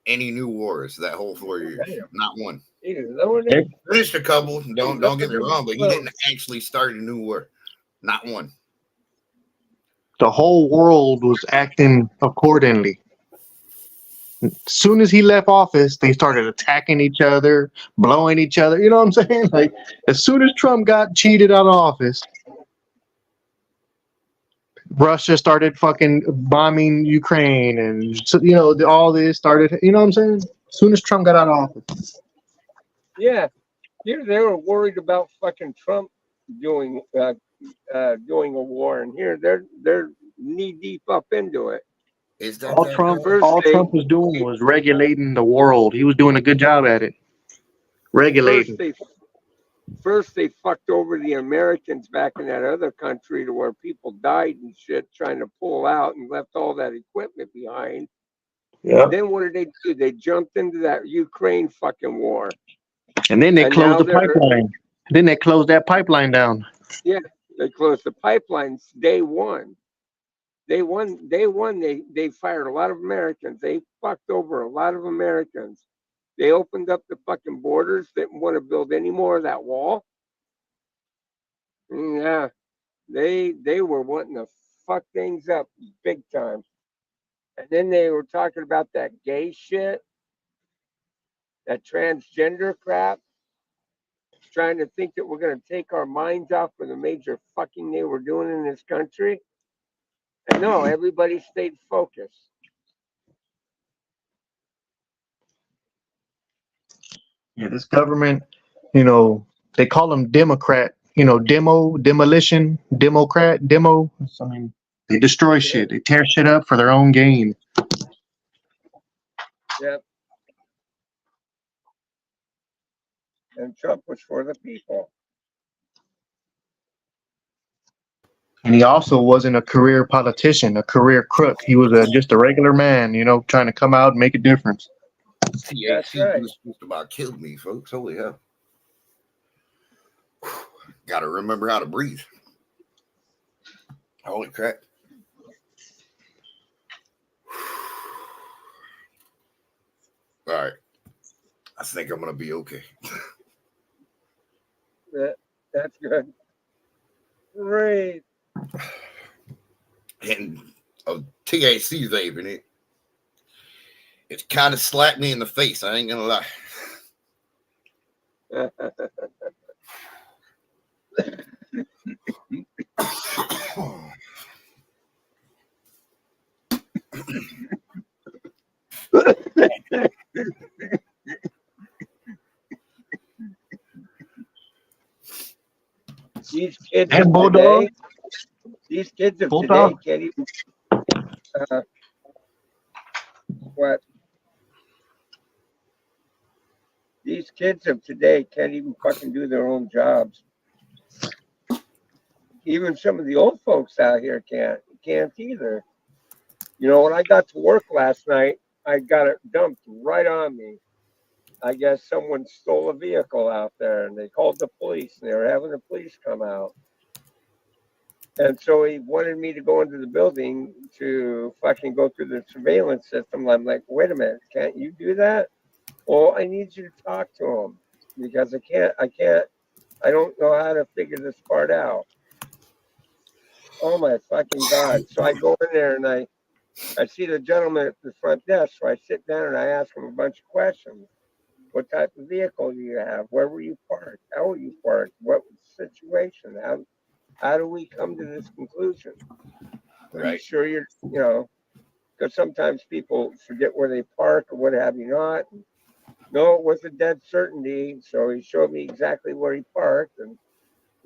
any new wars that whole 4 years. Damn. Not one. He lowered it. Finished a couple. Don't get me wrong, but he didn't actually start a new war. Not one. The whole world was acting accordingly. As soon as he left office, they started attacking each other, blowing each other. You know what I'm saying? Like, as soon as Trump got cheated out of office, Russia started fucking bombing Ukraine, and all this started. You know what I'm saying? As soon as Trump got out of office. Yeah. Here they were worried about fucking Trump doing a war, and here they're knee deep up into it. Is that All Trump was doing was regulating the world. He was doing a good job at it. Regulating. First they fucked over the Americans back in that other country to where people died and shit trying to pull out and left all that equipment behind. Yeah. Then what did they do? They jumped into that Ukraine fucking war. And then they closed the pipeline. Then they closed that pipeline down. Yeah, they closed the pipelines day one. Day one, they fired a lot of Americans. They fucked over a lot of Americans. They opened up the fucking borders. Didn't want to build any more of that wall. Yeah, they were wanting to fuck things up big time. And then they were talking about that gay shit, that transgender crap, trying to think that we're going to take our minds off of the major fucking they were doing in this country. And no, everybody stayed focused. Yeah, this government, they call them Democrat, demolition, Democrat, demo. I mean, they destroy shit. They tear shit up for their own gain. Yep. And Trump was for the people. And he also wasn't a career politician, a career crook. He was just a regular man, trying to come out and make a difference. THC right. Just about killed me, folks. Holy hell. Got to remember how to breathe. Holy crap. All right. I think I'm going to be okay. That's good. Great. And THC vape in it. It kind of slapped me in the face. I ain't going to lie. These kids and of bulldog. Today, these kids of bulldog. Today can't even. What? These kids of today can't even fucking do their own jobs. Even some of the old folks out here can't either. When I got to work last night, I got it dumped right on me. I guess someone stole a vehicle out there, and they called the police, and they were having the police come out. And so he wanted me to go into the building to fucking go through the surveillance system. I'm like, wait a minute, can't you do that? Well, I need you to talk to him because I don't know how to figure this part out. Oh my fucking God. So I go in there and I see the gentleman at the front desk. So I sit down and I ask him a bunch of questions. What type of vehicle do you have? Where were you parked? How were you parked? What was the situation? How do we come to this conclusion? Are you sure you're, because sometimes people forget where they park or what have you not. No, it was a dead certainty. So he showed me exactly where he parked. And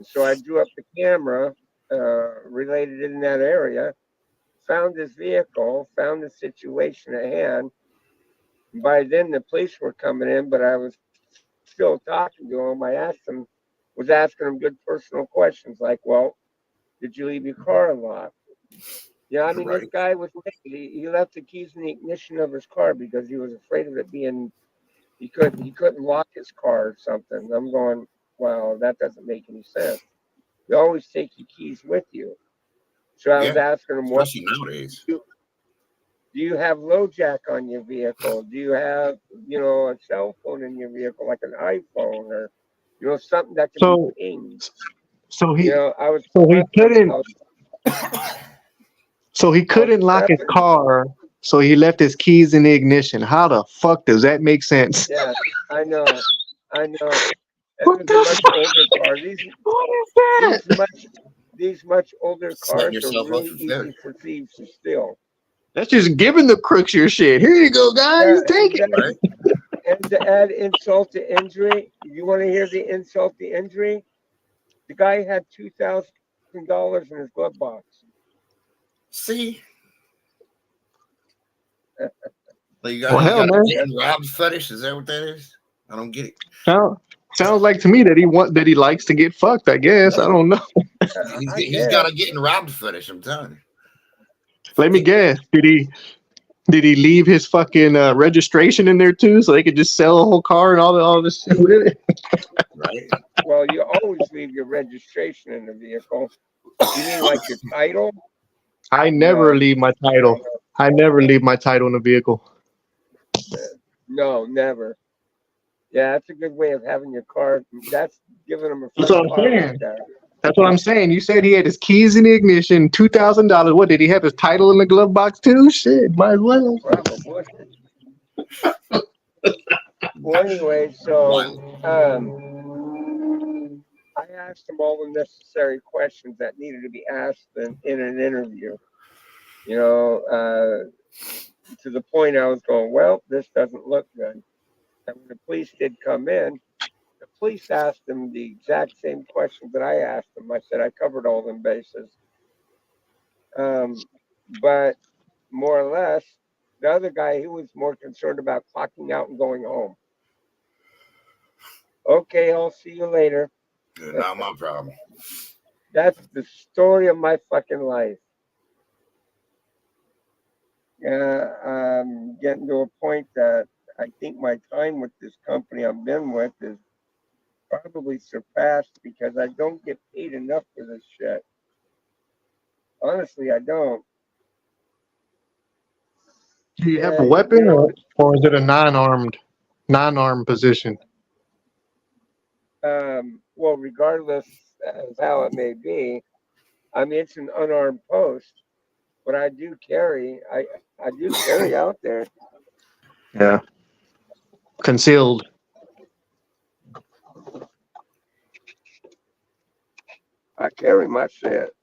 so I drew up the camera related in that area, found his vehicle, found the situation at hand. By then, the police were coming in, but I was still talking to him. I asked him, was asking him good personal questions like, well, did you leave your car unlocked? Yeah, I mean, this Right. guy was, he left the keys in the ignition of his car because he was afraid of it being, he couldn't lock his car or something. I'm going, well, that doesn't make any sense. You always take your keys with you. So I was Yeah. asking him, well, Especially nowadays. do you have low jack on your vehicle? Do you have, a cell phone in your vehicle, like an iPhone or, something that can be So pinged? so he I was so he prepping him. couldn't so he I was couldn't lock his prepping him. car, so he left his keys in the ignition. How the fuck does that make sense? Yeah, I know. I know. It What was a the much fuck? older car. What is that? These much these much older Setting cars are yourself up really for easy failure. for thieves to steal. That's just giving the crooks your shit. Here you go, Yeah, guys. Take it. Right? exactly. And to add insult to injury, you want to hear the insult to injury? The guy had $2,000 in his glove box. See, so you Well, got you hell, got a man. getting robbed fetish. Is that what that is? I don't get it. Sound, sounds like to me that he likes to get fucked. I guess I No, don't know. I he's got guess. a getting robbed fetish. I'm telling you. Let me Think about guess. Did he leave his fucking registration in there too, so they could just sell the whole car and all this shit with it? it, right? Well, you always leave your registration in the vehicle. You mean like your title? I never No, leave my no, title. I never leave my title in a vehicle. no, never. Yeah, that's a good way of having your car. That's giving them a That's free what I'm car right saying. there. That's what I'm saying. You said he had his keys in the ignition, $2,000. What did he have his title in the glove box too? Shit, might as well. Probably. Well, anyway, so One. I asked him all the necessary questions that needed to be asked in an interview. You know, to the point I was going, well, this doesn't look good. And when the police did come in, the police asked him the exact same questions that I asked him. I said I covered all them bases. Um, but more or less, the other guy, he was more concerned about clocking out and going home. Okay, I'll see you later. Not my problem. That's the story of my fucking life. I'm getting to a point that I think my time with this company I've been with is probably surpassed because I don't get paid enough for this shit. Honestly, I don't. Do you have a And weapon, or is it a non-armed position? well, regardless of how it may be, I mean it's an unarmed post, but I do carry out there. Yeah, concealed. I carry my shit.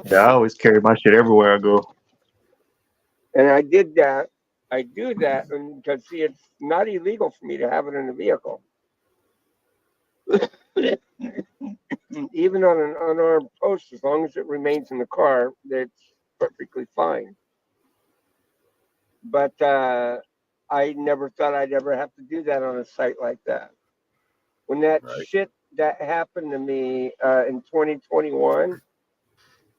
Yeah, I always carry my shit everywhere I go. And I did that. I do that because see, it's not illegal for me to have it in a vehicle, even on an unarmed post. As long as it remains in the car, it's perfectly fine. But I never thought I'd ever have to do that on a site like that. When that Right. shit that happened to me in 2021,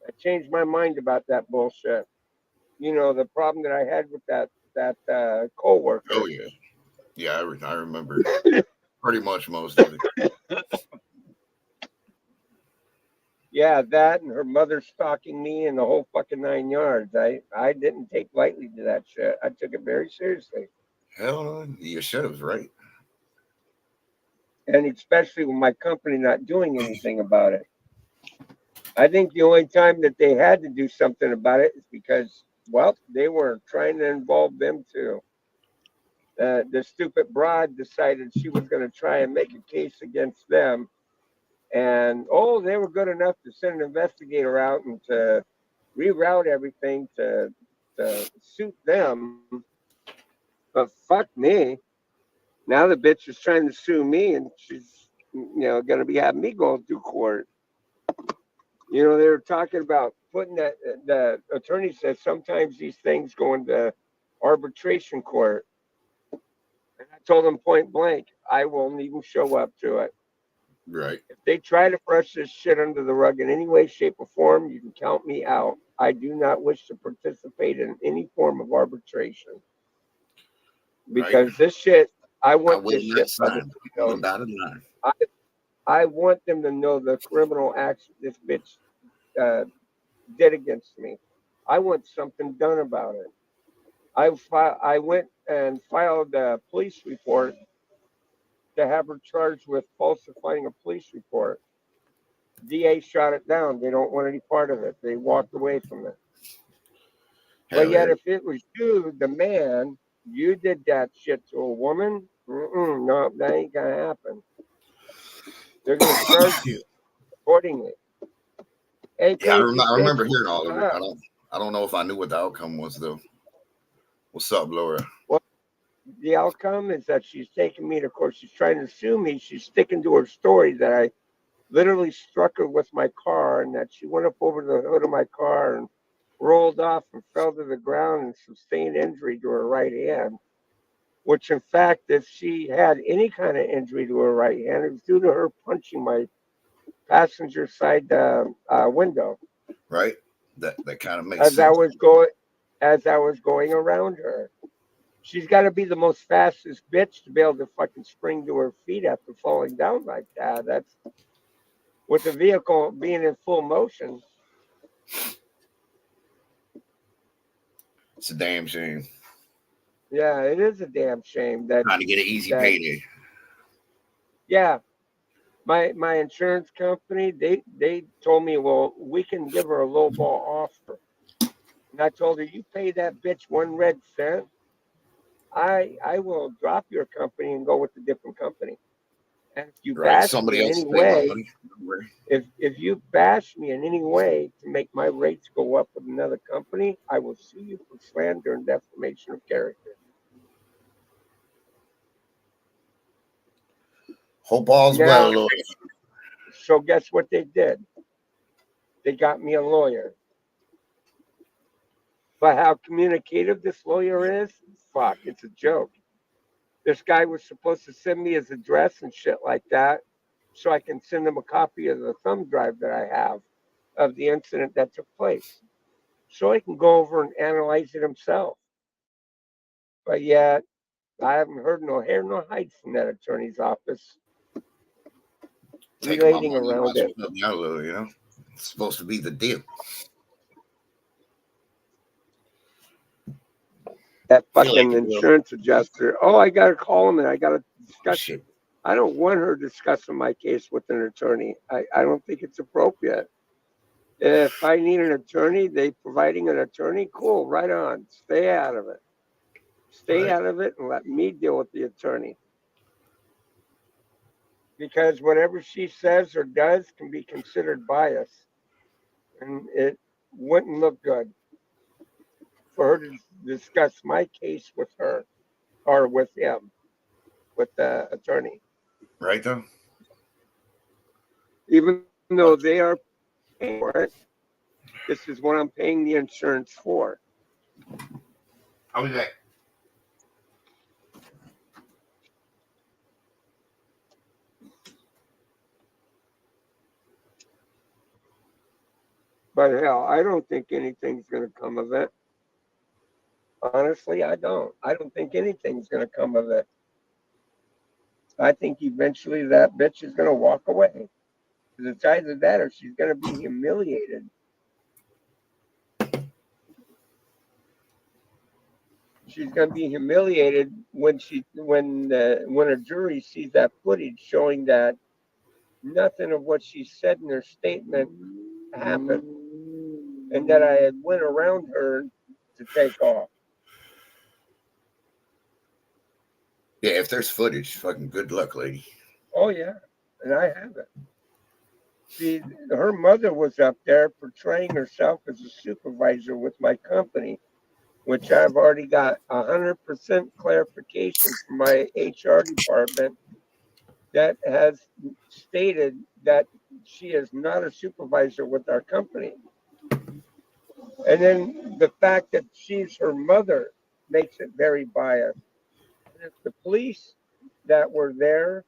I changed my mind about that bullshit. The problem that I had with that Oh coworker. yeah. Yeah, I remember pretty much most of it. Yeah, that and her mother stalking me and the whole fucking 9 yards. I didn't take lightly to that shit. I took it very seriously, Hell no, you should have, right? and especially with my company not doing anything about it. I think the only time that they had to do something about it is because, well, they were trying to involve them too. The stupid broad decided she was going to try and make a case against them, and they were good enough to send an investigator out and to reroute everything to suit them. But fuck me. Now the bitch is trying to sue me, and she's going to be having me going through court. You know, they were talking about putting that. The attorney said sometimes these things go into arbitration court, and I told them point blank, I won't even show up to it. Right. If they try to brush this shit under the rug in any way, shape, or form, you can count me out. I do not wish to participate in any form of arbitration Right. because this shit, I I want will this not shit publicly sign on the known. dotted line. I, I want them to know the criminal acts this bitch uh, did against me. I want something done about it. I went and filed a police report to have her charged with falsifying a police report. DA shot it down. They don't want any part of it. They walked away from it. But Hell yeah. yet, if it was you, the man, you did that shit to a woman, no, that ain't gonna happen. They're gonna charge you accordingly. Hey, Yeah, crazy I bitch, remember hearing what's all of it. up? I don't know if I knew what the outcome was though. What's up, Laura? Well, the outcome is that she's taking me to court. She's trying to sue me. She's sticking to her story that I literally struck her with my car and that she went up over the hood of my car and rolled off and fell to the ground and sustained injury to her right hand. Which, in fact, if she had any kind of injury to her right hand, it was due to her punching my passenger side window Right? That kind of makes as I sense. was going as I was going around her. She's got to be the most fastest bitch to be able to fucking spring to her feet after falling down like that. That's with the vehicle being in full motion. It's a damn shame. Yeah, it is a damn shame that Trying to get an easy that payday. yeah. My insurance company, they told me, well, we can give her a low ball offer. And I told her, you pay that bitch 1 red cent, I will drop your company and go with a different company. And if you Right. bash me Somebody in else any will pay my way, money. Don't worry. if you bash me in any way to make my rates go up with another company, I will sue you for slander and defamation of character. Hope all's Now, well, Lord. so guess what they did? They got me a lawyer. But how communicative this lawyer is, fuck, it's a joke. This guy was supposed to send me his address and shit like that so I can send him a copy of the thumb drive that I have of the incident that took place so he can go over and analyze it himself. But yet, I haven't heard no hair, no hide from that attorney's office Taking my relating money, you might around as it. well help me out a little, you know? It's supposed to be the deal. That Feel like fucking it will. insurance adjuster. Oh, I got to call him and I got to discuss. Shit. I don't want her discussing my case with an attorney. I don't think it's appropriate. If I need an attorney, they providing an attorney, cool, right on. Stay out of it. Stay Right. out of it and let me deal with the attorney. Because whatever she says or does can be considered bias. And it wouldn't look good for her to discuss my case with her or with him, with the attorney. Right, though? Even though they are paying for it, this is what I'm paying the insurance for. I'll be back. But hell, I don't think anything's going to come of it. Honestly, I don't. I don't think anything's going to come of it. I think eventually that bitch is going to walk away. Because it's either that or she's going to be humiliated. She's going to be humiliated when a jury sees that footage showing that nothing of what she said in her statement happened, and that I had went around her to take off. Yeah, if there's footage, fucking good luck, lady. Oh yeah, and I have it. See, her mother was up there portraying herself as a supervisor with my company, which I've already got 100% clarification from my HR department that has stated that she is not a supervisor with our company. And then the fact that she's her mother makes it very biased. And if the police that were there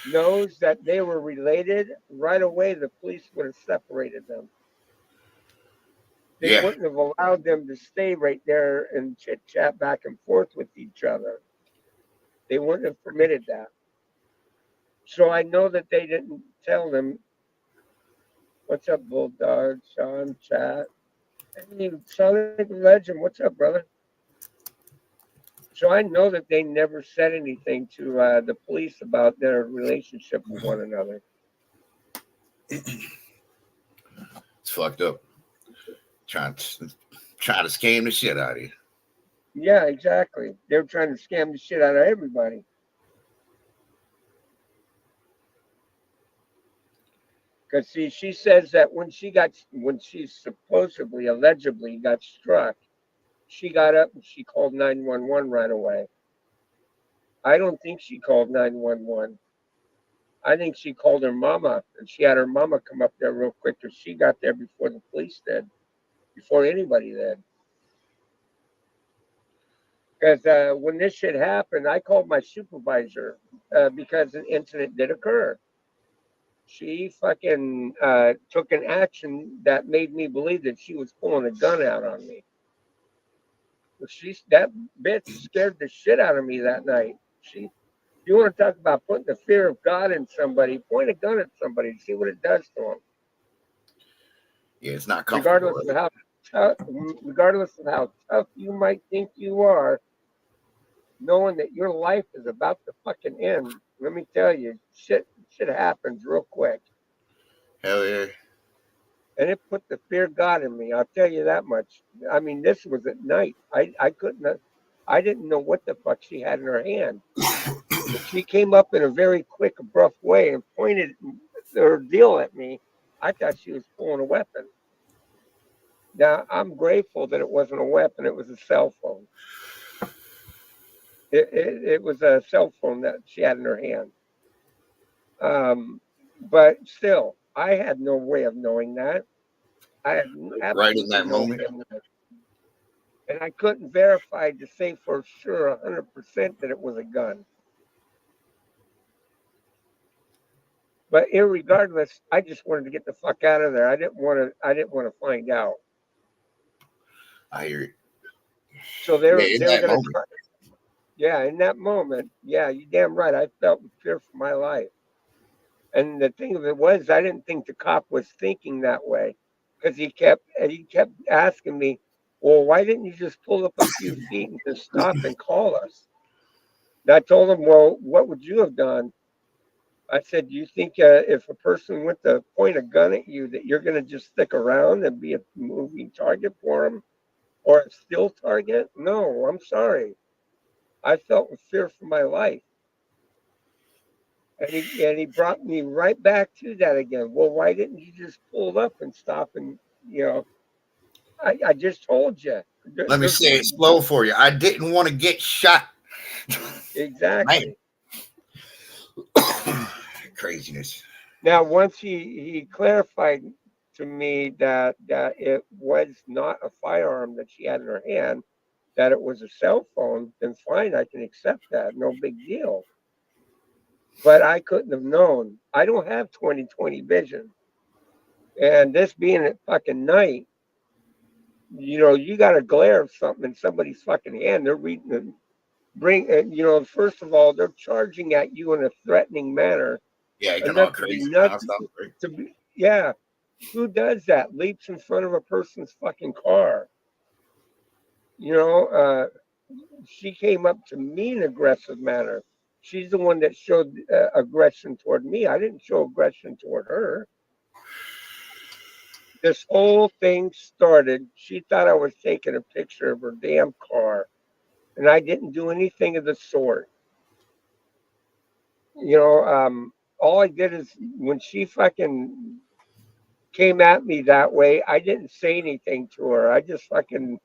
knows that they were related, right away the police would have separated them. They Yeah. wouldn't have allowed them to stay right there and chit chat back and forth with each other. They wouldn't have permitted that. So I know that they didn't tell them, "What's up, Bulldog, Sean, chat? Hey, Sonic Legend, what's up, brother?" So I know that they never said anything to the police about their relationship with one another. It's fucked up. Trying to scam the shit out of you. Yeah, exactly. They're trying to scam the shit out of everybody. Because see, she says that when she supposedly, allegedly got struck, she got up and she called 911 right away. I don't think she called 911. I think she called her mama and she had her mama come up there real quick because she got there before the police did, before anybody did. Because when this shit happened, I called my supervisor because an incident did occur. She fucking took an action that made me believe that she was pulling a gun out on me. That bitch scared the shit out of me that night. You want to talk about putting the fear of God in somebody? Point a gun at somebody and see what it does to them. Yeah, it's not comfortable. Regardless of how tough you might think you are, knowing that your life is about to fucking end. Let me tell you, shit happens real quick. Hell yeah. And it put the fear of God in me. I'll tell you that much. I mean, this was at night. I didn't know what the fuck she had in her hand. She came up in a very quick, abrupt way and pointed her deal at me. I thought she was pulling a weapon. Now, I'm grateful that it wasn't a weapon. It was a cell phone. It was a cell phone that she had in her hand. But still, I had no way of knowing that. I had Right in absolutely that no moment. way of knowing. And I couldn't verify to say for sure 100% that it was a gun. But irregardless, I just wanted to get the fuck out of there. I didn't want to find out. I hear it. So Yeah, in they were that gonna moment. try. Yeah, in that moment, yeah, you damn right. I felt fear for my life. And the thing of it was, I didn't think the cop was thinking that way, because he kept asking me, "Well, why didn't you just pull up a few feet and just stop and call us?" And I told him, "Well, what would you have done?" I said, "Do you think if a person went to point a gun at you, that you're going to just stick around and be a moving target for them, or a still target? No, I'm sorry. I felt with fear for my life." And he brought me right back to that again. Well, why didn't you just pull up and stop? And you know, I just told you. Let me There's say it slow for you. I didn't want to get shot. Man. exactly. Craziness. Now, once he clarified to me that it was not a firearm that she had in her hand, that it was a cell phone, then fine, I can accept that. No big deal. But I couldn't have known. I don't have 20/20 vision. And this being at fucking night, you got a glare of something in somebody's fucking hand. They're reading and first of all, they're charging at you in a threatening manner. Yeah, it got Enough all to be crazy kind of nuts stuff. Right? to be, yeah. Who does that? Leaps in front of a person's fucking car. You know, she came up to me in an aggressive manner. She's the one that showed aggression toward me. I didn't show aggression toward her. This whole thing started. She thought I was taking a picture of her damn car, and I didn't do anything of the sort. All I did is when she fucking came at me that way, I didn't say anything to her. I just fucking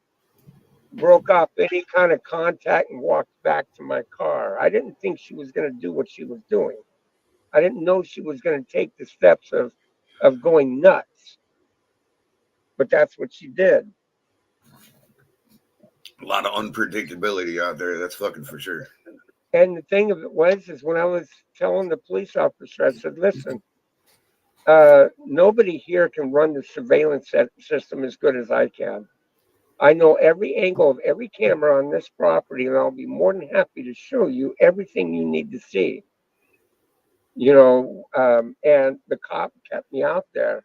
broke off any kind of contact and walked back to my car. I didn't think she was going to do what she was doing. I didn't know she was going to take the steps of going nuts, but that's what she did. A lot of unpredictability out there. That's fucking for sure. And the thing of it was, is when I was telling the police officer, I said, listen, nobody here can run the surveillance system as good as I can. I know every angle of every camera on this property, and I'll be more than happy to show you everything you need to see. And the cop kept me out there.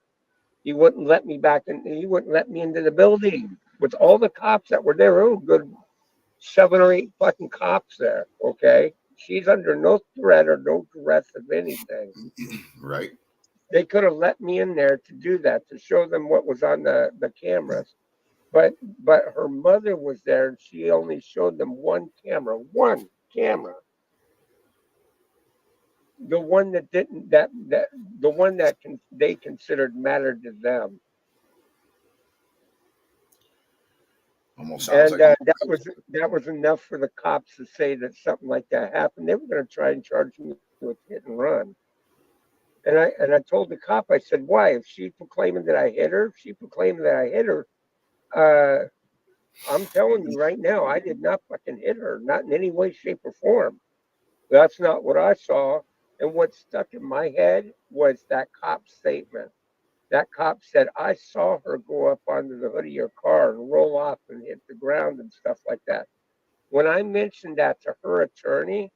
He wouldn't let me back in. He wouldn't let me into the building with all the cops that were there. Oh, good 7 or 8 fucking cops there. Okay, she's under no threat or no duress of anything. Right. They could have let me in there to do that, to show them what was on the cameras. But her mother was there, and she only showed them one camera. The one that didn't the one that they considered mattered to them. Almost sounds And like that was enough for the cops to say that something like that happened. They were going to try and charge me with hit and run. And I told the cop, I said, why? If she proclaiming that I hit her, I'm telling you right now, I did not fucking hit her, not in any way, shape, or form. That's not what I saw. And what stuck in my head was that cop's statement. That cop said, I saw her go up onto the hood of your car and roll off and hit the ground and stuff like that. When I mentioned that to her attorney,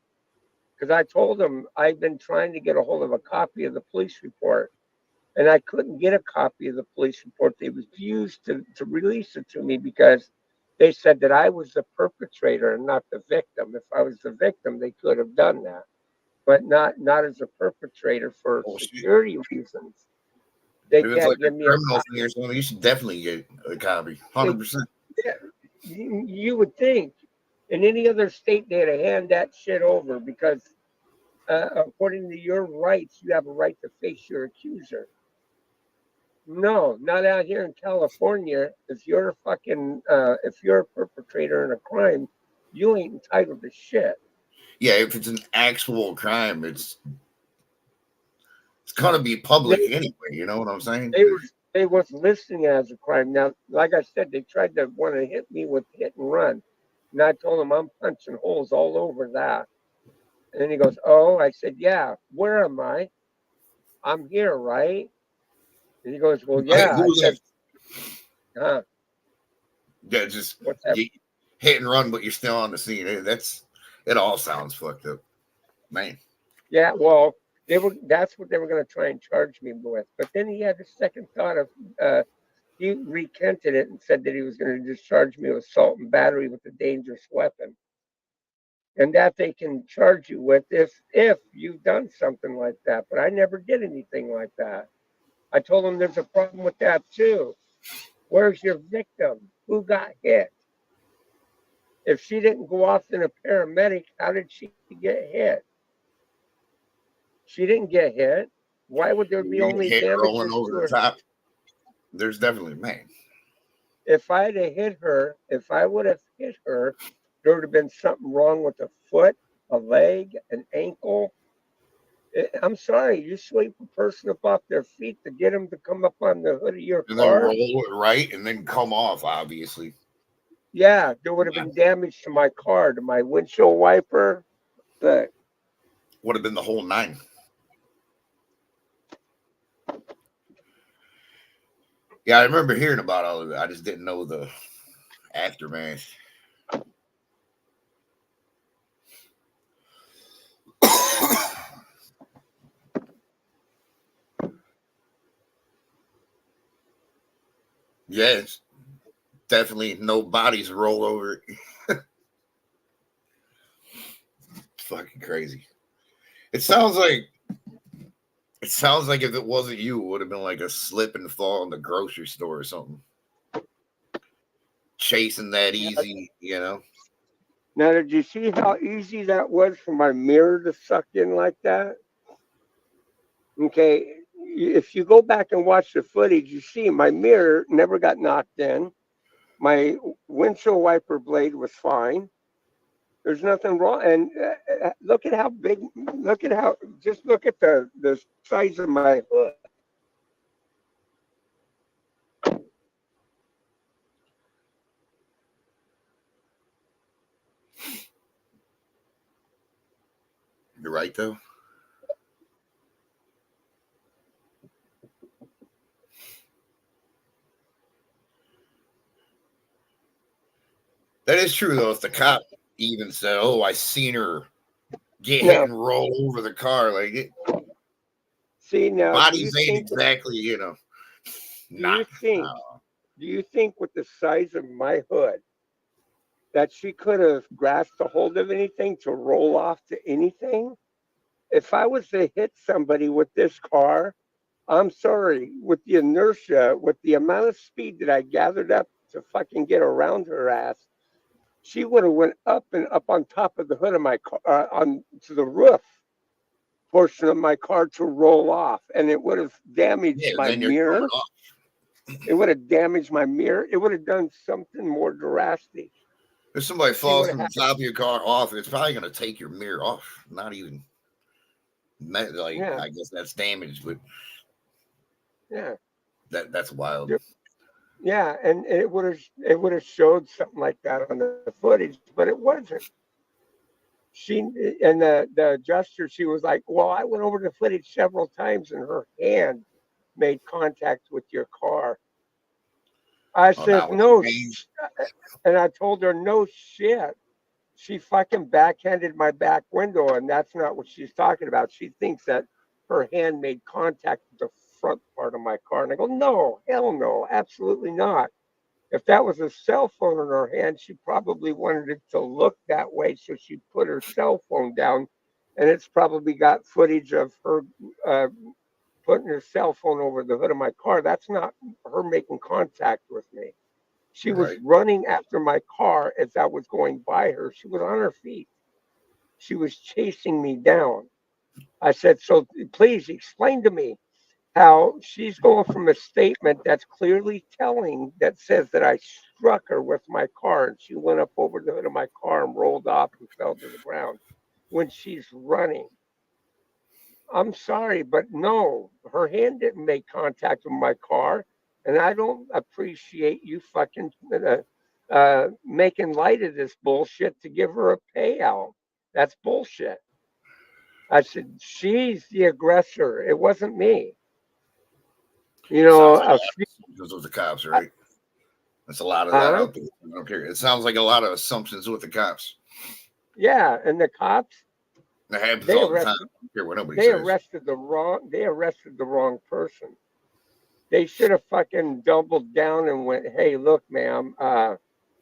because I told him I've been trying to get a hold of a copy of the police report, and I couldn't get a copy of the police report. They refused to release it to me because they said that I was the perpetrator and not the victim. If I was the victim, they could have done that, but not as a perpetrator for security reasons. They if it's can't like give a me a criminal copy. thing or something, you should definitely get a copy. 100%. Yeah, you would think in any other state they'd hand that shit over because according to your rights, you have a right to face your accuser. No, not out here in California. If you're a perpetrator in a crime, you ain't entitled to shit. Yeah, if it's an actual crime, it's gonna be public They anyway. You know what I'm saying? they were they was listing it as a crime. Now, like I said, they tried to want to hit me with hit and run, and I told them I'm punching holes all over that. And then he goes, "Oh," I said, "Yeah. Where am I? I'm here, right?" And he goes, "Well, Hey, yeah." who I was said, that? "Huh? Yeah, just What's that?" you hit and run, but you're still on the scene. It all sounds fucked up, man. Yeah, well, that's what they were going to try and charge me with. But then he had the second thought of he recanted it and said that he was going to just charge me with assault and battery with a dangerous weapon, and that they can charge you with if you've done something like that. But I never did anything like that. I told him there's a problem with that too. Where's your victim? Who got hit? If she didn't go off in a paramedic, how did she get hit? She didn't get hit. Why would there be You get only hit rolling damages to over the her? top. There's definitely man. If I had hit her, if I would have hit her, there would have been something wrong with a foot, a leg, an ankle. I'm sorry, you sweep a person up off their feet to get them to come up on the hood of your And then car. roll it right and then come off, obviously. Yeah, there would have been damage to my car, to my windshield wiper. But Would have been the whole 9. Yeah, I remember hearing about all of it. I just didn't know the aftermath. Yeah, it's definitely no bodies roll over. Fucking crazy. It sounds like if it wasn't you, it would have been like a slip and fall in the grocery store or something. Chasing that easy, you know. now, did you see how easy that was for my mirror to suck in like that? Okay, if you go back and watch the footage, you see my mirror never got knocked in. My windshield wiper blade was fine. There's nothing wrong. And look at how big. Look at how. Just look at the size of my hood. You're right, though. That is true, though. If the cop even said, "Oh, I seen her get hit and roll over the car," like it, See now, body's ain't exactly, do you think with the size of my hood that she could have grasped a hold of anything to roll off to anything? If I was to hit somebody with this car, I'm sorry, with the inertia, with the amount of speed that I gathered up to fucking get around her ass, she would have went up and up on top of the hood of my car, on to the roof portion of my car to roll off, and it would have damaged my mirror. It would have damaged my mirror. It would have done something more drastic. If somebody falls from the top of your car off, it's probably going to take your mirror off. Not even like, I guess that's damage, but that's wild. Yeah, and it would have showed something like that on the footage, but it wasn't. She and the adjuster, she was like, "Well, I went over the footage several times, and her hand made contact with your car." I said, "No," and I told her, "No shit." She fucking backhanded my back window, and that's not what she's talking about. She thinks that her hand made contact with the front part of my car, and I go, "No, hell no, absolutely not." If that was a cell phone in her hand, she probably wanted it to look that way, so she put her cell phone down, and it's probably got footage of her putting her cell phone over the hood of my car. That's not her making contact with me. She was running after my car as I was going by her. She was on her feet. She was chasing me down. I said, "So please explain to me how she's going from a statement that's clearly telling that says that I struck her with my car and she went up over the hood of my car and rolled off and fell to the ground when she's running." I'm sorry, but no, her hand didn't make contact with my car, and I don't appreciate you fucking making light of this bullshit to give her a payout. That's bullshit. I said, she's the aggressor. It wasn't me. You know, because of the cops, right? That's a lot of that out there. I don't care. It sounds like a lot of assumptions with the cops. Yeah, and the cops, that happens all the time. I don't care what nobody says. They arrested the wrong person. They should have fucking doubled down and went, "Hey, look, ma'am,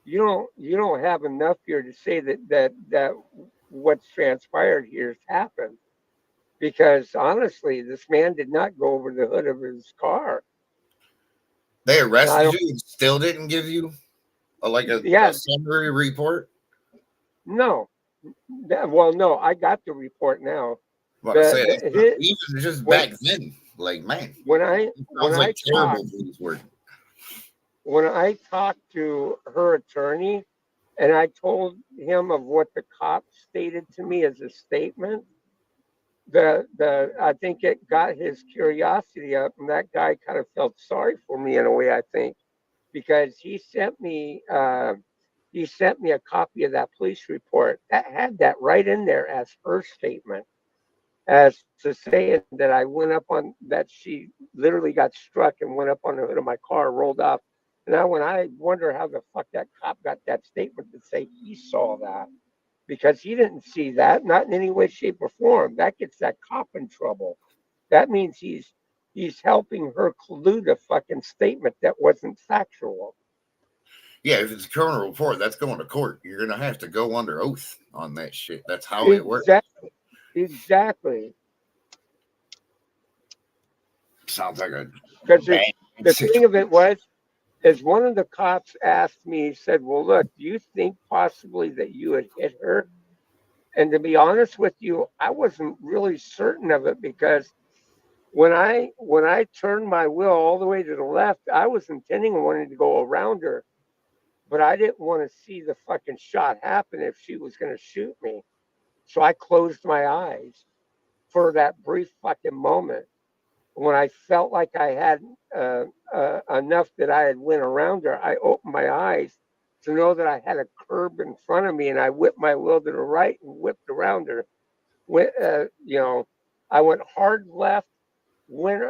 you don't have enough here to say that what's transpired here has happened." Because honestly, this man did not go over the hood of his car. They arrested you and still didn't give you a summary report? No. No, I got the report now. Even just back then, like, man, when I talked to her attorney and I told him of what the cop stated to me as a statement, I think it got his curiosity up, and that guy kind of felt sorry for me in a way, I think, because he sent me a copy of that police report that had that right in there as her statement, as to say that I went up on that she literally got struck and went up on the hood of my car, rolled off. And when I wonder how the fuck that cop got that statement to say he saw that, because he didn't see that, not in any way, shape, or form. That gets that cop in trouble. That means he's helping her collude a fucking statement that wasn't factual. Yeah, if it's a criminal report, that's going to court. You're going to have to go under oath on that shit. That's how it works. Exactly. Sounds like a because the thing of it is one of the cops asked me, he said, "Well, look, do you think possibly that you had hit her?" And to be honest with you, I wasn't really certain of it, because when I turned my wheel all the way to the left, I was intending on wanting to go around her. but I didn't want to see the fucking shot happen if she was going to shoot me. So I closed my eyes for that brief fucking moment. When I felt like I had enough that I had went around her, I opened my eyes to know that I had a curb in front of me, and I whipped my wheel to the right and whipped around her. I went hard left, went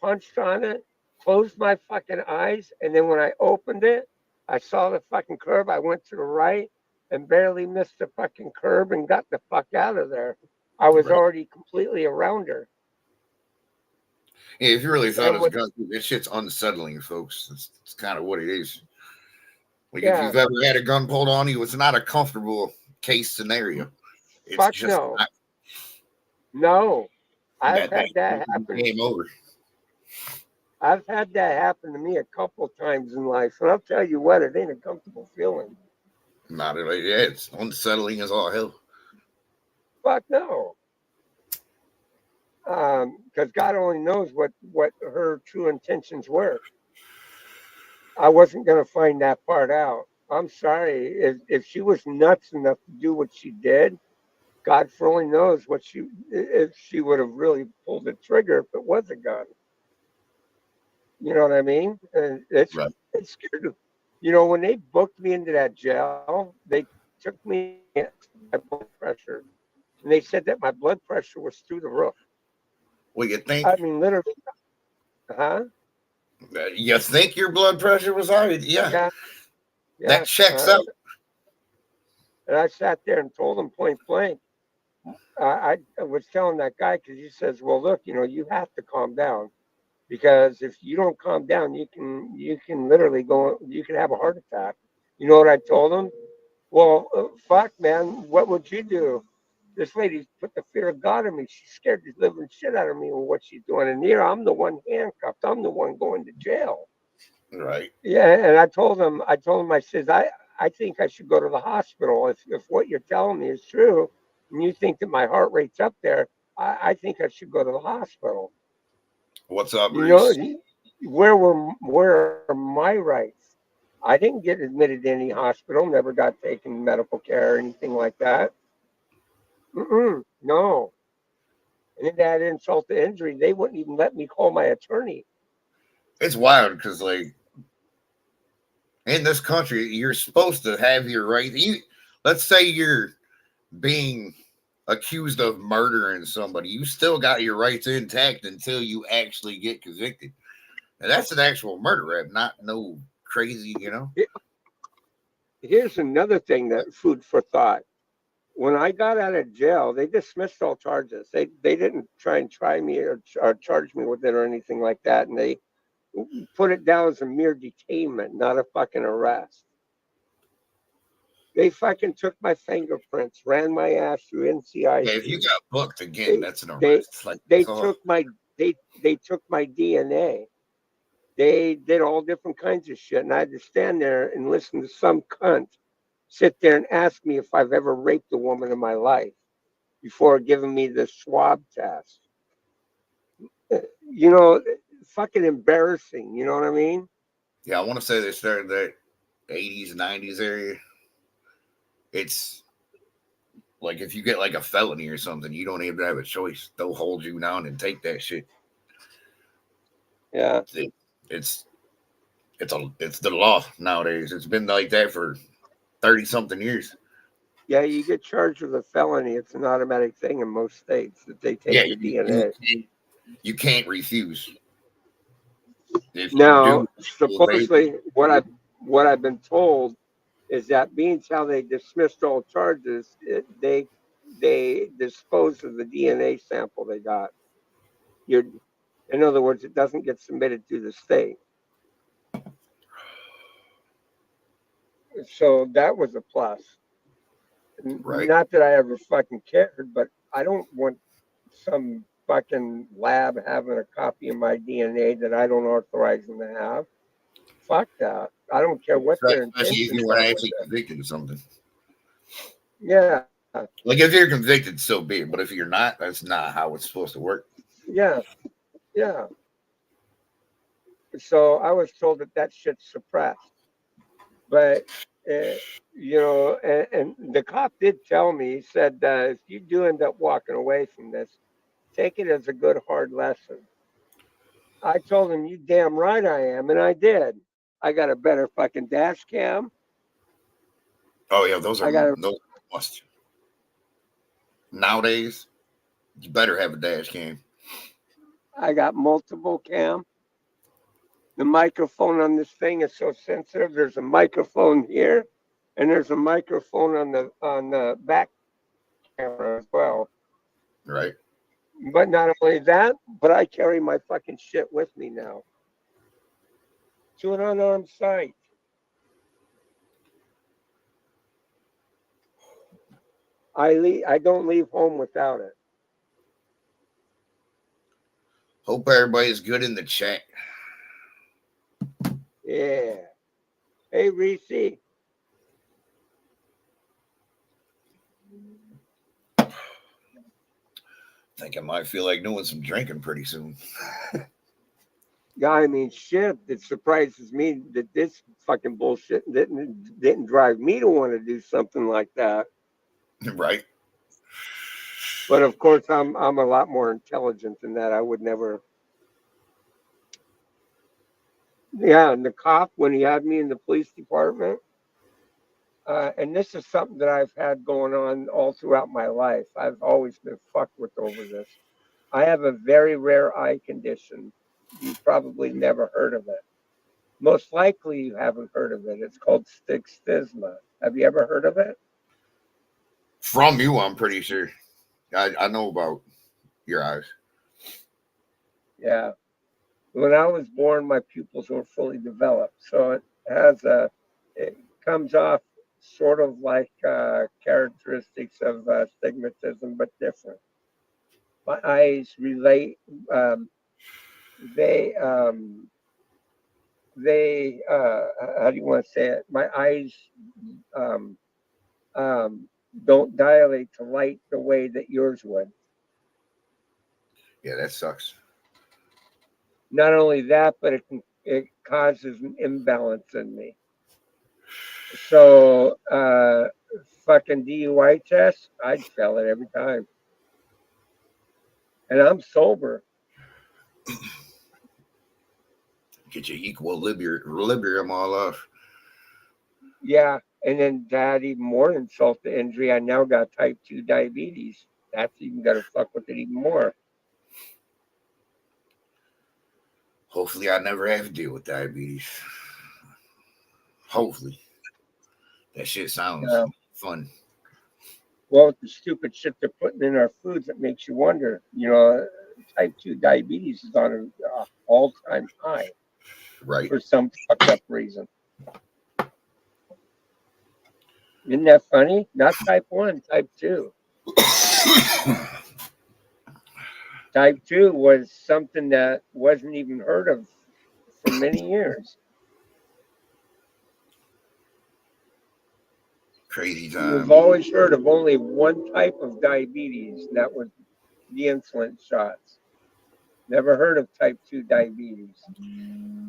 punched on it, closed my fucking eyes, and then when I opened it, I saw the fucking curb. I went to the right and barely missed the fucking curb and got the fuck out of there. I was Right. already completely around her. Yeah, if you really thought it And was with, going to, this shit's unsettling, folks. It's kind of what it is. Like if yeah, you've ever had a gun pulled on you, it's not a comfortable case scenario. It's fuck just no. not. No. I've That had that happen. game over. I've had that happen to me a couple times in life. And I'll tell you what, it ain't a comfortable feeling. Not really. Yeah, it's unsettling as all hell. Fuck no. Because God only knows what her true intentions were. I wasn't going to find that part out. I'm sorry. If she was nuts enough to do what she did, God only knows if she would have really pulled the trigger if it was a gun. You know what I mean? And Right. it's scared. When they booked me into that jail, they took me at my blood pressure, and they said that my blood pressure was through the roof. Well, you think I mean, literally, huh? you think your blood pressure was high? Yeah, Yeah, that yeah. checks out. And I sat there and told him point blank. I was telling that guy because he says, "Well, look, you have to calm down because if you don't calm down, you can literally you can have a heart attack." You know what I told him? Well, fuck, man, what would you do? This lady put the fear of God in me. She scared the living shit out of me with what she's doing. And here I'm the one handcuffed. I'm the one going to jail. Right. Yeah, and I told him, I says, I think I should go to the hospital. If what you're telling me is true, and you think that my heart rate's up there, I think I should go to the hospital. What's up, You know, Reese? where are my rights? I didn't get admitted to any hospital, never got taken medical care or anything like that. No. And if that insult to injury, they wouldn't even let me call my attorney. It's wild because, like, in this country, you're supposed to have your right. Let's say you're being accused of murdering somebody, you still got your rights intact until you actually get convicted. And that's an actual murder rap, not no crazy. Here's another thing that food for thought. When I got out of jail, they dismissed all charges. They didn't try me or charge me with it or anything like that, and they put it down as a mere detainment, not a fucking arrest. They fucking took my fingerprints, ran my ass through Yeah, if you NCIC. got booked again, They that's an they arrest. Like, they oh, took my they took my DNA. They did all different kinds of shit, and I had to stand there and listen to some cunt sit there and ask me if I've ever raped a woman in my life before giving me the swab test. You know, fucking embarrassing. You know what I mean? yeah, I want to say they started that 80s, 90s area. It's like if you get like a felony or something, you don't even have a choice. They'll hold you down and take that shit. Yeah. It's it's the law nowadays. It's been like that for 30 something years. Yeah, you get charged with a felony. It's an automatic thing in most states that they Yeah, take your DNA. you can't refuse. If you Now, do, well, supposedly, what I've been told is that being how they dismissed all charges, they disposed of the DNA sample they got. You're, in other words, it doesn't get submitted to the state. So that was a plus. right. Not that I ever fucking cared, but I don't want some fucking lab having a copy of my DNA that I don't authorize them to have. Fuck that. I don't care what their Especially if you intentions were are with actually it. convicted of something. Yeah, Like if you're convicted, so be it. But if you're not, that's not how it's supposed to work. yeah, yeah. So I was told that shit's suppressed. But and the cop did tell me. He said, if you do end up walking away from this, take it as a good hard lesson. I told him, you damn right I am, and I did. I got a better fucking dash cam. Oh yeah, those I are got a, those must nowadays. You better have a dash cam. I got multiple cam. The microphone on this thing is so sensitive. There's a microphone here, and there's a microphone on the back camera as well. Right. But not only that, but I carry my fucking shit with me now to an unarmed site. I don't leave home without it. Hope everybody's good in the chat. Yeah. Hey, Reese. Think I might feel like doing some drinking pretty soon. Yeah, I mean, shit. It surprises me that this fucking bullshit didn't drive me to want to do something like that. Right. But of course, I'm a lot more intelligent than that. I would never. Yeah, and the cop when he had me in the police department, and this is something that I've had going on all throughout my life. I've always been fucked with over this. I have a very rare eye condition. You've probably never heard of it. Most likely you haven't heard of it. It's called stigmatism. Have you ever heard of it? From you, I'm pretty sure. I know about your eyes. Yeah. When I was born, my pupils were fully developed. So it comes off sort of like characteristics of stigmatism, but different. My eyes relate, um, they, um, how do you want to say it? My eyes um, um, don't dilate to light the way that yours would. Yeah, that sucks. Not only that, but it causes an imbalance in me. So, fucking DUI test, I'd fail it every time. And I'm sober. Get your equilibrium all off. Yeah. And then to add even more insult to injury, I now got type 2 diabetes. That's even going to fuck with it even more. Hopefully, I never have to deal with diabetes. Hopefully. That shit sounds Uh, fun. well, with the stupid shit they're putting in our foods, it makes you wonder. Type 2 diabetes is on an all-time high Right. for some fucked up reason. Isn't that funny? Not type 1, type 2. Type 2 was something that wasn't even heard of for many years. Crazy You've time. always heard of only one type of diabetes, and that was the insulin shots. Never heard of type 2 diabetes.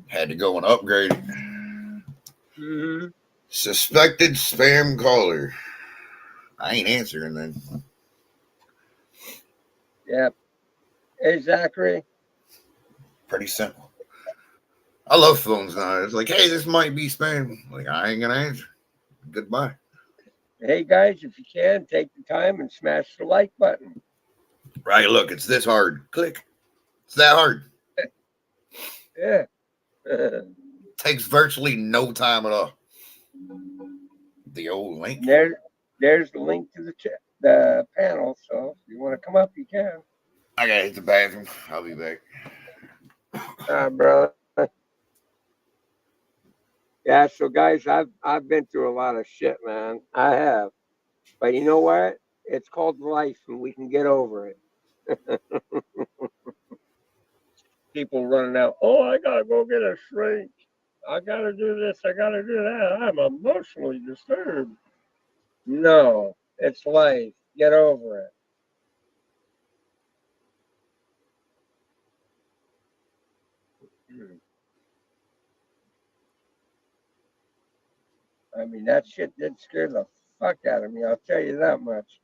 Had to go and upgrade. Mm-hmm. Suspected spam caller. I ain't answering then. Yeah. Hey, Zachary. Pretty simple. I love phones now. It's like, hey, this might be spam. Like, I ain't gonna answer. Goodbye. Hey, guys, if you can, take the time and smash the like button. Right, look, it's this hard. Click. It's that hard. Yeah. Takes virtually no time at all. The old link. There's the link to the panel. So if you want to come up, you can. I gotta hit the bathroom. I'll be back. Bro. Yeah, so guys, I've been through a lot of shit, man. I have. But you know what? It's called life and we can get over it. People running out, oh, I gotta go get a shrink. I gotta do this, I gotta do that. I'm emotionally disturbed. No, it's life. Get over it. I mean, that shit did scare the fuck out of me. I'll tell you that much.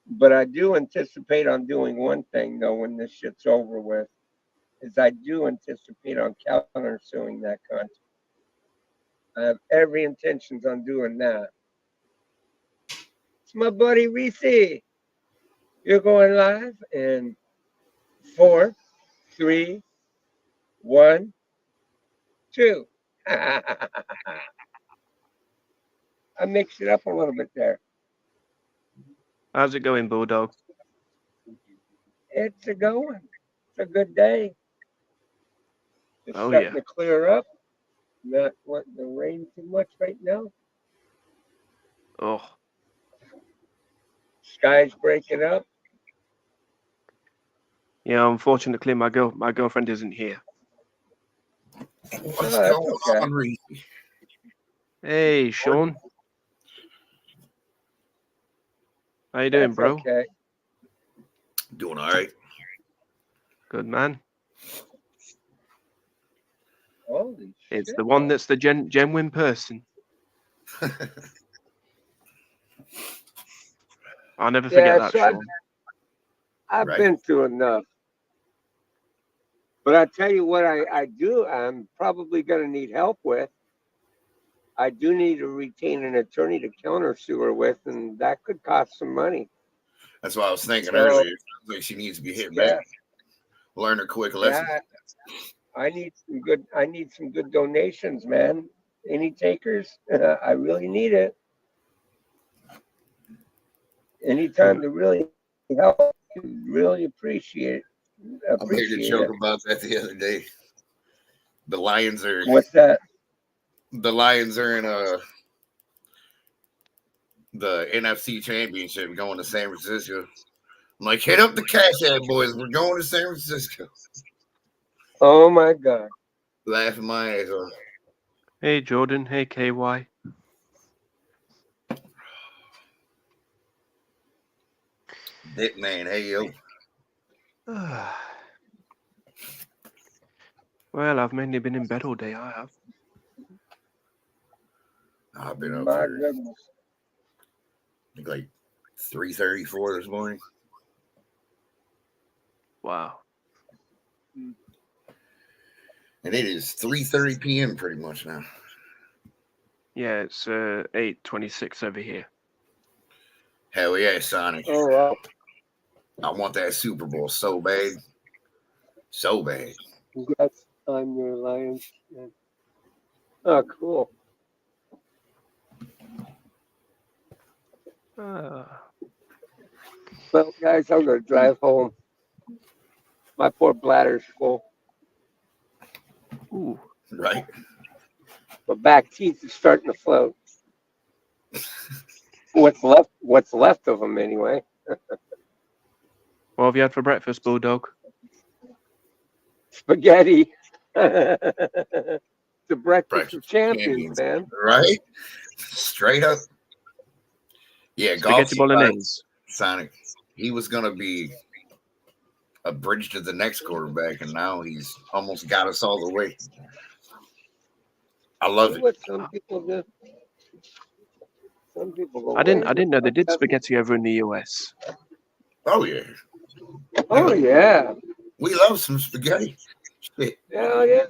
But I do anticipate on doing one thing though when this shit's over with. Is I do anticipate on countersuing that cunt. I have every intentions on doing that. It's my buddy Reese. You're going live in 4, 3, 1, 2. I mixed it up a little bit there. How's it going, Bulldog? It's a going. It's a good day. It's Oh, starting yeah. to clear up. Not wanting to rain too much right now. Oh, Sky's breaking up. yeah. Unfortunately, my girlfriend isn't here. What's that's going okay. on, Reese? Hey, Sean. How you doing, That's bro? okay. Doing all right. Good, man. Holy It's shit. the one that's the genuine person. I'll never forget that, so Sean. I've Right. been through enough. But I tell you what I do, I'm probably going to need help with. I do need to retain an attorney to countersue her with, and that could cost some money. That's what I was thinking So, earlier. Sounds like she needs to be hit Yeah, back. Learn a quick lesson. yeah, I need some good donations, man. Any takers? I really need it. Anytime to really help, really appreciate I made a joke it. about that the other day. The Lions are What's that? in the NFC Championship going to San Francisco. I'm like, hit up the Cash App boys. We're going to San Francisco. Oh my God. Laughing my ass off. Hey, Jordan. Hey, KY. Dick man, hey yo. Well, I've mainly been in bed all day. I have. I've been up My for goodness. I think like 3:34 this morning. Wow. And it is 3:30 p.m. pretty much now. Yeah, it's 8:26 over here. Hell yeah, Sonic. Oh wow. I want that Super Bowl so bad. So bad. Congrats on your Lions. Oh, cool. Well, guys, I'm going to drive home. My poor bladder's full. Ooh. Right? My back teeth are starting to float. What's left of them anyway. What have you had for breakfast, Bulldog? Spaghetti. The breakfast of champions, man. Right? Straight up. Yeah, Spaghetti bolognese. Sonic. He was going to be a bridge to the next quarterback, and now he's almost got us all the way. I love it. What some people do. Some people go. I didn't know they did spaghetti over in the US. Oh yeah. Oh yeah. We love some spaghetti. Shit. Hell yeah.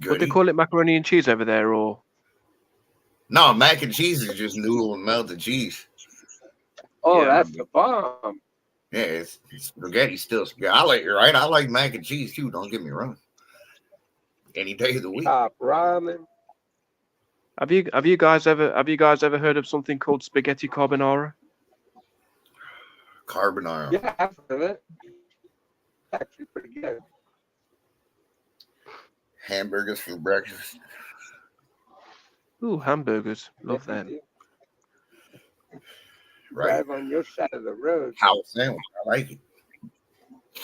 Would they call it macaroni and cheese over there, or? No, mac and cheese is just noodle and melted cheese. Oh, Yeah. that's the bomb. Yeah, it's spaghetti still. Yeah, I like it, right? I like mac and cheese too. Don't get me wrong. Any day of the week. Top ramen. Have you guys ever heard of something called spaghetti carbonara? Carbonara. Yeah, I've heard of it. Actually, pretty good. Hamburgers for breakfast. Ooh, hamburgers. Love Yeah, them. Right. Drive on your side of the road. House sandwich. I like it.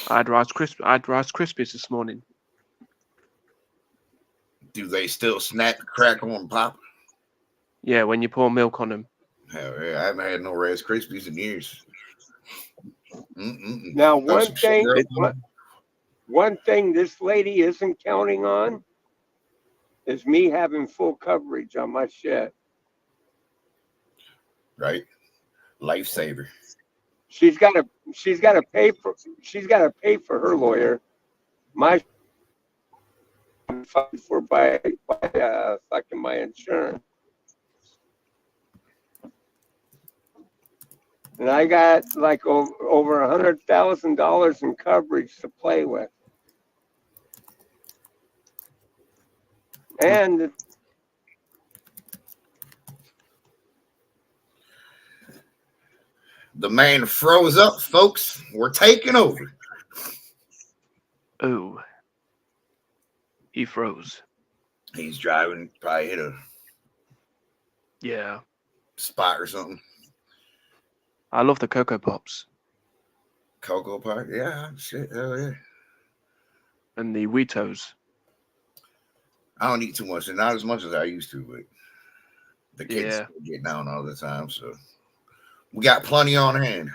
I had Rice Krispies this morning. Do they still snap, crackle, and pop? Yeah, when you pour milk on them. Hell yeah, I haven't had no Rice Krispies in years. Now, one thing this lady isn't counting on is me having full coverage on my shit. Right? Lifesaver. She's got to pay for her lawyer. My for by fucking my insurance. And I got like over $100,000 in coverage to play with. And The man froze up, folks. We're taking over. Oh, he froze. He's driving, probably hit a Yeah, spot or something. I love the Cocoa Pops Cocoa Park. Yeah, shit. Hell yeah. and the Weetos. I don't eat too much, and not as much as I used to, but the kids Yeah. get down all the time, so we got plenty on hand.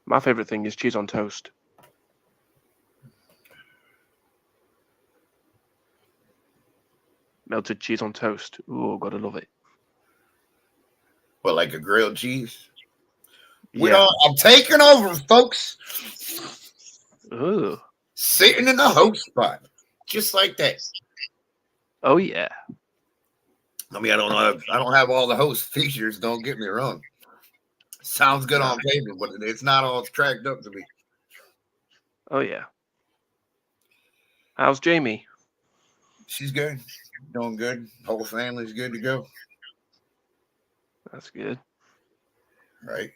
My favorite thing is cheese on toast. Melted cheese on toast. Ooh, gotta love it. But like a grilled cheese. Yeah. I'm taking over, folks. Ooh. Sitting in the host spot, just like that. Oh yeah. I mean, I don't have all the host features. Don't get me wrong. Sounds good on paper, but it's not all cracked up to me. Oh yeah. How's Jamie? She's good, doing good. Whole family's good to go. That's good. Right.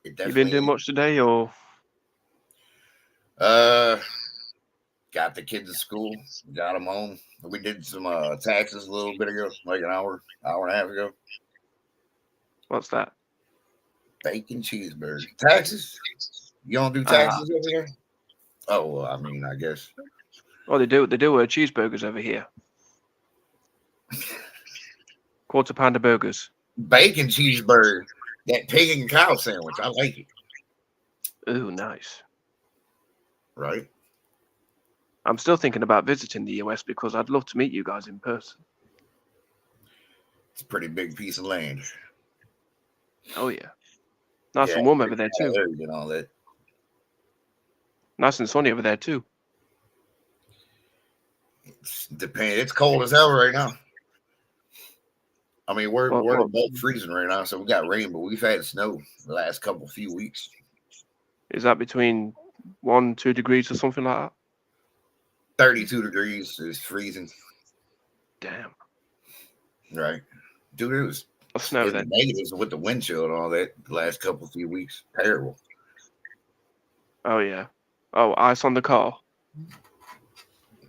You been doing much today, or? Got the kids to school, got them home. We did some taxes a little bit ago, like an hour and a half ago. What's that? Bacon cheeseburger. Taxes? You don't do taxes over here? Oh, well, I mean, I guess. Oh, they do cheeseburgers over here. Quarter pounder burgers. Bacon cheeseburger. That pig and cow sandwich. I like it. Ooh, nice. Right? I'm still thinking about visiting the US because I'd love to meet you guys in person. It's a pretty big piece of land. Oh yeah. Nice and warm over there too. And all that. Nice and sunny over there too. It's cold as hell right now. I mean, we're Well, above freezing right now, so we got rain, but we've had snow the last few weeks. Is that between 1-2 degrees or something like that? 32 degrees is freezing. Damn. Right. Dude, it was Snow then. negatives with the wind chill and all that the last few weeks. Terrible. Oh yeah. Oh, ice on the car.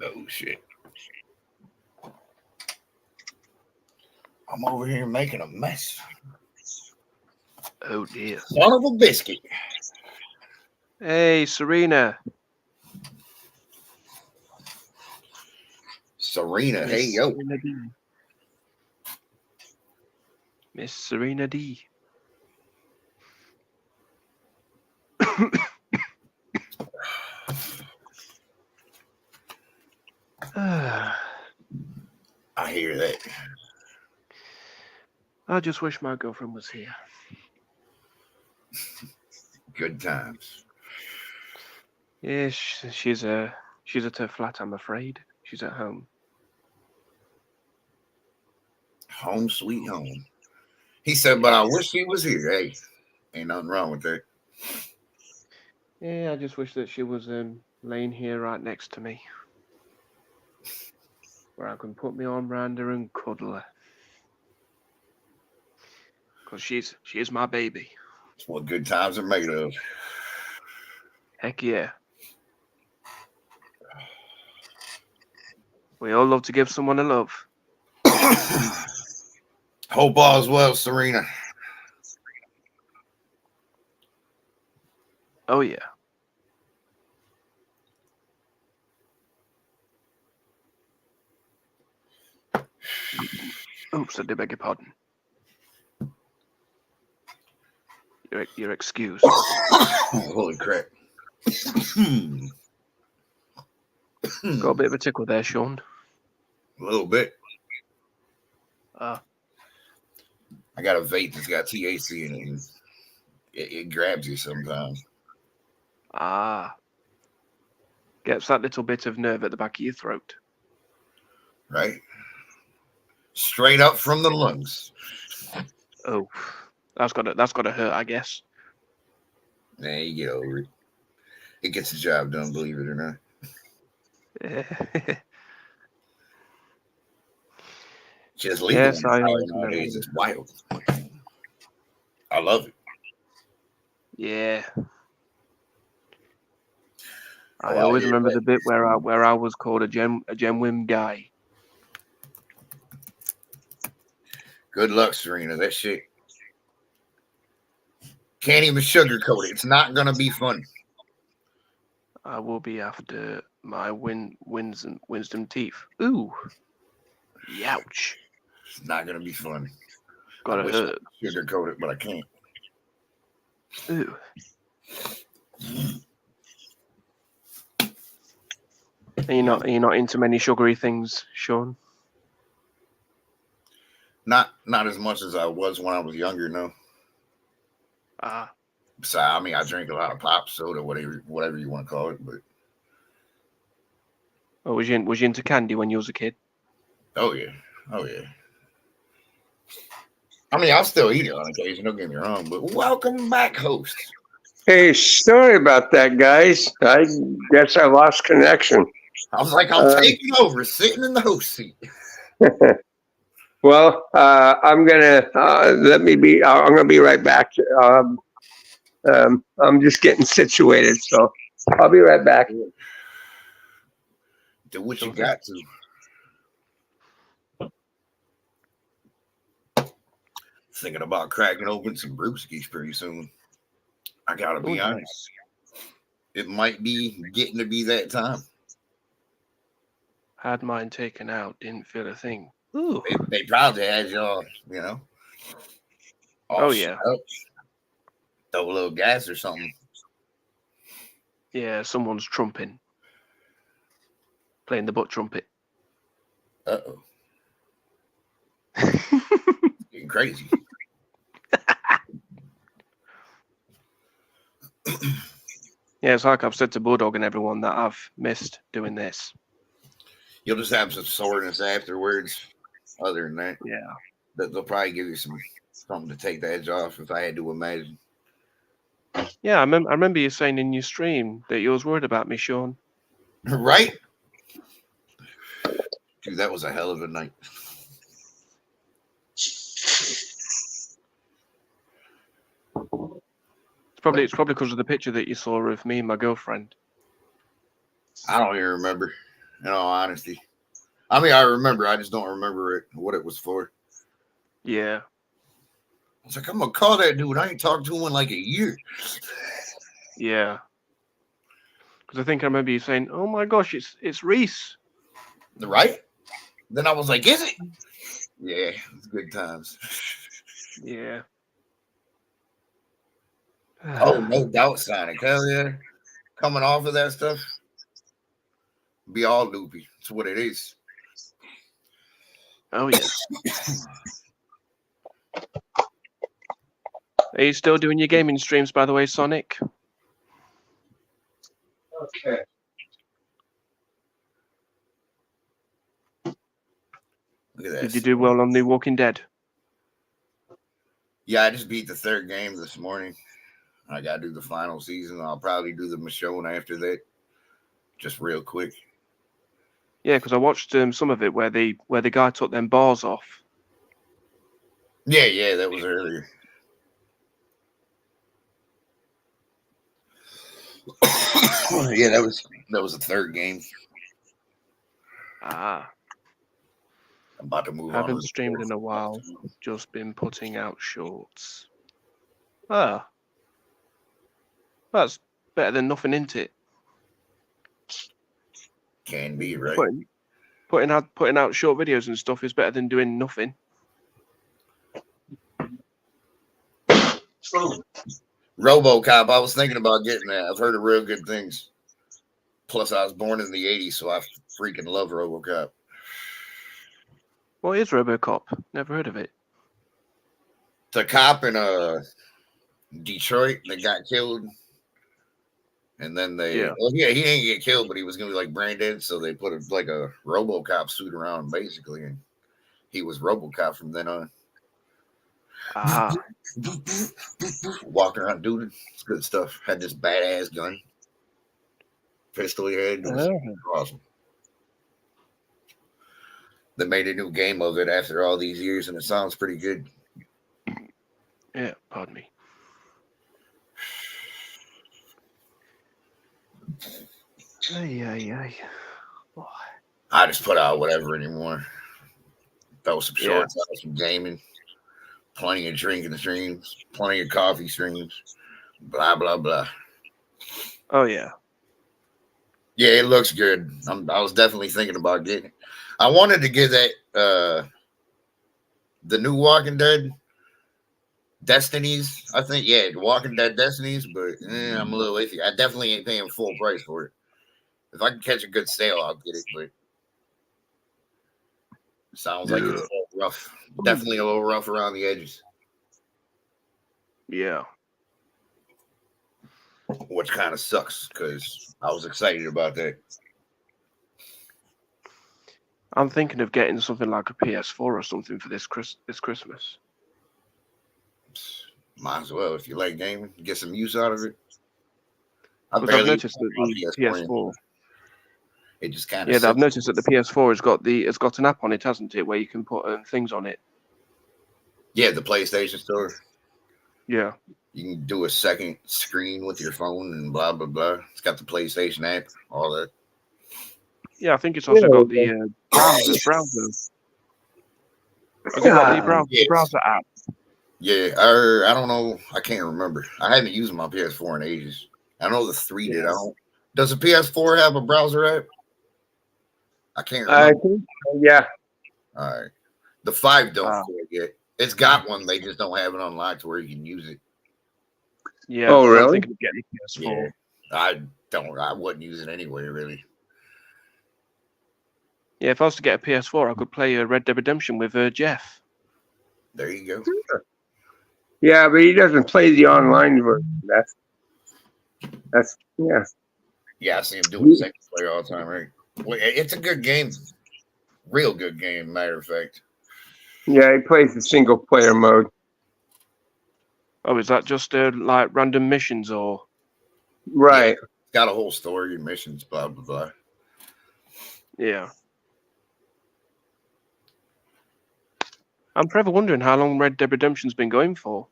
Oh shit. I'm over here making a mess. Oh dear. Son of a biscuit. Hey, Serena. Serena, hey yo. Serena D. Miss Serena D. I hear that. I just wish my girlfriend was here. Good times. Yeah, she's at her flat, I'm afraid. She's at home. Home sweet home. He said, but I wish he was here. Hey, ain't nothing wrong with that. Yeah, I just wish that she was laying here right next to me, where I can put my arm around her and cuddle her. Because she is my baby. It's what good times are made of. Heck yeah. We all love to give someone a love. Hope all's well, Serena. Oh yeah. Oops, I did beg your pardon. You're excused. Holy crap. Got a bit of a tickle there, Sean. A little bit. Uh, I got a vape that's got THC in it. And it grabs you sometimes. Gets that little bit of nerve at the back of your throat. Right? Straight up from the lungs. Oh, that's gotta hurt, I guess. Nah, you get over it. It gets the job done, believe it or not. Just legal Yes, I always nowadays. remember. It's wild. I love it. Yeah. Oh, I always hear remember that. the bit where I was called a Gemwim guy. Good luck, Serena. That shit can't even sugarcoat it. It's not gonna be fun. I will be after my wisdom teeth. Ooh. Youch. It's not gonna be fun. Gotta I wish hurt. I could sugarcoat it, but I can't. Ooh. Are you not into many sugary things, Sean? Not as much as I was when I was younger, no. So I mean, I drink a lot of pop soda, whatever you want to call it, but was you into candy when you was a kid? oh yeah. I mean, I'll still eat it on occasion. Don't get me wrong, but welcome back, host. Hey, sorry about that, guys. I guess I lost connection. I was like, I'm taking over, sitting in the host seat. Well, I'm gonna I'm gonna be right back. I'm just getting situated, so I'll be right back. Do what you got to. Thinking about cracking open some brewskis pretty soon. I gotta be honest. It might be getting to be that time. Had mine taken out, didn't feel a thing. Ooh. They probably had y'all, Oh yeah. Throw a little gas or something. Yeah, someone's trumping. Playing the butt trumpet. Uh-oh. Getting crazy. Yeah, it's like I've said to Bulldog and everyone that I've missed doing this. You'll just have some soreness afterwards. Other than that, yeah, they'll probably give you something to take the edge off. If I had to imagine. Yeah, I remember you saying in your stream that you was worried about me, Sean. Right? Dude, that was a hell of a night. It's probably because of the picture that you saw of me and my girlfriend. I don't even remember, in all honesty. I mean, I remember. I just don't remember what it was for. Yeah. I was like, I'm gonna call that dude. I ain't talked to him in like a year. Yeah. Because I think I remember you saying, "Oh my gosh, it's Reese." Right? Then I was like, is it? Yeah, it's good times. Yeah. Oh, no doubt, Sonic. Hell yeah. Coming off of that stuff, be all loopy. That's what it is. Oh yeah. Are you still doing your gaming streams, by the way, Sonic? Okay. Look at that. Did you do well on The Walking Dead? Yeah, I just beat the third game this morning. I got to do the final season. I'll probably do the Michonne after that, just real quick. Yeah, because I watched some of it where the guy took them bars off. Yeah, that was earlier. Yeah, that was the third game. I'm about to move on. Haven't streamed in a while. Just been putting out shorts. That's better than nothing, isn't it? Can be, right? Putting out short videos and stuff is better than doing nothing. RoboCop, I was thinking about getting that. I've heard of real good things. Plus, I was born in the 80s, so I freaking love RoboCop. What is RoboCop? Never heard of it. The cop in Detroit that got killed, and then Yeah. well, yeah, he didn't get killed, but he was gonna be like branded, so they put like a RoboCop suit around him, basically, and he was RoboCop from then on. Ah. Walking around, dude, it's good stuff. Had this badass gun, pistol he had. It was awesome. They made a new game of it after all these years, and it sounds pretty good. Yeah, pardon me. Ay. Oh. I just put out whatever anymore. Throw some shorts out, some gaming, plenty of drinking streams, plenty of coffee streams, blah, blah, blah. Oh, yeah. Yeah, it looks good. I was definitely thinking about getting it. I wanted to get that, the new Walking Dead Destinies. I think, yeah, Walking Dead Destinies, but I'm a little iffy. I definitely ain't paying full price for it. If I can catch a good sale, I'll get it, but it sounds like it's a little rough. Definitely a little rough around the edges. Yeah. Which kind of sucks because I was excited about that. I'm thinking of getting something like a PS4 or something for this Christmas. Might as well if you like gaming, get some use out of it. I've noticed that the PS4. It just kind of I've noticed that the PS4 has got an app on it, hasn't it, where you can put things on it. Yeah, the PlayStation Store. Yeah. You can do a second screen with your phone and blah blah blah. It's got the PlayStation app, all that. Yeah, I think it's also got the browser. Has it got the browser app? Yeah, I don't know. I can't remember. I haven't used my PS4 in ages. I know the 3 did. I don't. Does the PS4 have a browser app? I can't remember. I think, yeah. All right. The 5 don't yet. It's got one. They just don't have it unlocked where you can use it. Yeah. Oh, really? I'm thinking of getting a PS4. Yeah, I wouldn't use it anyway, really. Yeah, if I was to get a PS4, I could play Red Dead Redemption with Jeff. There you go. Yeah, but he doesn't play the online version. That's yeah. Yeah, I see him doing the second player all the time, right? Well, it's a good game. Real good game, matter of fact. Yeah, he plays the single player mode. Oh, is that just like random missions or? Right. Yeah, it's got a whole story and missions, blah blah blah. Yeah. I'm forever wondering how long Red Dead Redemption's been going for.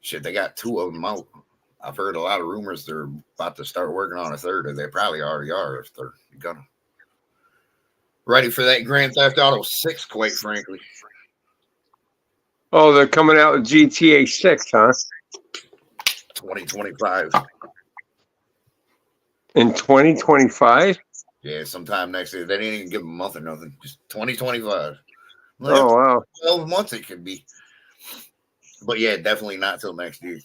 Shit, they got 2 of them out. I've heard a lot of rumors they're about to start working on a third, or they probably already are if they're gonna. Ready for that Grand Theft Auto 6, quite frankly. Oh, they're coming out with GTA 6, huh? 2025. In 2025? Yeah, sometime next year. They didn't even give them a month or nothing. Just 2025. Oh, wow. 12 months it could be. But yeah, definitely not till next year.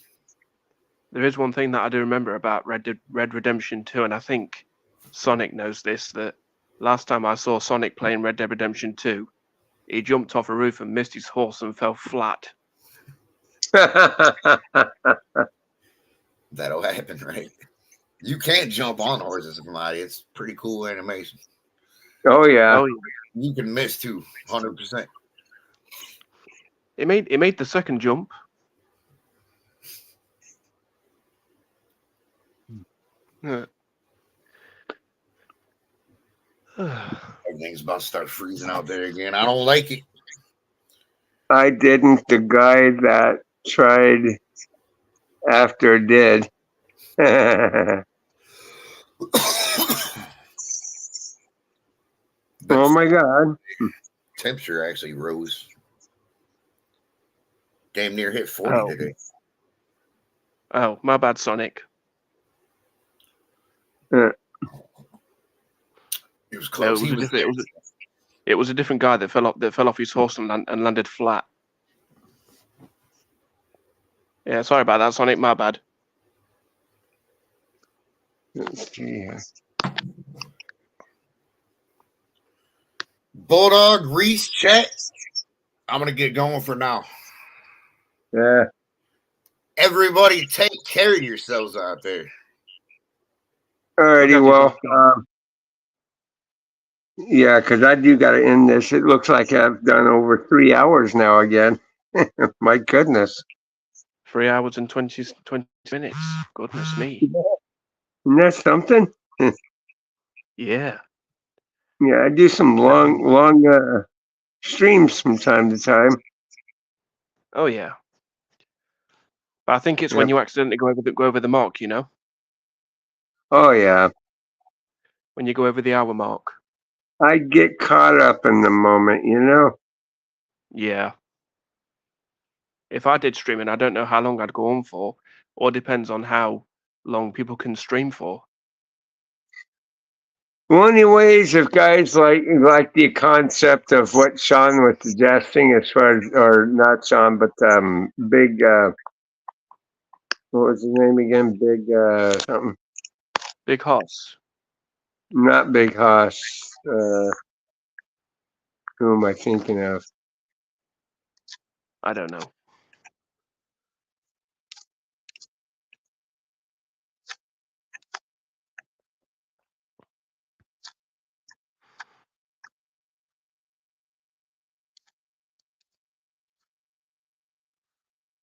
There is one thing that I do remember about Red Redemption 2, and I think Sonic knows this, that last time I saw Sonic playing Red Dead Redemption 2, he jumped off a roof and missed his horse and fell flat. That'll happen, right? You can't jump on horses from out. It's pretty cool animation. Oh, yeah. You can miss too, 100%. It made the second jump. Everything's about to start freezing out there again. I don't like it. I didn't. The guy that tried after did. Oh my God. Temperature actually rose. Damn near hit 40 today. Oh, my bad, Sonic. It was close. No, it was a different guy that fell off his horse and landed flat. Yeah, sorry about that, Sonic. My bad. Bulldog, Reese, Chet. I'm gonna get going for now. Yeah. Everybody, take care of yourselves out there. Alrighty, Look after well, yeah, because I do got to end this. It looks like I've done over 3 hours now again. My goodness. 3 hours and 20 minutes. Goodness me. Isn't that something? Yeah. Yeah, I do some long streams from time to time. Oh yeah. But I think it's Yep. when you accidentally go over the mark, you know? Oh, yeah. When you go over the hour mark. I get caught up in the moment, you know? Yeah. If I did streaming, I don't know how long I'd go on for, or depends on how long people can stream for. Well, anyways, if guys like the concept of what Sean was suggesting, as far as, or not Sean, but Big, what was his name again? Big something. Big Hoss. Not Big Hoss. Who am I thinking of? I don't know.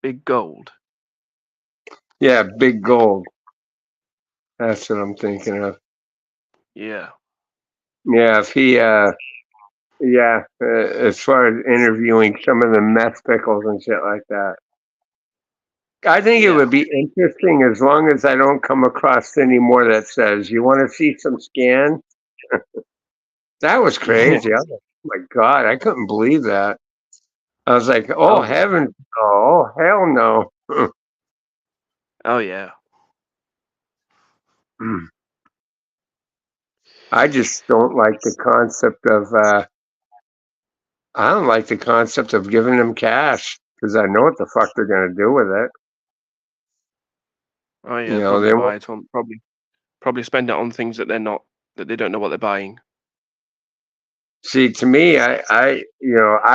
Big Gold. Yeah, Big Gold. That's what I'm thinking of. Yeah. Yeah, if he, as far as interviewing some of the meth pickles and shit like that. I think it Yeah. would be interesting as long as I don't come across any more that says, you want to see some scan? That was crazy. I was like, oh my God, I couldn't believe that. I was like, oh, Oh yeah. heavens, oh, hell no. Oh yeah. I just don't like the concept of, I don't like the concept of giving them cash because I know what the fuck they're going to do with it. Oh yeah. You know, Probably they buy won't. it on probably spend it on things that they don't know what they're buying. See, to me, I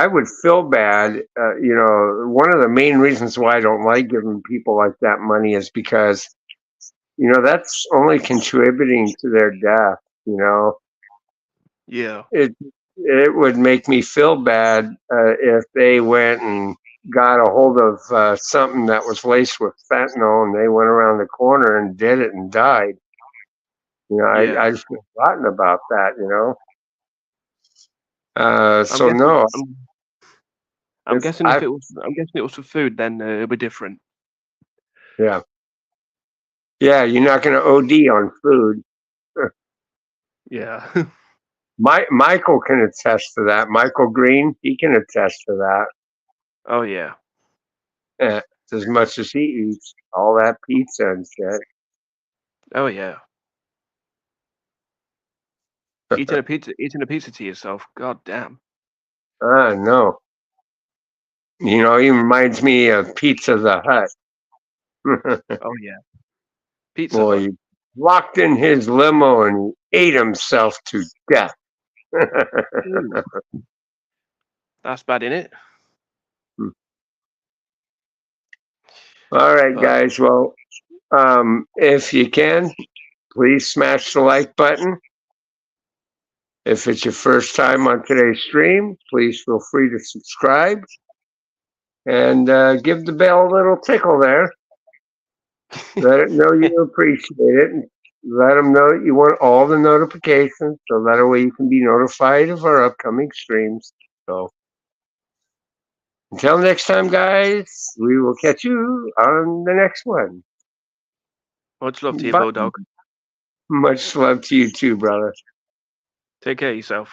would feel bad. One of the main reasons why I don't like giving people like that money is because, that's only contributing to their death. Yeah. It would make me feel bad if they went and got a hold of something that was laced with fentanyl and they went around the corner and did it and died. Yeah. I just feel rotten about that. I'm So guessing. no, I'm it's guessing if it was. I'm guessing it was for food. Then it'll be different. yeah. Yeah, you're not going to OD on food. Yeah. Michael can attest to that. Michael Green, he can attest to that. Oh yeah. As much as he eats, all that pizza and shit. Oh yeah. Eating a pizza to yourself. God damn. No. He reminds me of Pizza the Hut. Oh yeah. Pizza Boy, Hut. he walked in his limo and ate himself to death. Ooh, that's bad, innit? All right, But guys. Well, if you can, please smash the like button. If it's your first time on today's stream, please feel free to subscribe and give the bell a little tickle there. Let it know you appreciate it. And let them know that you want all the notifications so that way you can be notified of our upcoming streams. So until next time, guys, we will catch you on the next one. much love to you, Bye. Bulldog. Much love to you too, brother. Take care of yourself.